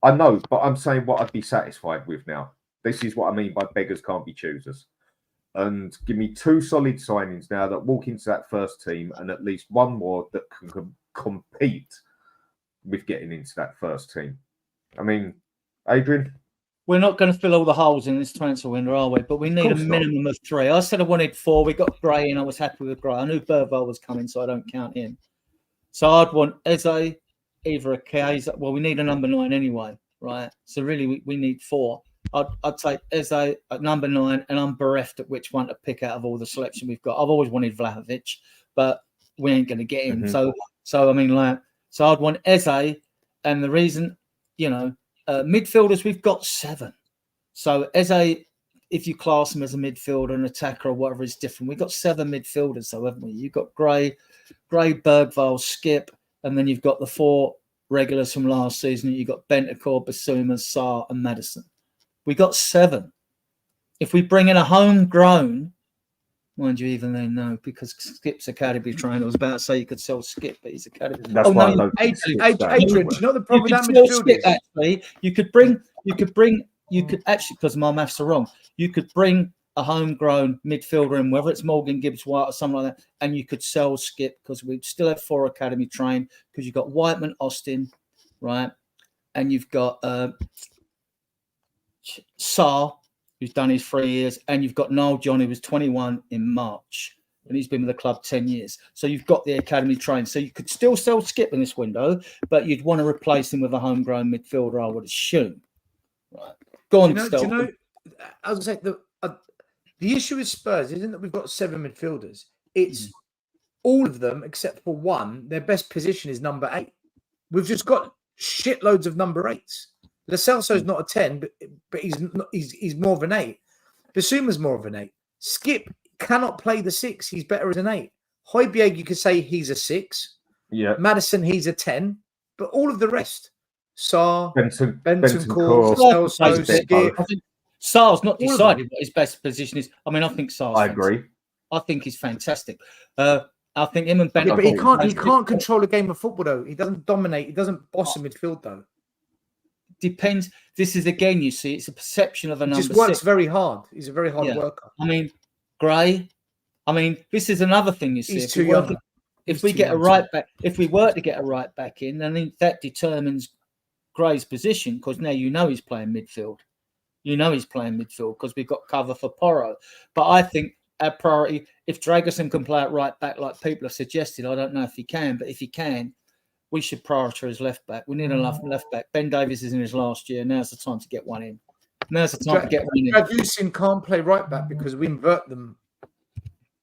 I know, but I'm saying what I'd be satisfied with now. This is what I mean by beggars can't be choosers. And give me 2 solid signings now that walk into that first team, and at least one more that can compete with getting into that first team. I mean, Adrian? We're not going to fill all the holes in this transfer window, are we? But we need a course not. minimum of 3. I said I wanted 4. We got Gray and I was happy with Gray. I knew Berval was coming, so I don't count him. So I'd want Eze, either a Chiesa. Well, we need a number 9 anyway, right? So really, we need 4. I'd take Eze at number 9, and I'm bereft at which one to pick out of all the selection we've got. I've always wanted Vlahovic, but we ain't going to get him. Mhm. So I mean, so I'd want Eze, and the reason, midfielders, we've got 7. So Eze, if you class him as a midfielder, an attacker, or whatever, is different. We've got 7 midfielders, though, haven't we? You've got Gray, Bergvall, Skip, and then you've got the 4 regulars from last season. You've got Bentancur, Basuma, Sarr, and Maddison. We got 7. If we bring in a homegrown, mind you, even then, no, because Skip's academy trainer. I was about to say you could sell Skip, but he's academy. That's why I know Adrian, do you know the You problem with could that sell midfield Skip, is? actually. You could actually, because my maths are wrong, you could bring a homegrown midfielder in, whether it's Morgan Gibbs White or something like that, and you could sell Skip because we'd still have 4 academy trained, because you've got Whiteman, Austin, right? And you've got Sarr, who's done his 3 years, and you've got Noel John, who was 21 in March, and he's been with the club 10 years. So you've got the academy trained. So you could still sell Skip in this window, but you'd want to replace him with a homegrown midfielder, I would assume. Right. Go on, Do you Stel. know, I was going to say, the issue with Spurs isn't that we've got 7 midfielders. It's all of them, except for one, their best position is number 8. We've just got shitloads of number 8s. Lo Celso's not a 10, but he's more of an 8. Basuma's more of an 8. Skip cannot play the 6. He's better as an 8. Højbjerg, you could say he's a 6. Yeah. Madison, he's a 10. But all of the rest, Sarr, Benton Core, Core, Celso, Skip. I think Sarr's not All of decided what his best position is. I mean, I think Sarr's I agree. I think he's fantastic. I think him and Ben. Yeah, but he can't control a game of football though. He doesn't dominate. He doesn't boss a midfield though. Depends. This is again, you see, it's a perception of a He number just works 6. very hard. He's a very hard worker. I mean, Gray. I mean, this is another thing you see. He's too young. If we get a right back, if we were to get a right back in, then that determines Gray's position, because now you know he's playing midfield. You know he's playing midfield because we've got cover for Porro. But I think our priority, if Dragerson can play at right back like people have suggested, I don't know if he can, but if he can, we should prioritise left back. We need a left back. Ben Davies is in his last year. Now's the time to get one in. Now's the time to get one in. Dragusin can't play right back because we invert them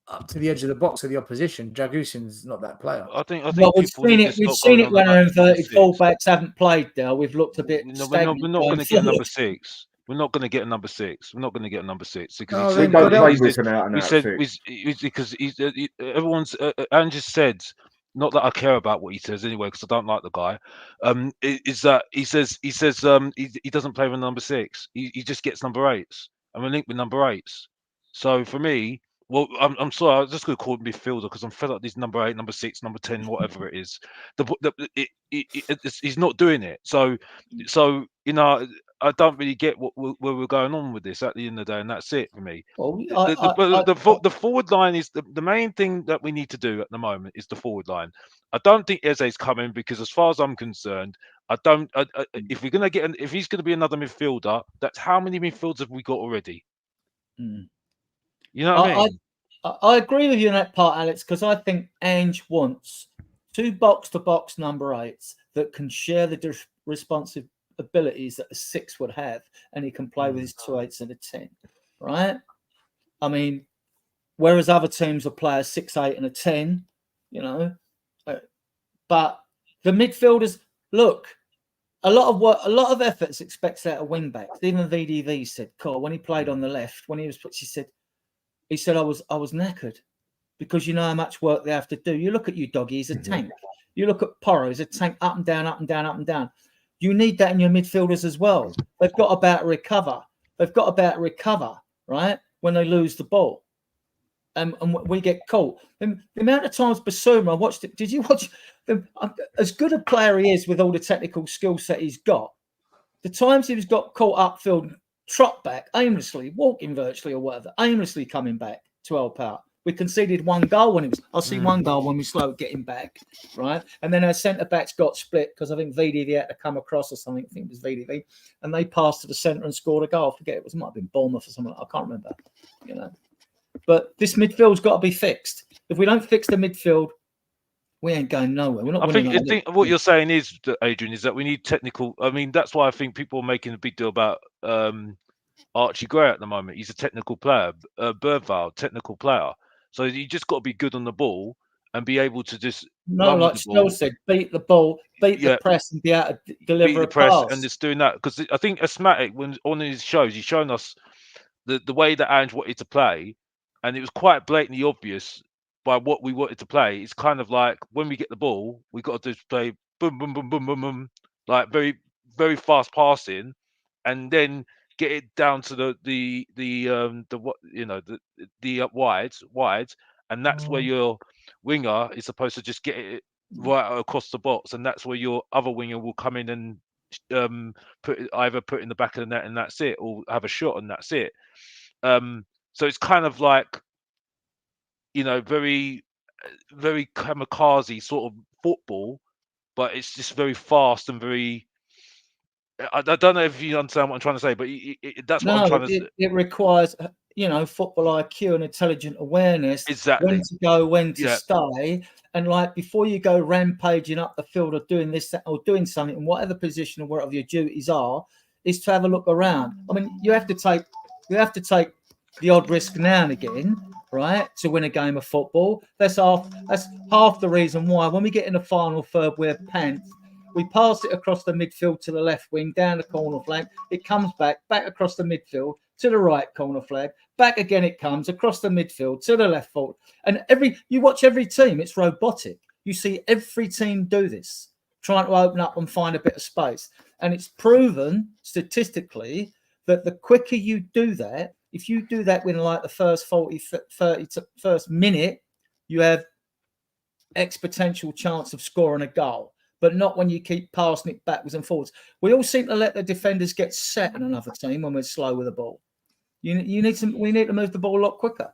up to the edge of the box of the opposition. Dragusin's not that player. I think Well, we've people seen need it. to We've stop seen going it on when about our inverted number 6. fullbacks haven't played there. We've looked a bit. No, stagnant we're not going going to get a forward. number 6. We're not going to get a number 6. We're not going to get a number 6 because Oh, he then said, God help with an out and we out said 6. because everyone's Ange said, not that I care about what he says anyway because I don't like the guy. Is that he says he doesn't play with number 6. He just gets number 8s, and we're linked with number 8s. So for me, well, I'm sorry, I was just going to call it midfielder because I'm fed up these number 8, number 6, number 10, whatever it is. He's not doing it. So you know, I don't really get where we're going on with this at the end of the day, and that's it for me. Well, The forward line is the main thing that we need to do at the moment is the forward line. I don't think Eze's coming because, as far as I'm concerned, if we're gonna get if he's gonna be another midfielder, that's how many midfielders have we got already? You know what I mean? I agree with you on that part, Alex, because I think Ange wants 2 box-to-box number 8s that can share the responsive abilities that a 6 would have, and he can play with his 2 8s and a 10, right? I mean, whereas other teams will play a 6, 8 and a 10, you know, but the midfielders, look, a lot of efforts expects out of wing backs. Even VDV said, "Cool." When he played on the left, when he said, I was knackered because you know how much work they have to do. You look at you, Doggy, he's a tank. You look at Porro, he's a tank, up and down, up and down, up and down. You need that in your midfielders as well. They've got about to recover. Right, when they lose the ball. And we get caught. The amount of times Basuma, I watched it. Did you watch him? As good a player he is with all the technical skill set he's got, the times he was got caught upfield, trot back aimlessly, walking virtually or whatever, aimlessly coming back to help out. We conceded 1 goal when it was. I see 1 goal when we slowed getting back, right? And then our centre backs got split because I think VDV had to come across or something. I think it was VDV, and they passed to the centre and scored a goal. I forget, it might have been Bournemouth or something. I can't remember. You know, but this midfield's got to be fixed. If we don't fix the midfield, we ain't going nowhere. We're not. I think what you're saying is, Adrian, is that we need technical. I mean, that's why I think people are making a big deal about Archie Gray at the moment. He's a technical player. Bergvall, technical player. So you just got to be good on the ball and be able to just like Stel said, beat the ball, beat the press, and be able to deliver a pass. And just doing that, because I think Asthmatic, when on his shows, he's shown us the way that Ange wanted to play, and it was quite blatantly obvious by what we wanted to play. It's kind of like when we get the ball, we got to just play boom, boom, boom, boom, boom, boom, like very, very fast passing, and then get it down to the what you know the wides, and that's where your winger is supposed to just get it right across the box, and that's where your other winger will come in and put in the back of the net, and that's it, or have a shot, and that's it. So it's kind of like, you know, very, very kamikaze sort of football, but it's just very fast and very I don't know if you understand what I'm trying to say, but that's what I'm trying to say. It requires, football IQ and intelligent awareness. Exactly. When to go, when to Yeah. stay. And like before you go rampaging up the field or doing this or doing something in whatever position or whatever your duties are, is to have a look around. I mean, you have to take the odd risk now and again, right, to win a game of football. That's half the reason why when we get in the final third, we're pants. We pass it across the midfield to the left wing, down the corner flag. It comes back across the midfield to the right corner flag. Back again it comes across the midfield to the left foot. And you watch every team, it's robotic. You see every team do this, trying to open up and find a bit of space. And it's proven statistically that the quicker you do that, if you do that within like the first 30 first minute, you have exponential chance of scoring a goal. But not when you keep passing it backwards and forwards. We all seem to let the defenders get set in another team when we're slow with the ball. We need to move the ball a lot quicker.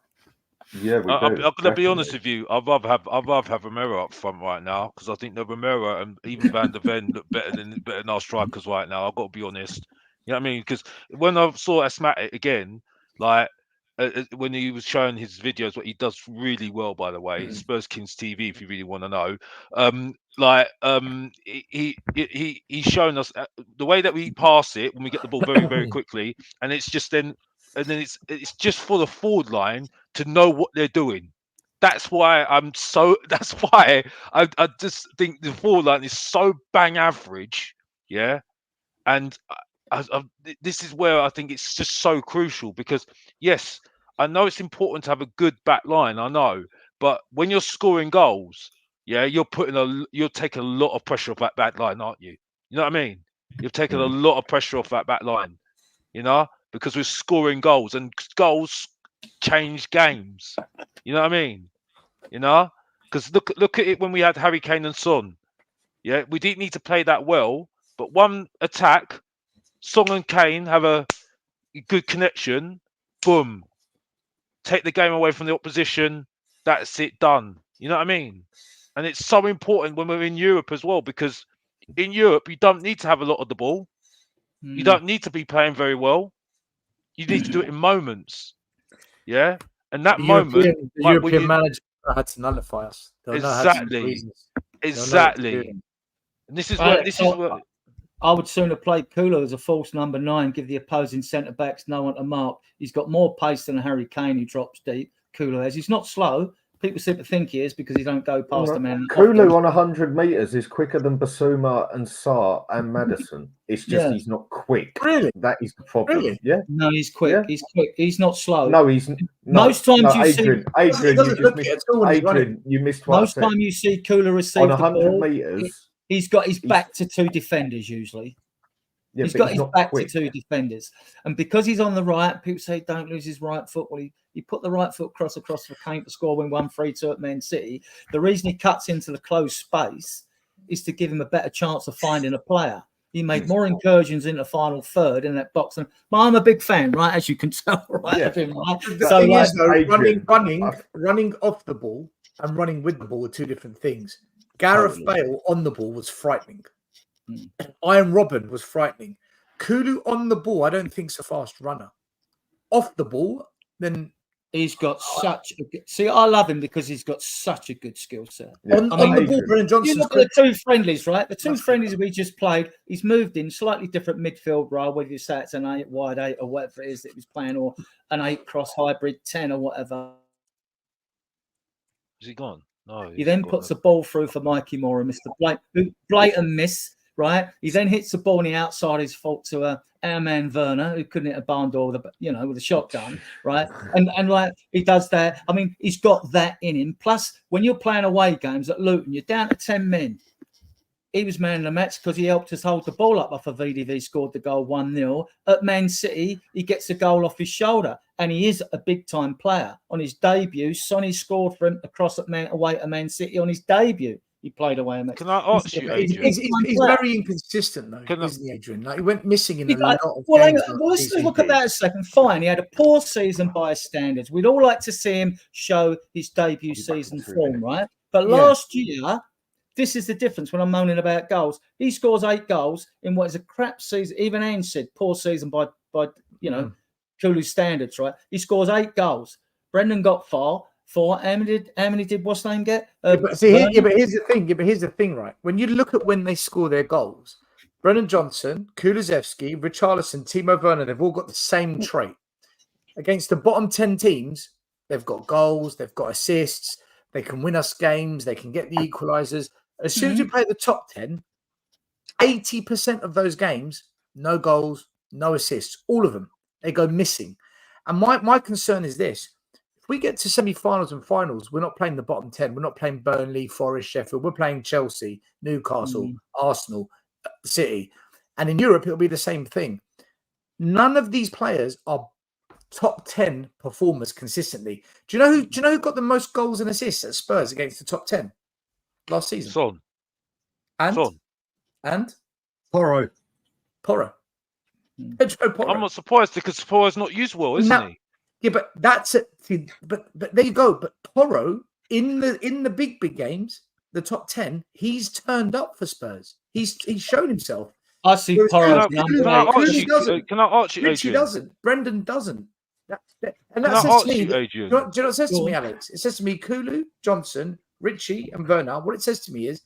Yeah, we do. I'm going to be honest with you. I'd rather have Romero up front right now because I think the Romero and even Van der Ven look better than our strikers right now. I've got to be honest. You know what I mean? Because when I saw Asmatic again, like when he was showing his videos, what he does really well, by the way, Spurs Kings TV, if you really want to know. He's shown us the way that we pass it when we get the ball very, very quickly, and it's just it's just for the forward line to know what they're doing. That's why I just think the forward line is so bang average, yeah. And this is where I think it's just so crucial because yes, I know it's important to have a good back line, I know, but when you're scoring goals, yeah, you're taking a lot of pressure off that back line, aren't you? You know what I mean? You've taken a lot of pressure off that back line, because we're scoring goals and goals change games. You know what I mean? Because look at it when we had Harry Kane and Son. Yeah, we didn't need to play that well, but one attack, Son and Kane have a good connection. Boom. Take the game away from the opposition. That's it, done. You know what I mean? And it's so important when we're in Europe as well, because in Europe, you don't need to have a lot of the ball. You don't need to be playing very well. You need to do it in moments. Yeah? And that The European manager had to nullify us. Exactly. And this is what I would sooner play Kulu as a false number 9, give the opposing centre backs no one to mark. He's got more pace than Harry Kane, who drops deep. Kulu has. He's not slow. People seem to think he is because he don't go past the man. Kulu on 100 metres is quicker than Basuma and Sarr and Maddison. It's just he's not quick. Really? That is the problem. Really? Yeah. No, he's quick. Yeah. He's quick. He's not slow. No, he's most times you Adrian, Adrian, you missed most time you see Kulu receive on 100 metres. He's got his back to 2 defenders usually. Yeah, he's got his back to 2 defenders, and because he's on the right, people say don't lose his right foot. Well, he put the right foot across for Kane to score when 1-3-2 at Man City. The reason he cuts into the closed space is to give him a better chance of finding a player. He made more incursions in the final third in that box, and I'm a big fan, right? As you can tell, right? Of him, right? Running off the ball and running with the ball are 2 different things. Gareth Bale on the ball was frightening. Iron Robin was frightening. Kulu on the ball, I don't think's a fast runner. Off the ball, then he's got such a good. See, I love him because he's got such a good skill set. Yeah. On the ball, Brennan Johnson's you look at the 2 friendlies, right? The 2 friendlies we just played. He's moved in slightly different midfield role, whether you say it's an 8 wide 8 or whatever it is that he was playing, or an 8 cross hybrid 10 or whatever. Is he gone? No. He then puts the ball through for Mikey Moore and Mr. Blake, who blatant miss. Right, he then hits the ball on the outside his fault to our man Werner, who couldn't hit a barn door with a shotgun, right? And like he does that. I mean, he's got that in him. Plus, when you're playing away games at Luton, you're down to 10 men. He was man of the match because he helped us hold the ball up after VDV scored the goal 1-0. At Man City, he gets a goal off his shoulder, and he is a big-time player. On his debut, Sonny scored for him away at Man City on his debut. He played away. Can I ask you, Adrian? He's very inconsistent, though, isn't he, Adrian? Like, he went missing in a lot of games. Well, let's look at that a second. Fine, he had a poor season by his standards. We'd all like to see him show his debut season form, right? But last year, this is the difference when I'm moaning about goals. He scores 8 goals in what is a crap season. Even Ange said poor season by Kulu's standards, right? He scores 8 goals. Brendan got 4. How many did what's name get? But here's the thing, right? When you look at when they score their goals, Brennan Johnson, Kulusevski, Richarlison, Timo Werner, they've all got the same trait. Against the bottom 10 teams, they've got goals, they've got assists, they can win us games, they can get the equalizers. As soon as you play the top 10, 80% of those games, no goals, no assists, all of them, they go missing. And my concern is this. If we get to semi-finals and finals, we're not playing the bottom 10. We're not playing Burnley, Forest, Sheffield. We're playing Chelsea, Newcastle, Arsenal, City. And in Europe, it'll be the same thing. None of these players are top 10 performers consistently. Do you know who got the most goals and assists at Spurs against the top 10 last season? Son. And Porro. Pedro Porro. I'm not surprised because Porro's not used well, isn't he? Yeah, but that's it. But there you go. But Porro in the big games, the top 10, he's turned up for Spurs. He's shown himself. I see Porro. Can I ask you, Richie Adrian? doesn't. Brendan doesn't. And Can that I says ask to me, you, Adrian? do you know what it says to me, Alex? It says to me, Kulu, Johnson, Richie, and Werner. What it says to me is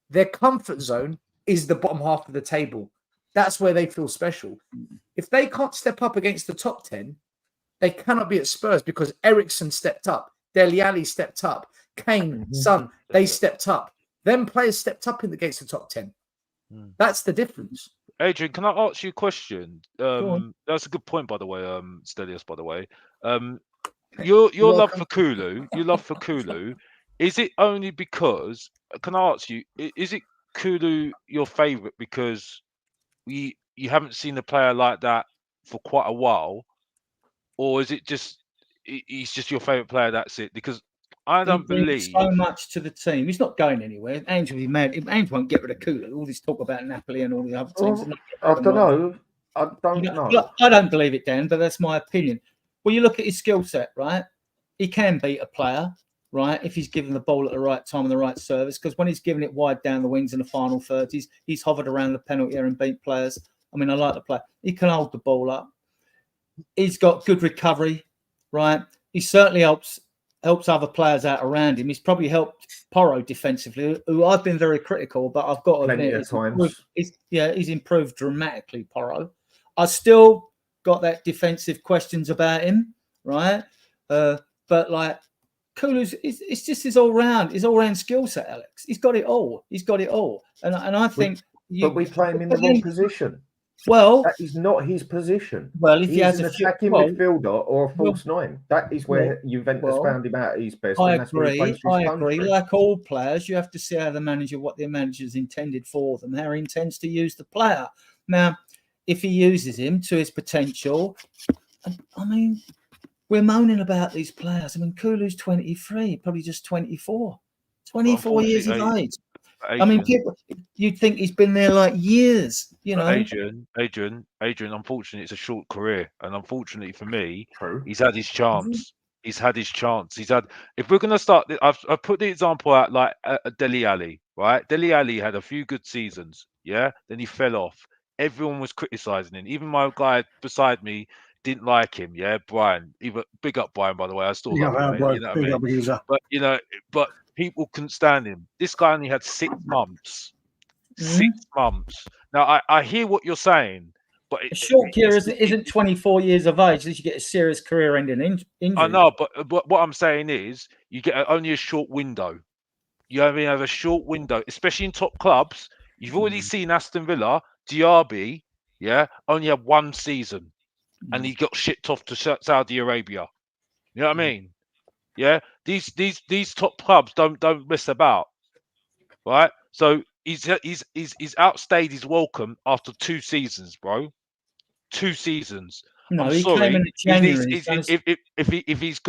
their comfort zone is the bottom half of the table. That's where they feel special. If they can't step up against the top 10, they cannot be at Spurs because Eriksen stepped up, Dele Alli stepped up, Kane, Son, they stepped up. Them players stepped up against the top 10. That's the difference. Adrian, can I ask you a question? That's a good point, by the way, Stelios, by the way. Your love for Kulu, is it only because, can I ask you, is it Kulu your favourite because you haven't seen a player like that for quite a while? Or is it just, he's just your favourite player, that's it? Because I don't believe so much to the team. He's not going anywhere. Ange will be mad. Ange won't get rid of Kulu. All this talk about Napoli and all the other teams. I don't know. I don't know. Look, I don't believe it, Dan, but that's my opinion. Well, you look at his skill set, right? He can beat a player, right? If he's given the ball at the right time and the right service. Because when he's given it wide down the wings in the final third, he's hovered around the penalty area and beat players. I mean, I like the player. He can hold the ball up. He's got good recovery, right? He certainly helps other players out around him. He's probably helped Porro defensively, who I've been very critical, but I've got to admit, he's improved dramatically, Porro. I still got that defensive questions about him, right? But like Kulu's, it's just his all-round skill set, Alex. He's got it all. And I think... But we play him in the wrong position. Well, that is not his position. Well, if he has an attacking midfielder or a false nine, that is where Juventus found him out at his best. I agree. Like all players, you have to see how what the manager's intended for them, how he intends to use the player. Now, if he uses him to his potential, I mean, we're moaning about these players. I mean, Kulu's 23, probably just 24. 24 years of age. Adrian, I mean, you'd think he's been there like years, you know. Adrian. Unfortunately, it's a short career, and unfortunately for me, he's had his chance. He's had his chance. If we're going to start, I've put the example out like Dele Alli, right? Dele Alli had a few good seasons, yeah. Then he fell off. Everyone was criticizing him. Even my guy beside me didn't like him. Yeah, Brian. Even big up Brian, by the way. I still love him. You know what I mean? But people couldn't stand him. This guy only had 6 months. 6 months. Now I hear what you're saying, but a short career isn't 24 years of age. Unless you get a serious career-ending injury. I know, but what I'm saying is, you get only a short window. You only have a short window, especially in top clubs. You've already seen Aston Villa, Diaby, only had 1 season, and he got shipped off to Saudi Arabia. You know what I mean? Yeah, these top clubs don't mess about, right? So he's outstayed his welcome after 2 seasons, bro. 2 seasons. No, I'm he sorry. came in January. If he's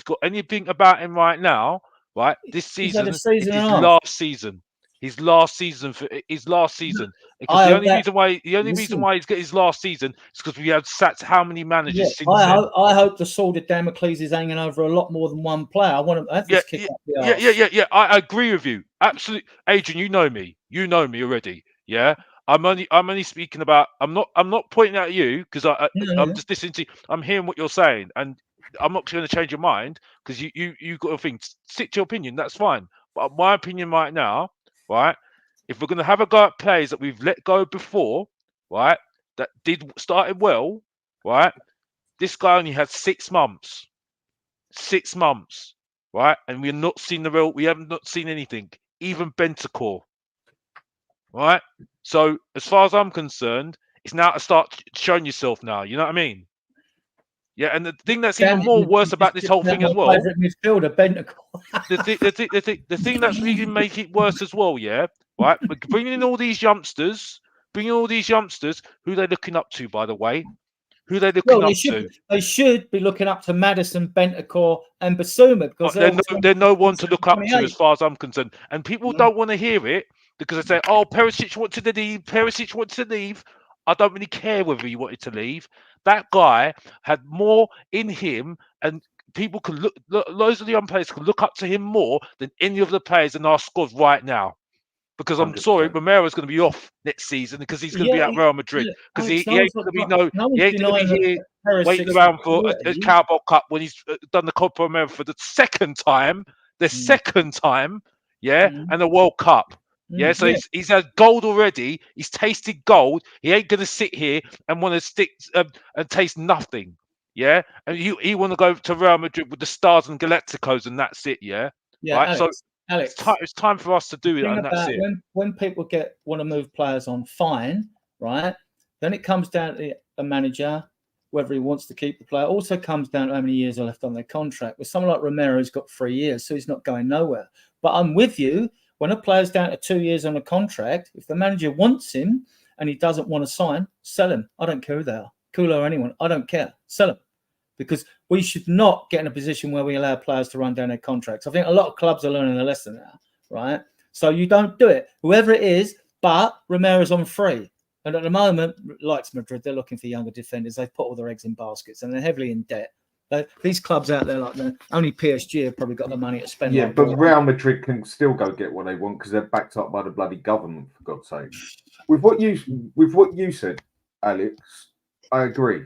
got anything about him right now, right? This season is his last season. his last season for his last season. Because I the hope only that- reason why listen. he's got his last season is because we have sacked how many managers Yeah, since I then. hope the sword of Damocles is hanging over a lot more than one player. I want to have this kick up the arse. Yeah. I agree with you. Absolutely, Adrian. You know me. You know me already. Yeah. I'm only speaking about. I'm not pointing at you because I'm just listening to you. I'm hearing what you're saying, and I'm not going to change your mind because you got a thing. Stick to your opinion. That's fine. But my opinion right now, right? If we're going to have a go at players that we've let go before, right? That started well, right? This guy only had 6 months. 6 months, right? And we're not seen we haven't not seen anything, even Bentancur, right? So as far as I'm concerned, it's now to start showing yourself now. You know what I mean? Yeah, and the thing that's even more worse about this whole thing as well, midfielder, Bentancur. the thing that's really make it worse as well, yeah, right? We're bringing in all these youngsters, who they're looking up to, by the way. Who they're looking up to? They should be looking up to Maddison, Bentancur, and Basuma because they're no one to look up to, as far as I'm concerned. And people don't want to hear it because they say, "Oh, Perisic wants to leave. Perisic wants to leave." I don't really care whether he wanted to leave. That guy had more in him, and people can look. Loads of the young players can look up to him more than any of the players in our squad right now. Because I'm 100%. sorry, Romero's going to be off next season because he's going to be at Real Madrid because he ain't going to be he ain't going to be here waiting around for a Carabao Cup when he's done the Copa America for the second time, and the World Cup. Yeah, so he's had gold already. He's tasted gold. He ain't going to sit here and want to stick and taste nothing. Yeah, and he want to go to Real Madrid with the Stars and Galacticos, and that's it. Yeah, right. Alex, it's time for us to do that, and that's it. When people want to move players on, fine, right? Then it comes down to a manager, whether he wants to keep the player. Also comes down to how many years are left on their contract. With someone like Romero, who's got 3 years, so he's not going nowhere. But I'm with you. When a player's down to 2 years on a contract, if the manager wants him and he doesn't want to sign, sell him. I don't care who they are, Kula or anyone. I don't care. Sell him. Because we should not get in a position where we allow players to run down their contracts. I think a lot of clubs are learning a lesson now, right? So you don't do it, whoever it is, but Romero's on free. And at the moment, like Madrid, they're looking for younger defenders. They've put all their eggs in baskets and they're heavily in debt. These clubs out there, like only PSG have probably got the money to spend. Yeah, but Real Madrid can still go get what they want because they're backed up by the bloody government, for God's sake. With what you said, Alex, I agree.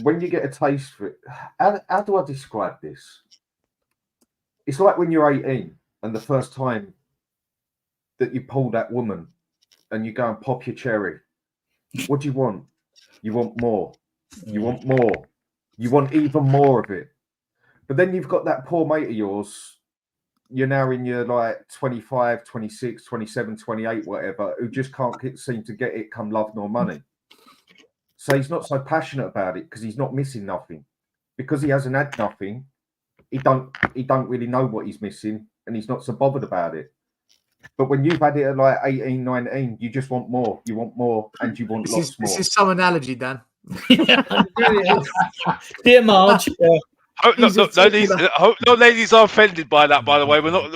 When you get a taste for it, how do I describe this? It's like when you're 18 and the first time that you pull that woman and you go and pop your cherry. What do you want? You want more. You want more. You want even more of it. But then you've got that poor mate of yours. You're now in your like 25, 26, 27, 28, whatever, who just can't seem to get it come love nor money. So he's not so passionate about it because he's not missing nothing. Because he hasn't had nothing, he don't really know what he's missing and he's not so bothered about it. But when you've had it at like 18, 19, you just want more. You want more and you want lots more. This is some analogy, Dan. Dear Marge. No ladies are offended by that. By the way, we're not.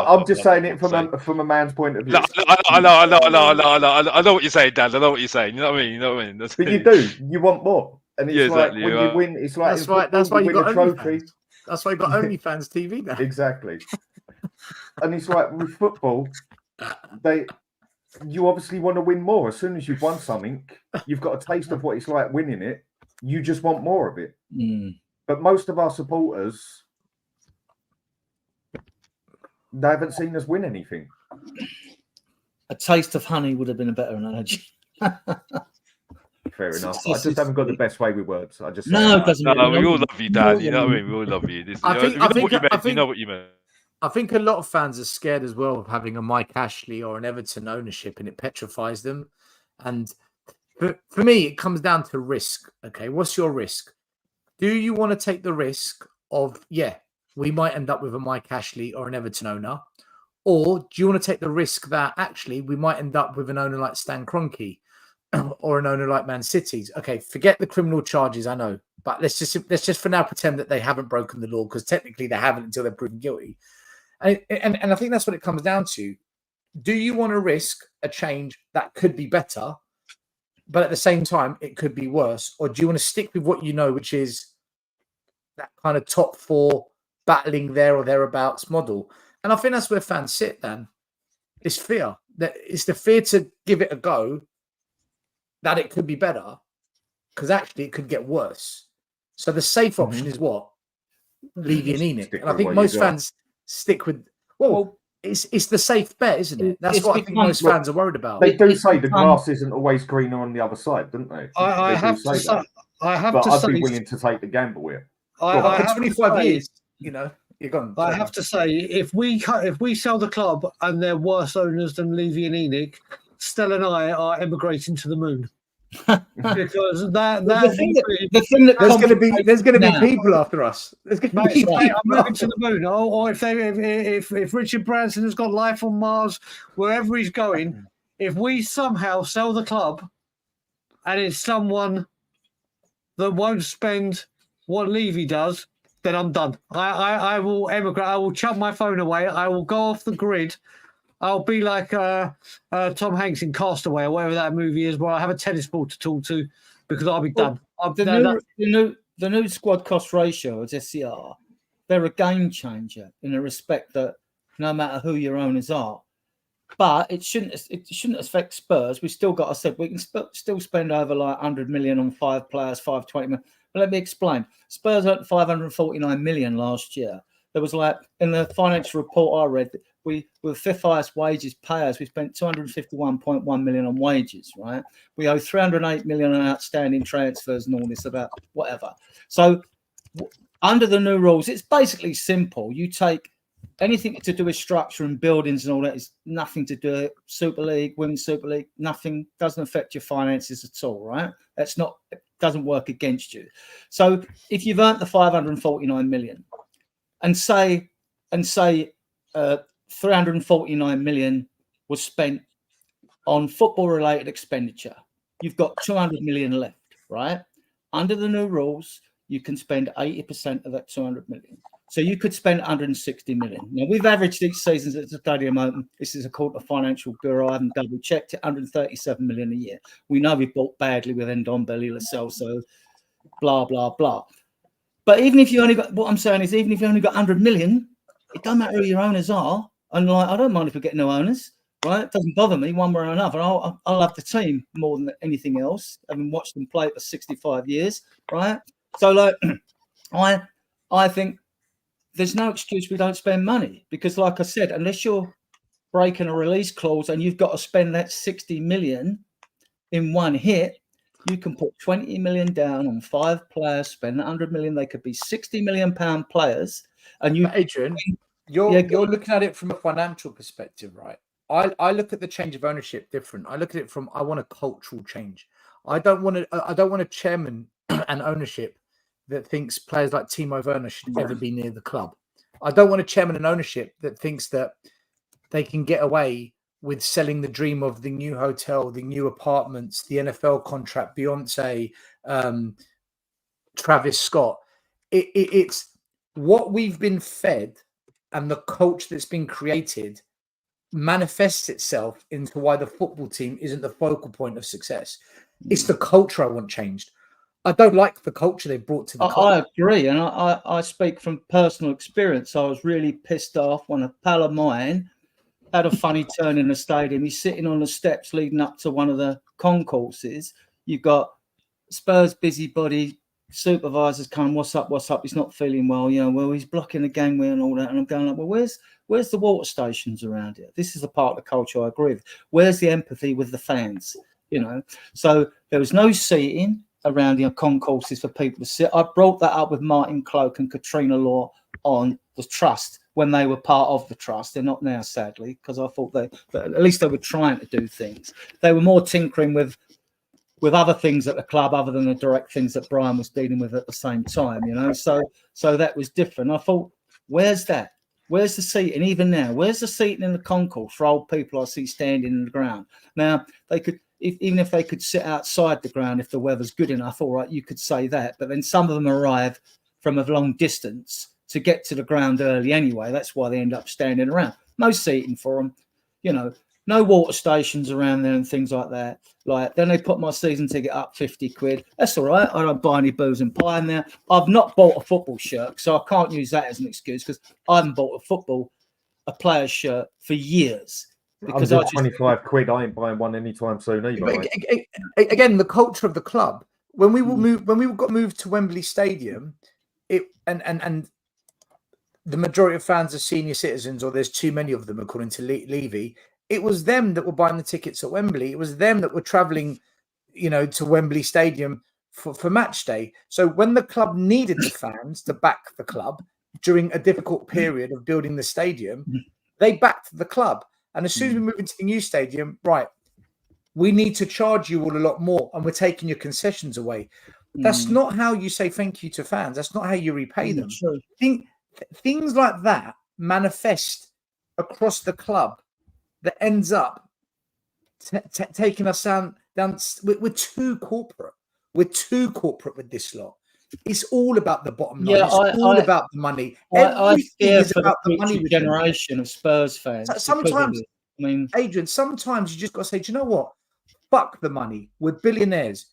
I'm just saying it from a man's point of view. I know what you're saying, Dan. I know what you're saying. You know what I mean? But you do. You want more, and it's like when you win, it's like that's why you got a trophy. That's why you got OnlyFans TV now. Exactly. And it's like with football, you obviously want to win more. As soon as you've won something, you've got a taste of what it's like winning it. You just want more of it. But most of our supporters, they haven't seen us win anything. A taste of honey would have been a better analogy. Fair enough. I just haven't got the best way with words. I just it doesn't. No, we all love you, Dad. You know what I mean? We all love you. You know what you meant. I think a lot of fans are scared as well of having a Mike Ashley or an Everton ownership, and it petrifies them. And for me, it comes down to risk. Okay, what's your risk? Do you want to take the risk of, we might end up with a Mike Ashley or an Everton owner? Or do you want to take the risk that actually we might end up with an owner like Stan Kroenke or an owner like Man City's? Okay, forget the criminal charges, I know. But let's just for now pretend that they haven't broken the law, because technically they haven't until they're proven guilty. And I think that's what it comes down to. Do you want to risk a change that could be better, but at the same time, it could be worse? Or do you want to stick with what you know, which is that kind of top four battling there or thereabouts model? And I think that's where fans sit, Dan. It's fear. It's the fear to give it a go, that it could be better, because actually it could get worse. So the safe option is what? Levy and Enoch. And I think most fans stick with, well, it's the safe bet, isn't it? That's what I think most fans are worried about. They do say the grass isn't always greener on the other side, don't they? I have to say, I'd be willing to take the gamble here. For 25 years, you're gone. I have to say, if we sell the club and they're worse owners than Levy and Enoch, Stella and I are emigrating to the moon. Because there's going to be people after us. There's going to be I'm moving to the moon. Or if Richard Branson has got life on Mars, wherever he's going, if we somehow sell the club and it's someone that won't spend what Levy does, then I'm done. I will emigrate. I will chuck my phone away. I will go off the grid. I'll be like Tom Hanks in Castaway or whatever that movie is, where I have a tennis ball to talk to, because I'll be done. The new squad cost ratio is SCR. They're a game changer in the respect that no matter who your owners are, but it shouldn't affect Spurs. We still got. I said we can still spend over like 100 million on 5 players, 520 million. But let me explain. Spurs earned 549 million last year. There was like in the financial report I read, we were fifth highest wages payers. We spent 251.1 million on wages, right? We owe 308 million on outstanding transfers and all this about whatever. So under the new rules, it's basically simple. You take anything to do with structure and buildings and all that is nothing to do with Super League, Women's Super League, nothing, doesn't affect your finances at all, right? It doesn't work against you. So if you've earned the 549 million and say 349 million was spent on football-related expenditure, you've got 200 million left, right? Under the new rules, you can spend 80% of that 200 million. So you could spend 160 million. Now, we've averaged each season at the Stadium Open. This is according to Financial Bureau. I haven't double-checked it, 137 million a year. We know we bought badly with Ndombele, Lascelles, so blah, blah, blah. But even if you only got, what I'm saying is, even if you only got 100 million, it don't matter who your owners are. And like, I don't mind if we get no owners, right? It doesn't bother me one way or another. I'll love the team more than anything else, having watched them play for 65 years, right? So, like, I think there's no excuse we don't spend money, because, like I said, unless you're breaking a release clause and you've got to spend that 60 million in one hit, you can put 20 million down on 5 players, spend 100 million. They could be 60 million pound players. And you, Adrian, you're looking at it from a financial perspective, right? I look at the change of ownership different. I look at it from, I want a cultural change. I don't want a chairman and ownership that thinks players like Timo Werner should ever be near the club. I don't want a chairman and ownership that thinks that they can get away with selling the dream of the new hotel, the new apartments, the NFL contract, Beyonce, Travis Scott. It's what we've been fed, and the culture that's been created manifests itself into why the football team isn't the focal point of success. It's the culture I want changed. I don't like the culture they brought to the club. I agree, and I speak from personal experience. I was really pissed off when a pal of mine had a funny turn in the stadium. He's sitting on the steps leading up to one of the concourses. You've got Spurs busybody supervisors come, what's up? He's not feeling well. Well, he's blocking the gangway and all that. And I'm going like, well, where's the water stations around here? This is a part of the culture I agree with. Where's the empathy with the fans? So there was no seating around the concourses for people to sit. I brought that up with Martin Cloak and Katrina Law on the trust when they were part of the trust. They're not now, sadly, because I thought but at least they were trying to do things. They were more tinkering with other things at the club other than the direct things that Brian was dealing with at the same time, So that was different. I thought, where's that? Where's the seating? Even now, where's the seating in the concourse for old people I see standing in the ground? Now, they could, even if they could sit outside the ground if the weather's good enough, all right, you could say that. But then some of them arrive from a long distance to get to the ground early anyway. That's why they end up standing around. No seating for them, you know, no water stations around there and things like that. Like, then they put my season ticket up 50 quid. That's all right. I don't buy any booze and pie in there. I've not bought a football shirt, so I can't use that as an excuse because I haven't bought a player's shirt for years. Because I just 25 quid, I ain't buying one anytime soon either. But again, the culture of the club. When we got moved to Wembley Stadium, and the majority of fans are senior citizens, or there's too many of them, according to Levy. It was them that were buying the tickets at Wembley. It was them that were travelling, you know, to Wembley Stadium for match day. So when the club needed the fans to back the club during a difficult period of building the stadium, they backed the club. And as soon as we move into the new stadium, right, we need to charge you all a lot more, and we're taking your concessions away. That's not how you say thank you to fans. That's not how you repay them. Sure. Things like that manifest across the club that ends up taking us down. We're too corporate. We're too corporate with this lot. It's all about the bottom line. Yeah, it's all about the money. I fear is for about the the money. future generation of Spurs fans. Sometimes, I mean, Adrian, sometimes you just got to say, do you know what? Fuck the money. We're billionaires.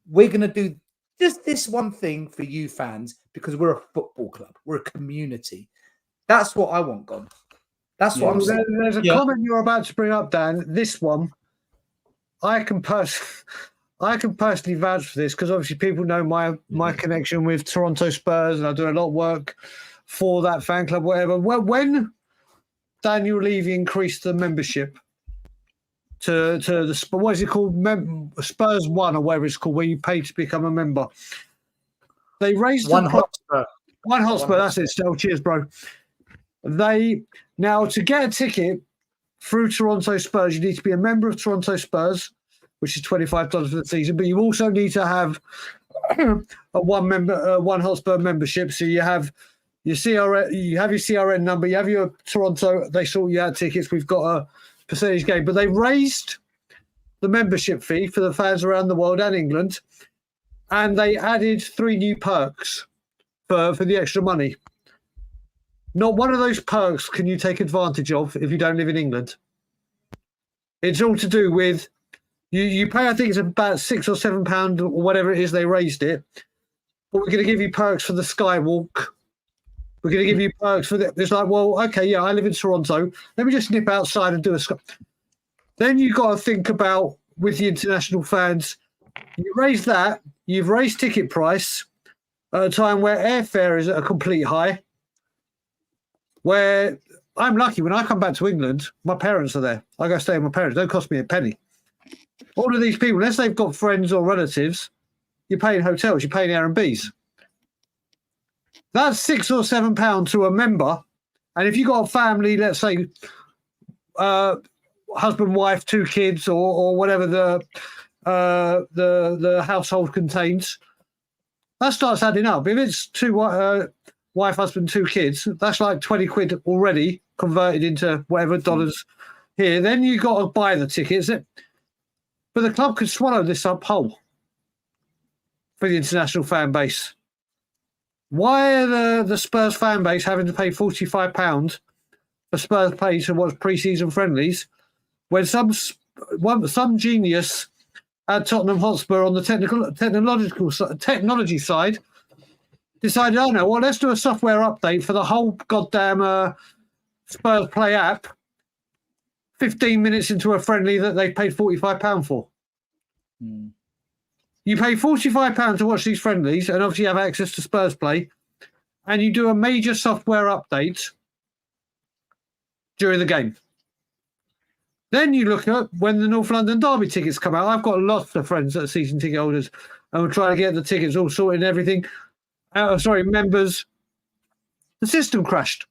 We're going to do just this one thing for you fans because we're a football club. We're a community. That's what I want gone. That's what I'm saying. There's a comment you're about to bring up, Dan. This one, I can personally vouch for this because obviously people know my connection with Toronto Spurs, and I do a lot of work for that fan club, whatever. When Daniel Levy increased the membership to the what is it called, Spurs One or whatever it's called, where you pay to become a member, they raised One Hotspur. That's it. Still, cheers, bro. Now to get a ticket through Toronto Spurs, you need to be a member of Toronto Spurs, which is $25 for the season. But you also need to have a one Hotspur membership. So you have your CRN, you have your CRN number, you have your Toronto. They sort you out tickets. We've got a percentage game, but they raised the membership fee for the fans around the world and England, and they added 3 new perks for the extra money. Not one of those perks can you take advantage of if you don't live in England. It's all to do with you pay, I think it's about £6 or £7 or whatever it is, they raised it. But we're going to give you perks for the Skywalk. We're going to give you perks for the... It's like, well, okay, yeah, I live in Toronto. Let me just nip outside and do a... Then you've got to think about, with the international fans, you raise that, you've raised ticket price at a time where airfare is at a complete high, where I'm lucky when I come back to England, my parents are there. I go stay with my parents. Don't cost me a penny. All of these people, unless they've got friends or relatives, you're paying hotels, you're paying Airbnbs. That's £6 or £7 to a member. And if you've got a family, let's say husband, wife, 2 kids, or whatever the household contains, that starts adding up. If it's 2 wife, husband, 2 kids, that's like 20 quid already converted into whatever dollars here. Then you got to buy the tickets. But the club could swallow this up whole for the international fan base. Why are the Spurs fan base having to pay £45 for Spurs play to watch pre-season friendlies when some genius at Tottenham Hotspur on the technology side decided, oh no, well, let's do a software update for the whole goddamn Spurs Play app 15 minutes into a friendly that they paid £45 for. You pay £45 to watch these friendlies and obviously have access to Spurs Play, and you do a major software update during the game. Then you look at when the North London Derby tickets come out. I've got lots of friends that are season ticket holders, and we're trying to get the tickets all sorted and everything. Members. The system crashed.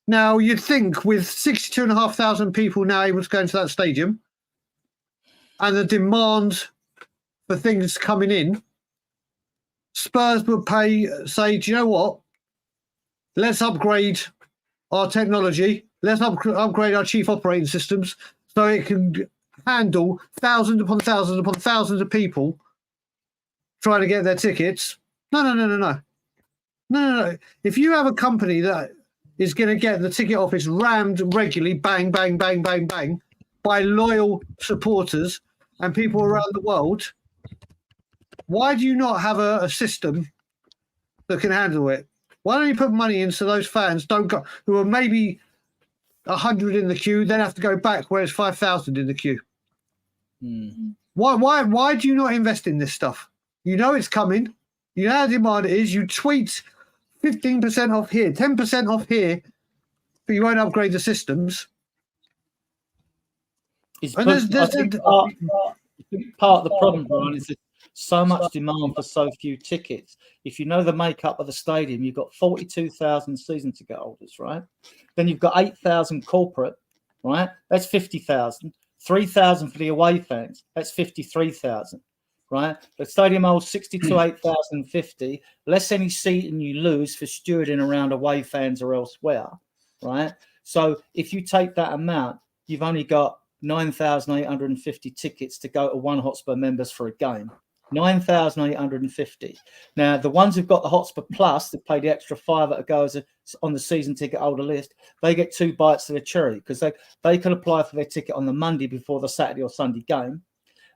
Now, you'd think with 62,500 people now able to go into that stadium and the demand for things coming in, Spurs would say, do you know what? Let's upgrade our technology. Let's upgrade our chief operating systems so it can handle thousands upon thousands upon thousands of people trying to get their tickets. No. No. If you have a company that is going to get the ticket office rammed regularly, bang, bang, bang, bang, bang, by loyal supporters and people around the world, why do you not have a system that can handle it? Why don't you put money into those fans who are maybe 100 in the queue, then have to go back where it's 5,000 in the queue? Why do you not invest in this stuff? You know it's coming. You know how demand it is. You tweet 15% off here, 10% off here, but you won't upgrade the systems. I think part of the problem, Brian, is that so much demand for so few tickets. If you know the makeup of the stadium, you've got 42,000 season ticket holders, right? Then you've got 8,000 corporate, right? That's 50,000. 3,000 for the away fans. That's 53,000, right? The stadium holds 8,050. Less any seating you lose for stewarding around away fans or elsewhere, right? So if you take that amount, you've only got 9,850 tickets to go to one Hotspur members for a game. 9,850. Now, the ones who've got the Hotspur Plus that pay the extra £5 to go on the season ticket holder list, they get 2 bites of the cherry because they can apply for their ticket on the Monday before the Saturday or Sunday game.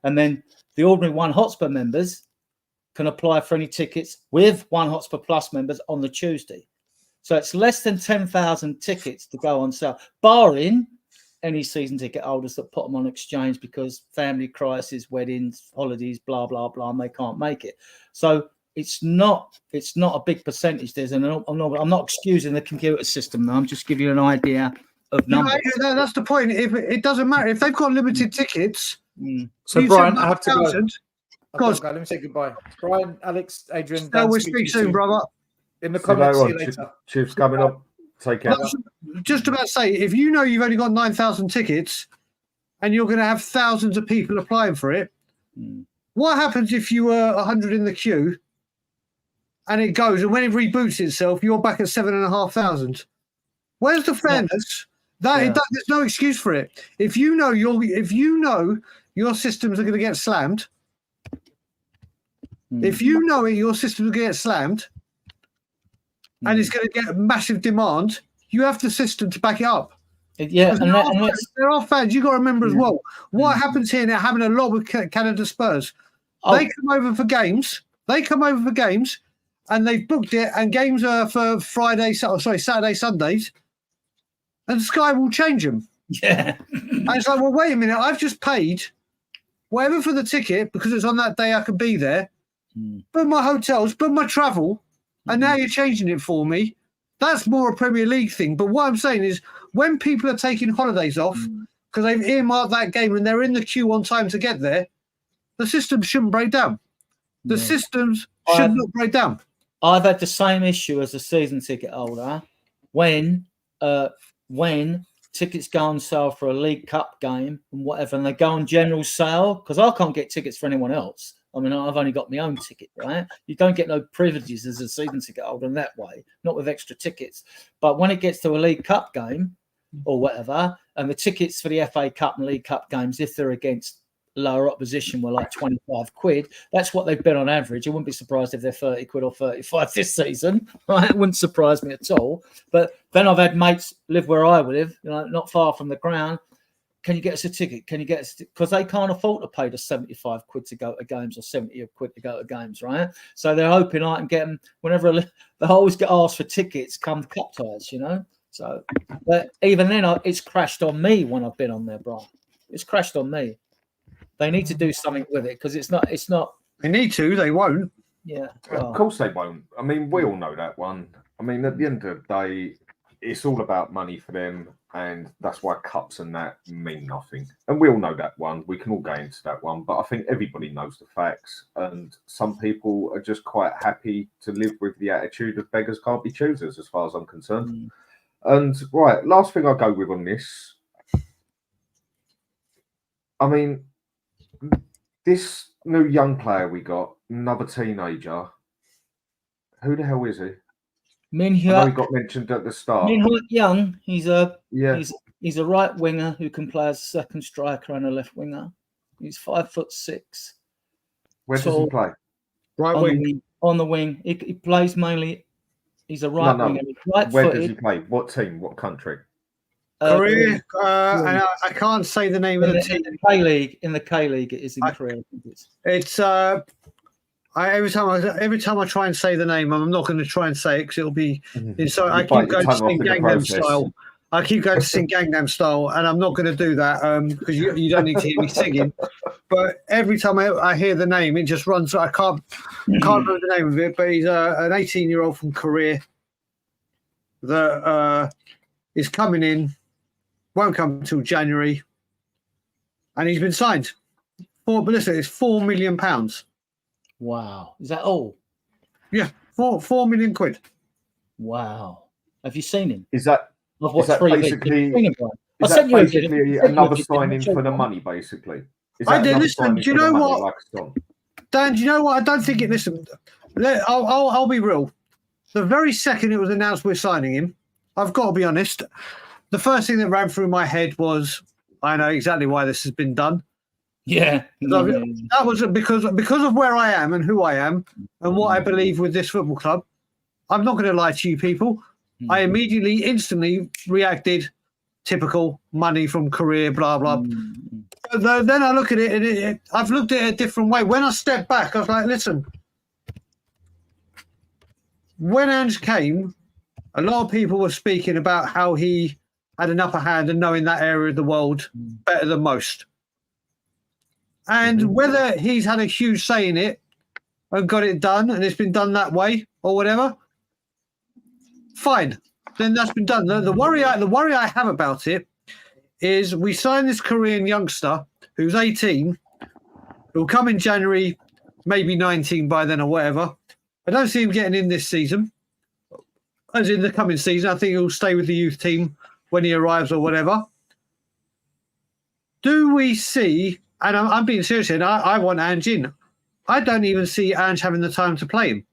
And then the ordinary One Hotspur members can apply for any tickets with One Hotspur Plus members on the Tuesday. So it's less than 10,000 tickets to go on sale, barring any season ticket holders that put them on exchange because family crisis, weddings, holidays, blah, blah, blah, and they can't make it. So it's not a big percentage. I'm not excusing the computer system, though. I'm just giving you an idea of numbers. No, that's the point. If it doesn't matter. If they've got limited tickets. So, Brian, I have to go. Go. Let me say goodbye. Brian, Alex, Adrian, Dan, we'll speak soon, brother. In the comments, see you later. Chiefs coming up. Take care. Just about to say, if you know you've only got 9,000 tickets and you're going to have thousands of people applying for it, what happens if you were 100 in the queue and it goes, and when it reboots itself, you're back at 7,500? Where's the fairness? There's no excuse for it. If you know your systems are going to get slammed, if you know your systems are going to get slammed, and it's going to get a massive demand, you have the system to back it up. Yeah, there are fans. You've got to remember as well. What happens here now, having a lot with Canada Spurs, they come over for games. And they've booked it, and games are for Saturday, Sundays, and Sky will change them. Yeah. And it's like, well, wait a minute, I've just paid whatever for the ticket because it's on that day I can be there, but my hotels, but my travel, and now you're changing it for me. That's more a Premier League thing. But what I'm saying is when people are taking holidays off because they've earmarked that game and they're in the queue on time to get there, the system shouldn't break down. The systems should not break down. I've had the same issue as a season ticket holder when tickets go on sale for a League Cup game and whatever, and they go on general sale because I can't get tickets for anyone else. I mean, I've only got my own ticket, right? You don't get no privileges as a season ticket holder in that way, not with extra tickets. But when it gets to a League Cup game or whatever, and the tickets for the FA Cup and League Cup games, if they're against lower opposition, were like 25 quid. That's what they've been on average. I wouldn't be surprised if they're 30 quid or 35 this season, right? It wouldn't surprise me at all. But then I've had mates live where I live, not far from the ground. Can you get us a ticket? Can you get us? Because they can't afford to pay the 75 quid to go to games or 70 quid to go to games, right? So they're hoping I can get them whenever they always get asked for tickets come cup ties, So, but even then, it's crashed on me when I've been on there, Brian. It's crashed on me. They need to do something with it because it's not. They need to. They won't. Yeah. Of course they won't. I mean, we all know that one. I mean, at the end of the day, it's all about money for them. And that's why cups and that mean nothing. And we all know that one. We can all go into that one. But I think everybody knows the facts. And some people are just quite happy to live with the attitude of beggars can't be choosers, as far as I'm concerned. And, right, last thing I'll go with on this. I mean, this new young player we got, another teenager, who the hell is he? Min-Hyuk. I know he got mentioned at the start. Min-Hyuk Young, he's a right winger who can play as a second striker and a left winger. He's 5'6". Where does he play? Right wing. On the wing. He plays mainly He's a right winger. Right Where does he footed. play? What team? What country? Korea, and I can't say the name of the team. In the K League, it is in Korea. It's every time I try and say the name, I'm not going to try and say it because it'll be. So I keep going to sing Gangnam Style. I keep going to sing Gangnam Style, and I'm not going to do that because you don't need to hear me singing. But every time I hear the name, it just runs. I can't remember the name of it. But he's an 18-year-old from Korea that is coming in. Won't come until January, and he's been signed. But listen, it's £4 million. Wow, is that all? Yeah, 4 million quid. Wow, have you seen him? Is that basically? Is that basically another signing for the money? Basically, I did listen. Do you know what, Dan? Do you know what? I don't think it. Listen, I'll be real. The very second it was announced we're signing him, I've got to be honest. The first thing that ran through my head was, I know exactly why this has been done. Yeah. That was because of where I am and who I am and what I believe with this football club. I'm not going to lie to you people. I immediately, instantly reacted, typical money from Korea, blah, blah. Then I look at it and I've looked at it a different way. When I stepped back, I was like, listen, when Ange came, a lot of people were speaking about how he had an upper hand and knowing that area of the world better than most. And whether he's had a huge say in it and got it done and it's been done that way or whatever, fine. Then that's been done. The worry I have about it is we signed this Korean youngster who's 18, who'll come in January, maybe 19 by then or whatever. I don't see him getting in this season. As in the coming season, I think he'll stay with the youth team when he arrives or whatever. Do we see, and I'm being serious here, I want Ange in. I don't even see Ange having the time to play him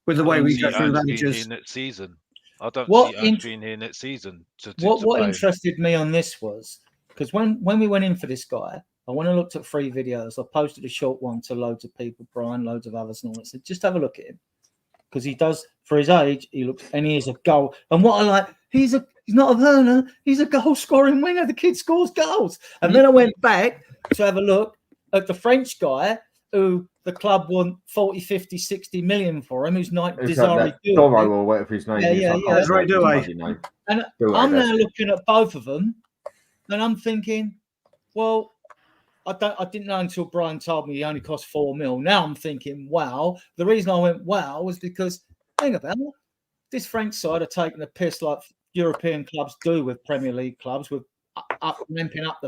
with the way we go through the managers. Next season. I don't see Ange being here next season. What interested me on this was, because when we went in for this guy, I went and looked at 3 videos. I posted a short one to loads of people, Brian, loads of others, and all that. Said, just have a look at him. Because he does, for his age, he looks, and he is a goal. And what I like, he's not a learner, he's a goal scoring winger. The kid scores goals. And then I went back to have a look at the French guy who the club want 40, 50, 60 million for him, who's not Desiree Doro or whatever his name is. Yeah. That's right, do I? And I'm now looking at both of them, and I'm thinking, well, I didn't know until Brian told me he only cost 4 mil. Now I'm thinking, wow. The reason I went wow was because, think about it, this French side are taking a piss like European clubs do with Premier League clubs, with ramping up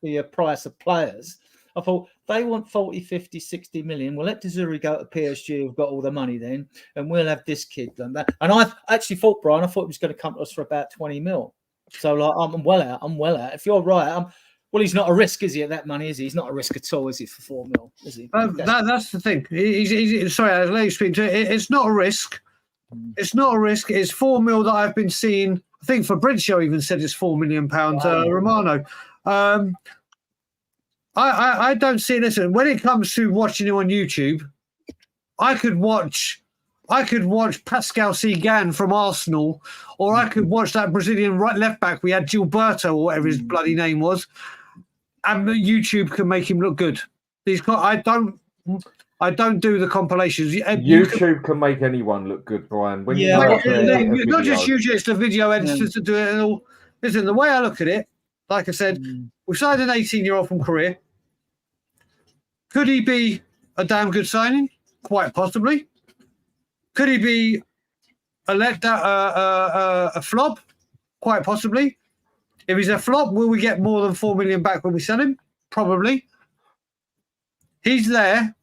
the price of players. I thought they want 40, 50, 60 million. We'll let Desiree go to PSG. We've got all the money then, and we'll have this kid done that. And I actually thought, Brian, I thought he was going to come to us for about 20 mil. So like, I'm well out. If you're right, well, he's not a risk, is he, at that money, is he? He's not a risk at all, is he, for 4 mil, is he? That's the thing. Sorry, I'll let you speak to it. It's not a risk. It's not a risk. It's 4 mil that I've been seeing. I think Fabrizio even said it's £4 million, Romano. I don't see, listen, when it comes to watching him on YouTube, I could watch Pascal Segan from Arsenal, or I could watch that Brazilian left back we had, Gilberto, or whatever his bloody name was. And YouTube can make him look good. I don't do the compilations. YouTube can make anyone look good, Brian. When not just YouTube, it's the video editors to do it and all. Listen, the way I look at it, like I said, we signed an 18-year-old from Korea. Could he be a damn good signing? Quite possibly. Could he be a flop? Quite possibly. If he's a flop, will we get more than 4 million back when we sell him? Probably. He's there.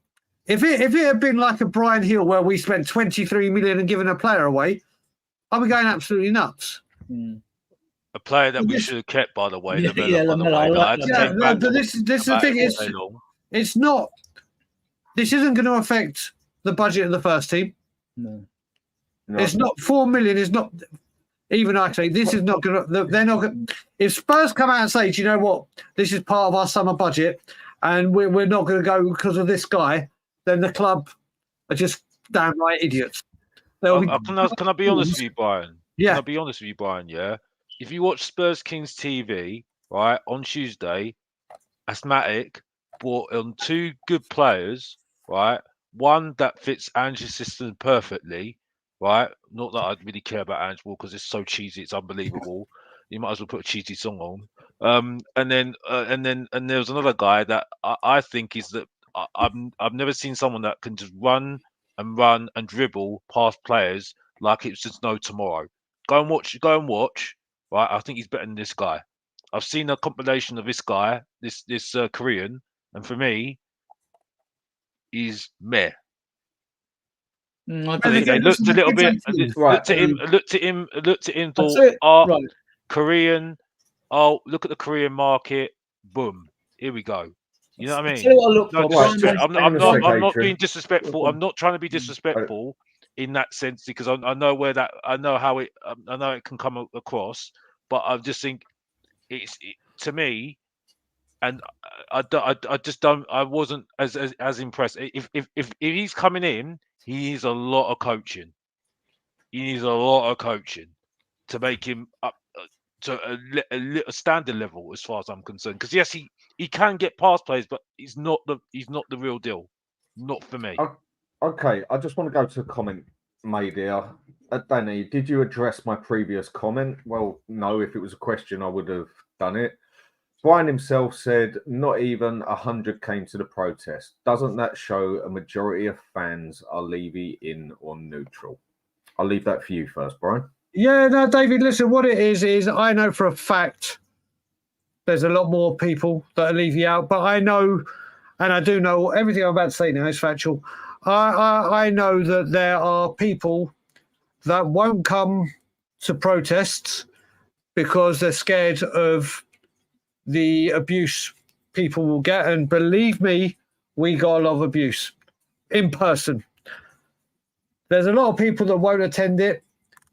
If it had been like a Brian Hill where we spent 23 million and given a player away, I'd be going absolutely nuts. A player that we should have kept, by the way. But this is the thing. It's not. This isn't going to affect the budget of the first team. No. It's not 4 million. Is not. Even I say this is not going to. They're not going. If Spurs come out and say, "Do you know what? This is part of our summer budget, and we're not going to go because of this guy," then the club are just downright idiots. There'll be Can I be honest with you, Brian? Yeah. Can I be honest with you, Brian? Yeah. If you watch Spurs Kings TV, right, on Tuesday, Asthmatic brought on 2 good players, right? One that fits Ange's system perfectly, right? Not that I really care about Ange because it's so cheesy, it's unbelievable. You might as well put a cheesy song on. And then there was another guy that I think is that I've never seen someone that can just run and dribble past players like it's just no tomorrow. Go and watch. Right, I think he's better than this guy. I've seen a compilation of this guy, this Korean, and for me, he's meh. I I think they looked a little bit. Looked at him. Thought, right. Korean. Oh, look at the Korean market. Boom. Here we go. You know what I mean? Tell you what I look No for, disrespect. Brian. I'm not being disrespectful. I'm not trying to be disrespectful in that sense because I know where that. I know how it. I know it can come across, but I just think to me, and I just don't. I wasn't as impressed. If he's coming in, he needs a lot of coaching. He needs a lot of coaching to make him up to a standard level, as far as I'm concerned. Because yes, he can get past players, but he's not the real deal. Not for me. Okay, I just want to go to a comment made here. Danny, did you address my previous comment? Well, no. If it was a question, I would have done it. Brian himself said not even 100 came to the protest. Doesn't that show a majority of fans are Levy in or neutral? I'll leave that for you first, Brian. Yeah, no, David, listen, what it is I know for a fact there's a lot more people that leave you out, but I know, and I do know, everything I'm about to say now is factual. I know that there are people that won't come to protests because they're scared of the abuse people will get. And believe me, we got a lot of abuse in person. There's a lot of people that won't attend it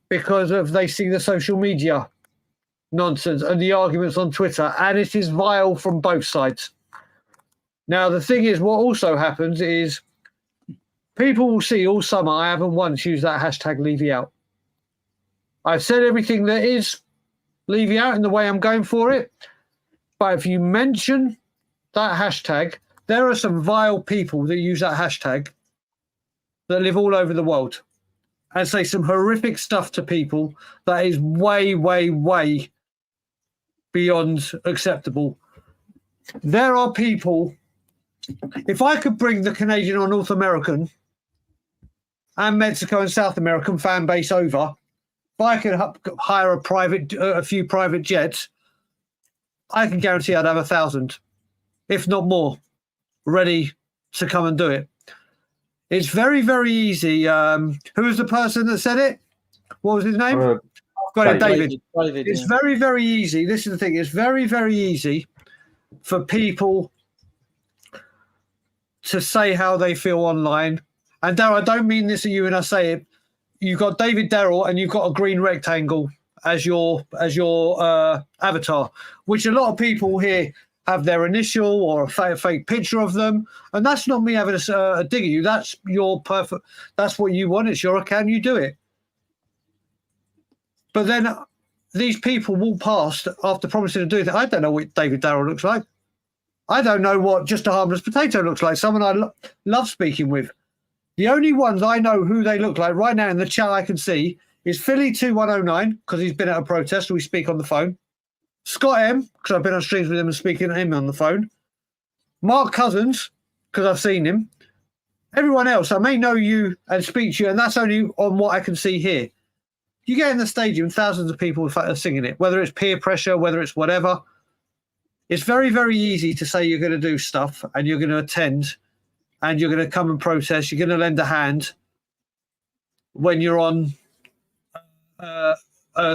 because they see the social media nonsense and the arguments on Twitter, and it is vile from both sides. Now, the thing is, what also happens is people will see all summer I haven't once used that hashtag Levy out. I've said everything that is Levy out in the way I'm going for it, but if you mention that hashtag, there are some vile people that use that hashtag that live all over the world and say some horrific stuff to people that is way, way, way beyond acceptable. There are people, if I could bring the Canadian or North American and Mexico and South American fan base over, if I could hire a few private jets, I can guarantee I'd have 1,000, if not more, ready to come and do it. It's very, very easy. Who was the person that said it? What was his name? I've got it, David. It's very, very easy. This is the thing. It's very, very easy for people to say how they feel online. And Darryl, I don't mean this at you when I say it. You've got David Darrell and you've got a green rectangle as your avatar, which a lot of people here have their initial or a fake picture of them. And that's not me having a dig at you. That's your perfect. That's what you want. It's your account. You do it. But then these people walk past after promising to do that. I don't know what David Darrell looks like. I don't know what Just a Harmless Potato looks like. Someone I love speaking with. The only ones I know who they look like right now in the chat I can see is Philly2109, because he's been at a protest, so we speak on the phone. Scott M, because I've been on streams with him and speaking to him on the phone. Mark Cousins, because I've seen him. Everyone else, I may know you and speak to you, and that's only on what I can see here. You get in the stadium, thousands of people are singing it, whether it's peer pressure, whether it's whatever. It's very, very easy to say you're going to do stuff and you're going to attend and you're going to come and protest. You're going to lend a hand when you're on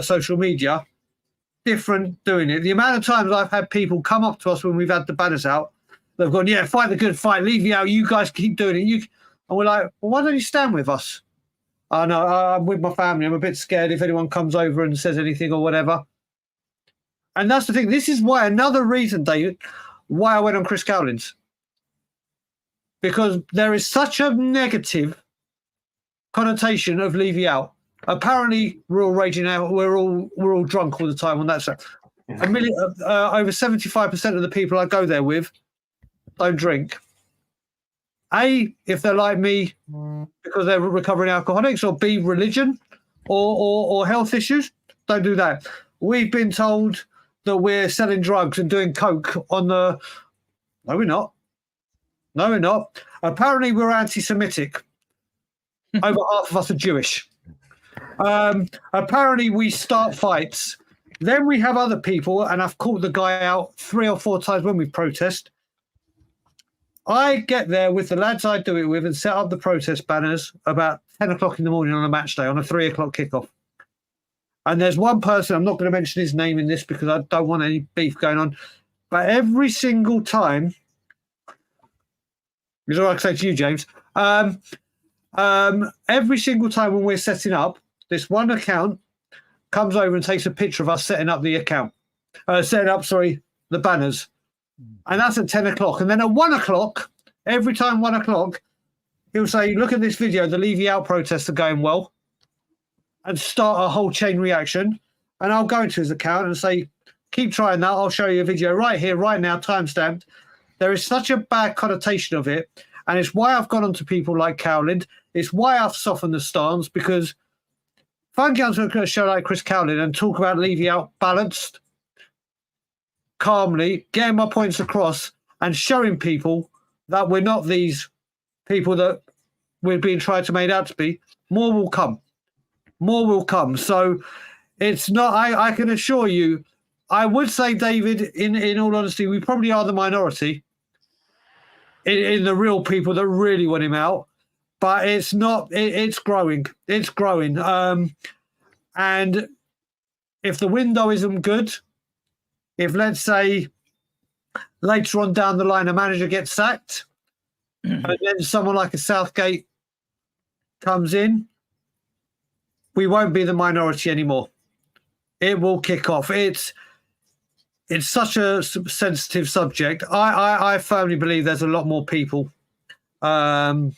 social media. Different doing it. The amount of times I've had people come up to us when we've had the banners out, they've gone, yeah, fight the good fight, leave you out, you guys keep doing it. And we're like, well, why don't you stand with us? I know, I'm with my family. I'm a bit scared if anyone comes over and says anything or whatever. And that's the thing. This is why, another reason, David, why I went on Chris Cowlins. Because there is such a negative connotation of Levy out. Apparently, we're all raging out. We're all drunk all the time on that stuff. Over 75% of the people I go there with don't drink. A, if they're like me, because they're recovering alcoholics, or B, religion, or health issues, don't do that. We've been told that we're selling drugs and doing coke on the. No, we're not. No, we're not. Apparently, we're anti-Semitic. Over half of us are Jewish. Apparently, we start fights. Then we have other people, and I've called the guy out 3 or 4 times when we protest. I get there with the lads I do it with and set up the protest banners about 10 o'clock in the morning on a match day, on a 3 o'clock kickoff. And there's one person, I'm not going to mention his name in this because I don't want any beef going on, but every single time, it's all I can say to you, James, every single time when we're setting up, this one account comes over and takes a picture of us setting up the account, the banners. And that's at 10 o'clock. And then at 1 o'clock, every time 1 o'clock, he'll say, look at this video, the Levy out protests are going well, and start a whole chain reaction. And I'll go into his account and say, keep trying that. I'll show you a video right here, right now, timestamped. There is such a bad connotation of it. And it's why I've gone on to people like Cowland. It's why I've softened the stance, because if I'm going to a show like Chris Cowland and talk about Levy out balanced, calmly, getting my points across and showing people that we're not these people that we're being tried to make out to be, more will come. More will come. So it's not, I can assure you, I would say, David, in all honesty, we probably are the minority in the real people that really want him out. But it's not, it's growing. It's growing. And if the window isn't good, if, let's say, later on down the line a manager gets sacked and then someone like a Southgate comes in, we won't be the minority anymore. It will kick off. It's such a sensitive subject. I firmly believe there's a lot more people that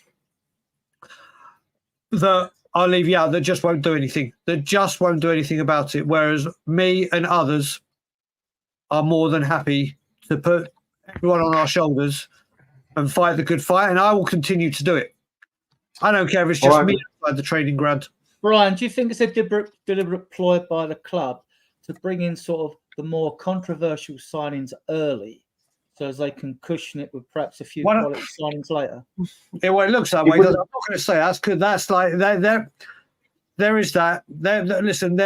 I'll leave you out that just won't do anything. That just won't do anything about it. Whereas me and others are more than happy to put everyone on our shoulders and fight the good fight, and I will continue to do it. I don't care if it's just me outside the training ground. Brian, do you think it's a deliberate ploy by the club to bring in sort of the more controversial signings early, so as they can cushion it with perhaps a few quality signings later? Yeah, well, it looks that way. I'm not going to say that's good. That's like there is that. Listen,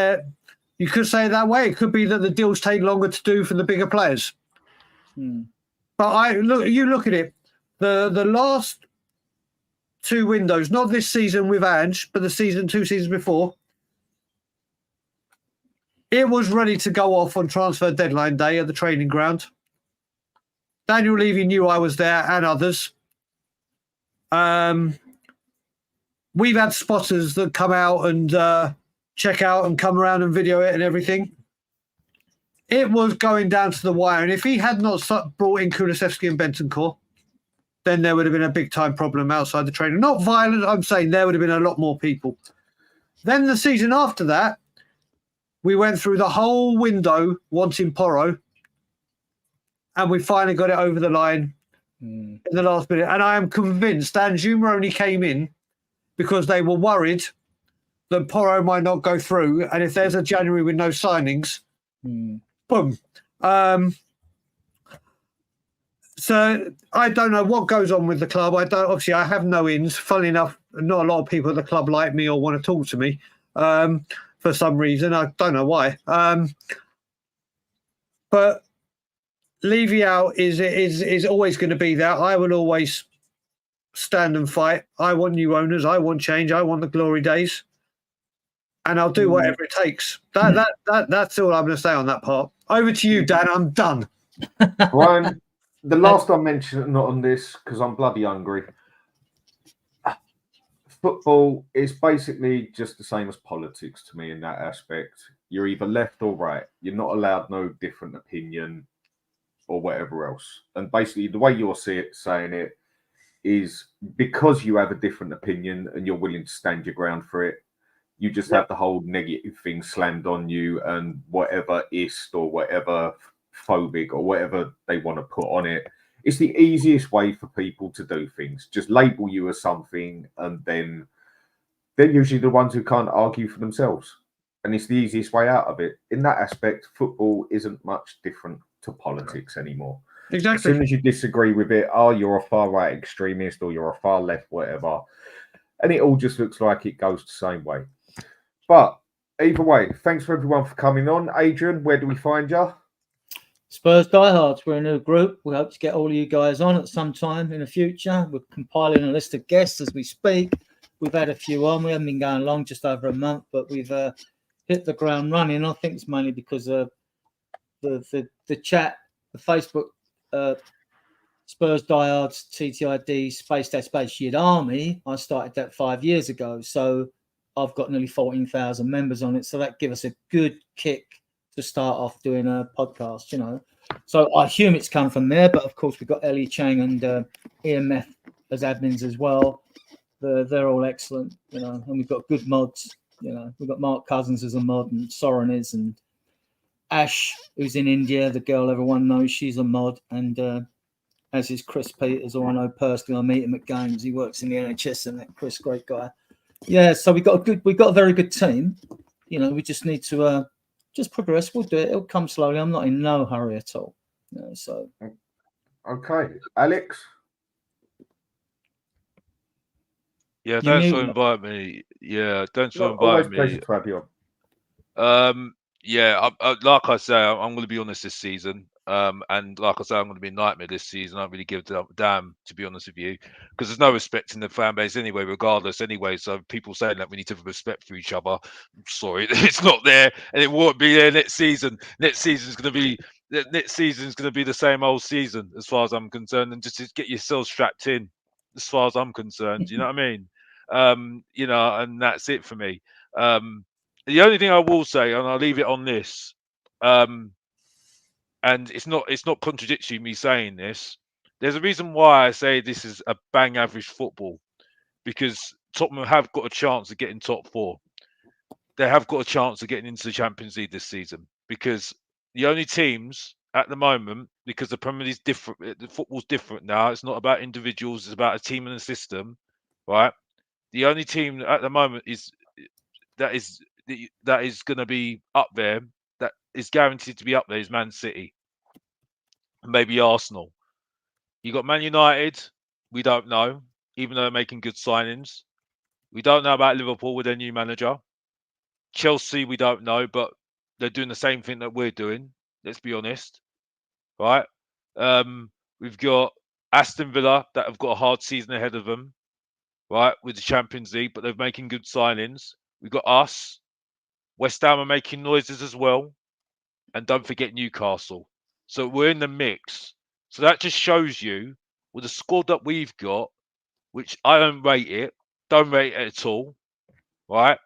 you could say it that way. It could be that the deals take longer to do for the bigger players. But you look at it. The last 2 windows, not this season with Ange, but the 2 seasons before, it was ready to go off on transfer deadline day at the training ground. Daniel Levy knew I was there, and others. We've had spotters that come out and check out and come around and video it and everything. It was going down to the wire. And if he had not brought in Kulusevski and Bentancur, then there would have been a big-time problem outside the training. Not violent, I'm saying there would have been a lot more people. Then the season after that, we went through the whole window wanting Porro, and we finally got it over the line in the last minute. And I am convinced Danjuma only came in because they were worried that Porro might not go through. And if there's a January with no signings, boom. So I don't know what goes on with the club. Obviously, I have no ins. Funnily enough, not a lot of people at the club like me or want to talk to me for some reason. I don't know why. But Levy out is always going to be there. I will always stand and fight. I want new owners. I want change. I want the glory days. And I'll do whatever it takes. That's all I'm going to say on that part. Over to you, Dan. I'm done. Ryan, the last I mentioned, not on this, because I'm bloody hungry. Football is basically just the same as politics to me in that aspect. You're either left or right. You're not allowed no different opinion or whatever else. And basically, the way you're saying it is because you have a different opinion and you're willing to stand your ground for it, you just have the whole negative thing slammed on you and whatever ist or whatever phobic or whatever they want to put on it. It's the easiest way for people to do things. Just label you as something, and then they're usually the ones who can't argue for themselves. And it's the easiest way out of it. In that aspect, football isn't much different to politics anymore. Exactly. As soon as you disagree with it, you're a far right extremist or you're a far left, whatever. And it all just looks like it goes the same way. But either way, thanks for everyone for coming on. Adrian, where do we find you? Spurs Diehards, we're a new group. We hope to get all of you guys on at some time in the future. We're compiling a list of guests as we speak. We've had a few on. We haven't been going long, just over a month, but we've hit the ground running. I think it's mainly because of the chat, the Facebook Spurs Diehards, TTID, Space Yid Army. I started that 5 years ago. So I've got nearly 14,000 members on it. So that gives us a good kick to start off doing a podcast, you know. So I assume it's come from there, but of course we've got Elly, Chang and EMF as admins as well. They're all excellent, you know, and we've got good mods, you know. We've got Mark Cousins as a mod, and Soren is, and Ash, who's in India, the girl everyone knows, she's a mod, and as is Chris Peters, who I know personally. I meet him at games. He works in the NHS, and that Chris, great guy. Yeah, so we've got a very good team. You know, we just need to just progress. We'll do it. It'll come slowly. I'm not in no hurry at all. You know, so okay, Alex. Yeah, thanks for inviting me. Yeah, thanks for inviting me. Pleasure to have you on. Yeah, like I say, I'm going to be honest this season. And like I say, I'm going to be a nightmare this season. I don't really give a damn, to be honest with you, because there's no respect in the fan base anyway, regardless. Anyway, so people saying that we need to have respect for each other. I'm sorry, it's not there, and it won't be there next season. Next season's going to be the same old season, as far as I'm concerned. And just get yourselves strapped in, as far as I'm concerned. You know what I mean? You know, and that's it for me. The only thing I will say, and I'll leave it on this, and it's not contradictory me saying this. There's a reason why I say this is a bang average football, because Tottenham have got a chance of getting top four. They have got a chance of getting into the Champions League this season, because the only teams at the moment, because the Premier League's different, the football's different now. It's not about individuals; it's about a team and a system, right? The only team at the moment that is going to be up there, that is guaranteed to be up there, is Man City. Maybe Arsenal. You got Man United, we don't know, even though they're making good signings. We don't know about Liverpool with their new manager. Chelsea, we don't know, but they're doing the same thing that we're doing. Let's be honest, right? We've got Aston Villa that have got a hard season ahead of them, right, with the Champions League, but they're making good signings. We've got us. West Ham are making noises as well. And don't forget Newcastle. So we're in the mix. So that just shows you, with the squad that we've got, which I don't rate it at all, right?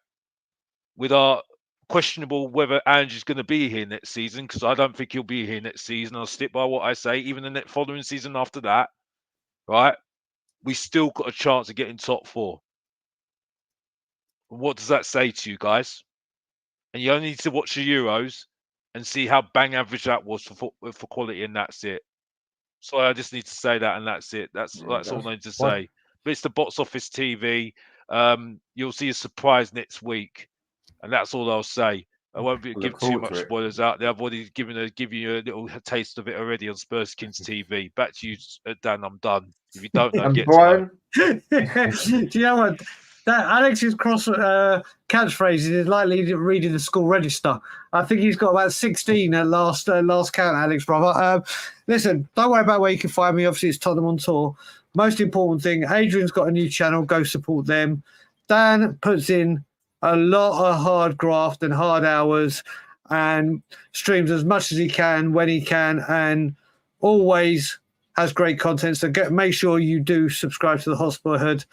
With our questionable whether Ange is going to be here next season, because I don't think he'll be here next season. I'll stick by what I say, even the next following season after that, right? We still got a chance of getting top four. What does that say to you guys? And you only need to watch the Euros and see how bang average that was for quality, and that's it. So I just need to say that, and that's it. That's all I need to say. But it's the box office TV. You'll see a surprise next week, and that's all I'll say. I won't give too much spoilers out there. I've already given you a little taste of it already on Spurskins TV. Back to you, Dan. I'm done. If you don't know, get to know. Do you know what? That Alex's cross catchphrases is likely reading the school register. I think he's got about 16 at last count, Alex, brother. Listen, don't worry about where you can find me. Obviously, it's Tottenham on Tour. Most important thing, Adrian's got a new channel. Go support them. Dan puts in a lot of hard graft and hard hours and streams as much as he can when he can, and always has great content. So make sure you do subscribe to the Hotspur Hood.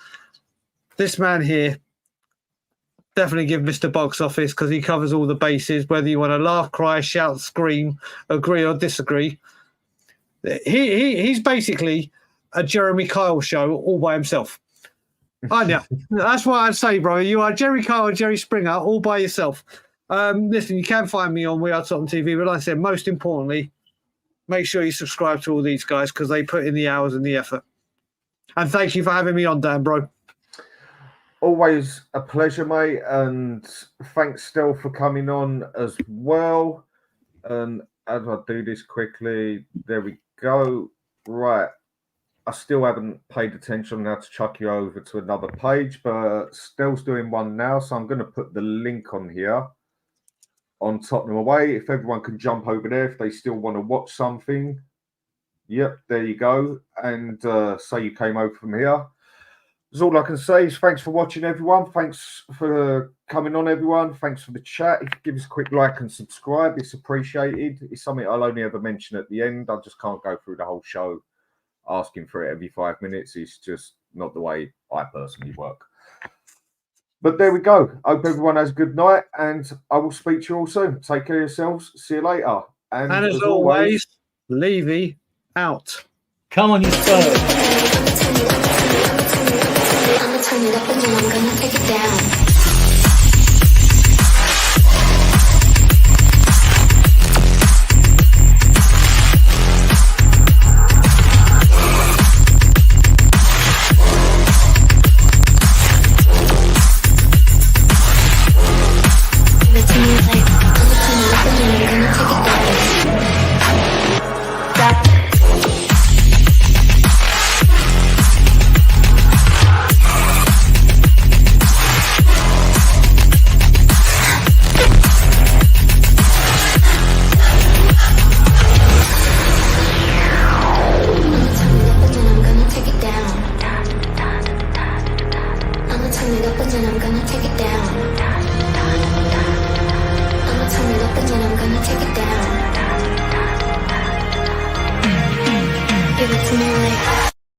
This man here, definitely give Mr. Box Office, because he covers all the bases, whether you want to laugh, cry, shout, scream, agree or disagree. He's basically a Jeremy Kyle show all by himself. Aren't you? That's what I'd say, bro. You are Jerry Kyle and Jerry Springer all by yourself. Listen, you can find me on We Are Tottenham TV, but like I said, most importantly, make sure you subscribe to all these guys because they put in the hours and the effort. And thank you for having me on, Dan, bro. Always a pleasure, mate. And thanks, Stel, for coming on as well. And as I do this quickly, there we go. Right. I still haven't paid attention now to chuck you over to another page, but Stel's doing one now. So I'm going to put the link on here on Tottenham Away. If everyone can jump over there, if they still want to watch something. Yep, there you go. And say you came over from here. That's all I can say is thanks for watching, everyone. Thanks for coming on, everyone. Thanks for the chat. If you give us a quick like and subscribe, it's appreciated. It's something I'll only ever mention at the end. I just can't go through the whole show asking for it every 5 minutes. It's just not the way I personally work. But there we go. Hope everyone has a good night, and I will speak to you all soon. Take care of yourselves. See you later. And as always, Levy out. Come on, you Spurs. I'ma turn it up and then I'm gonna take it down. Give it to me.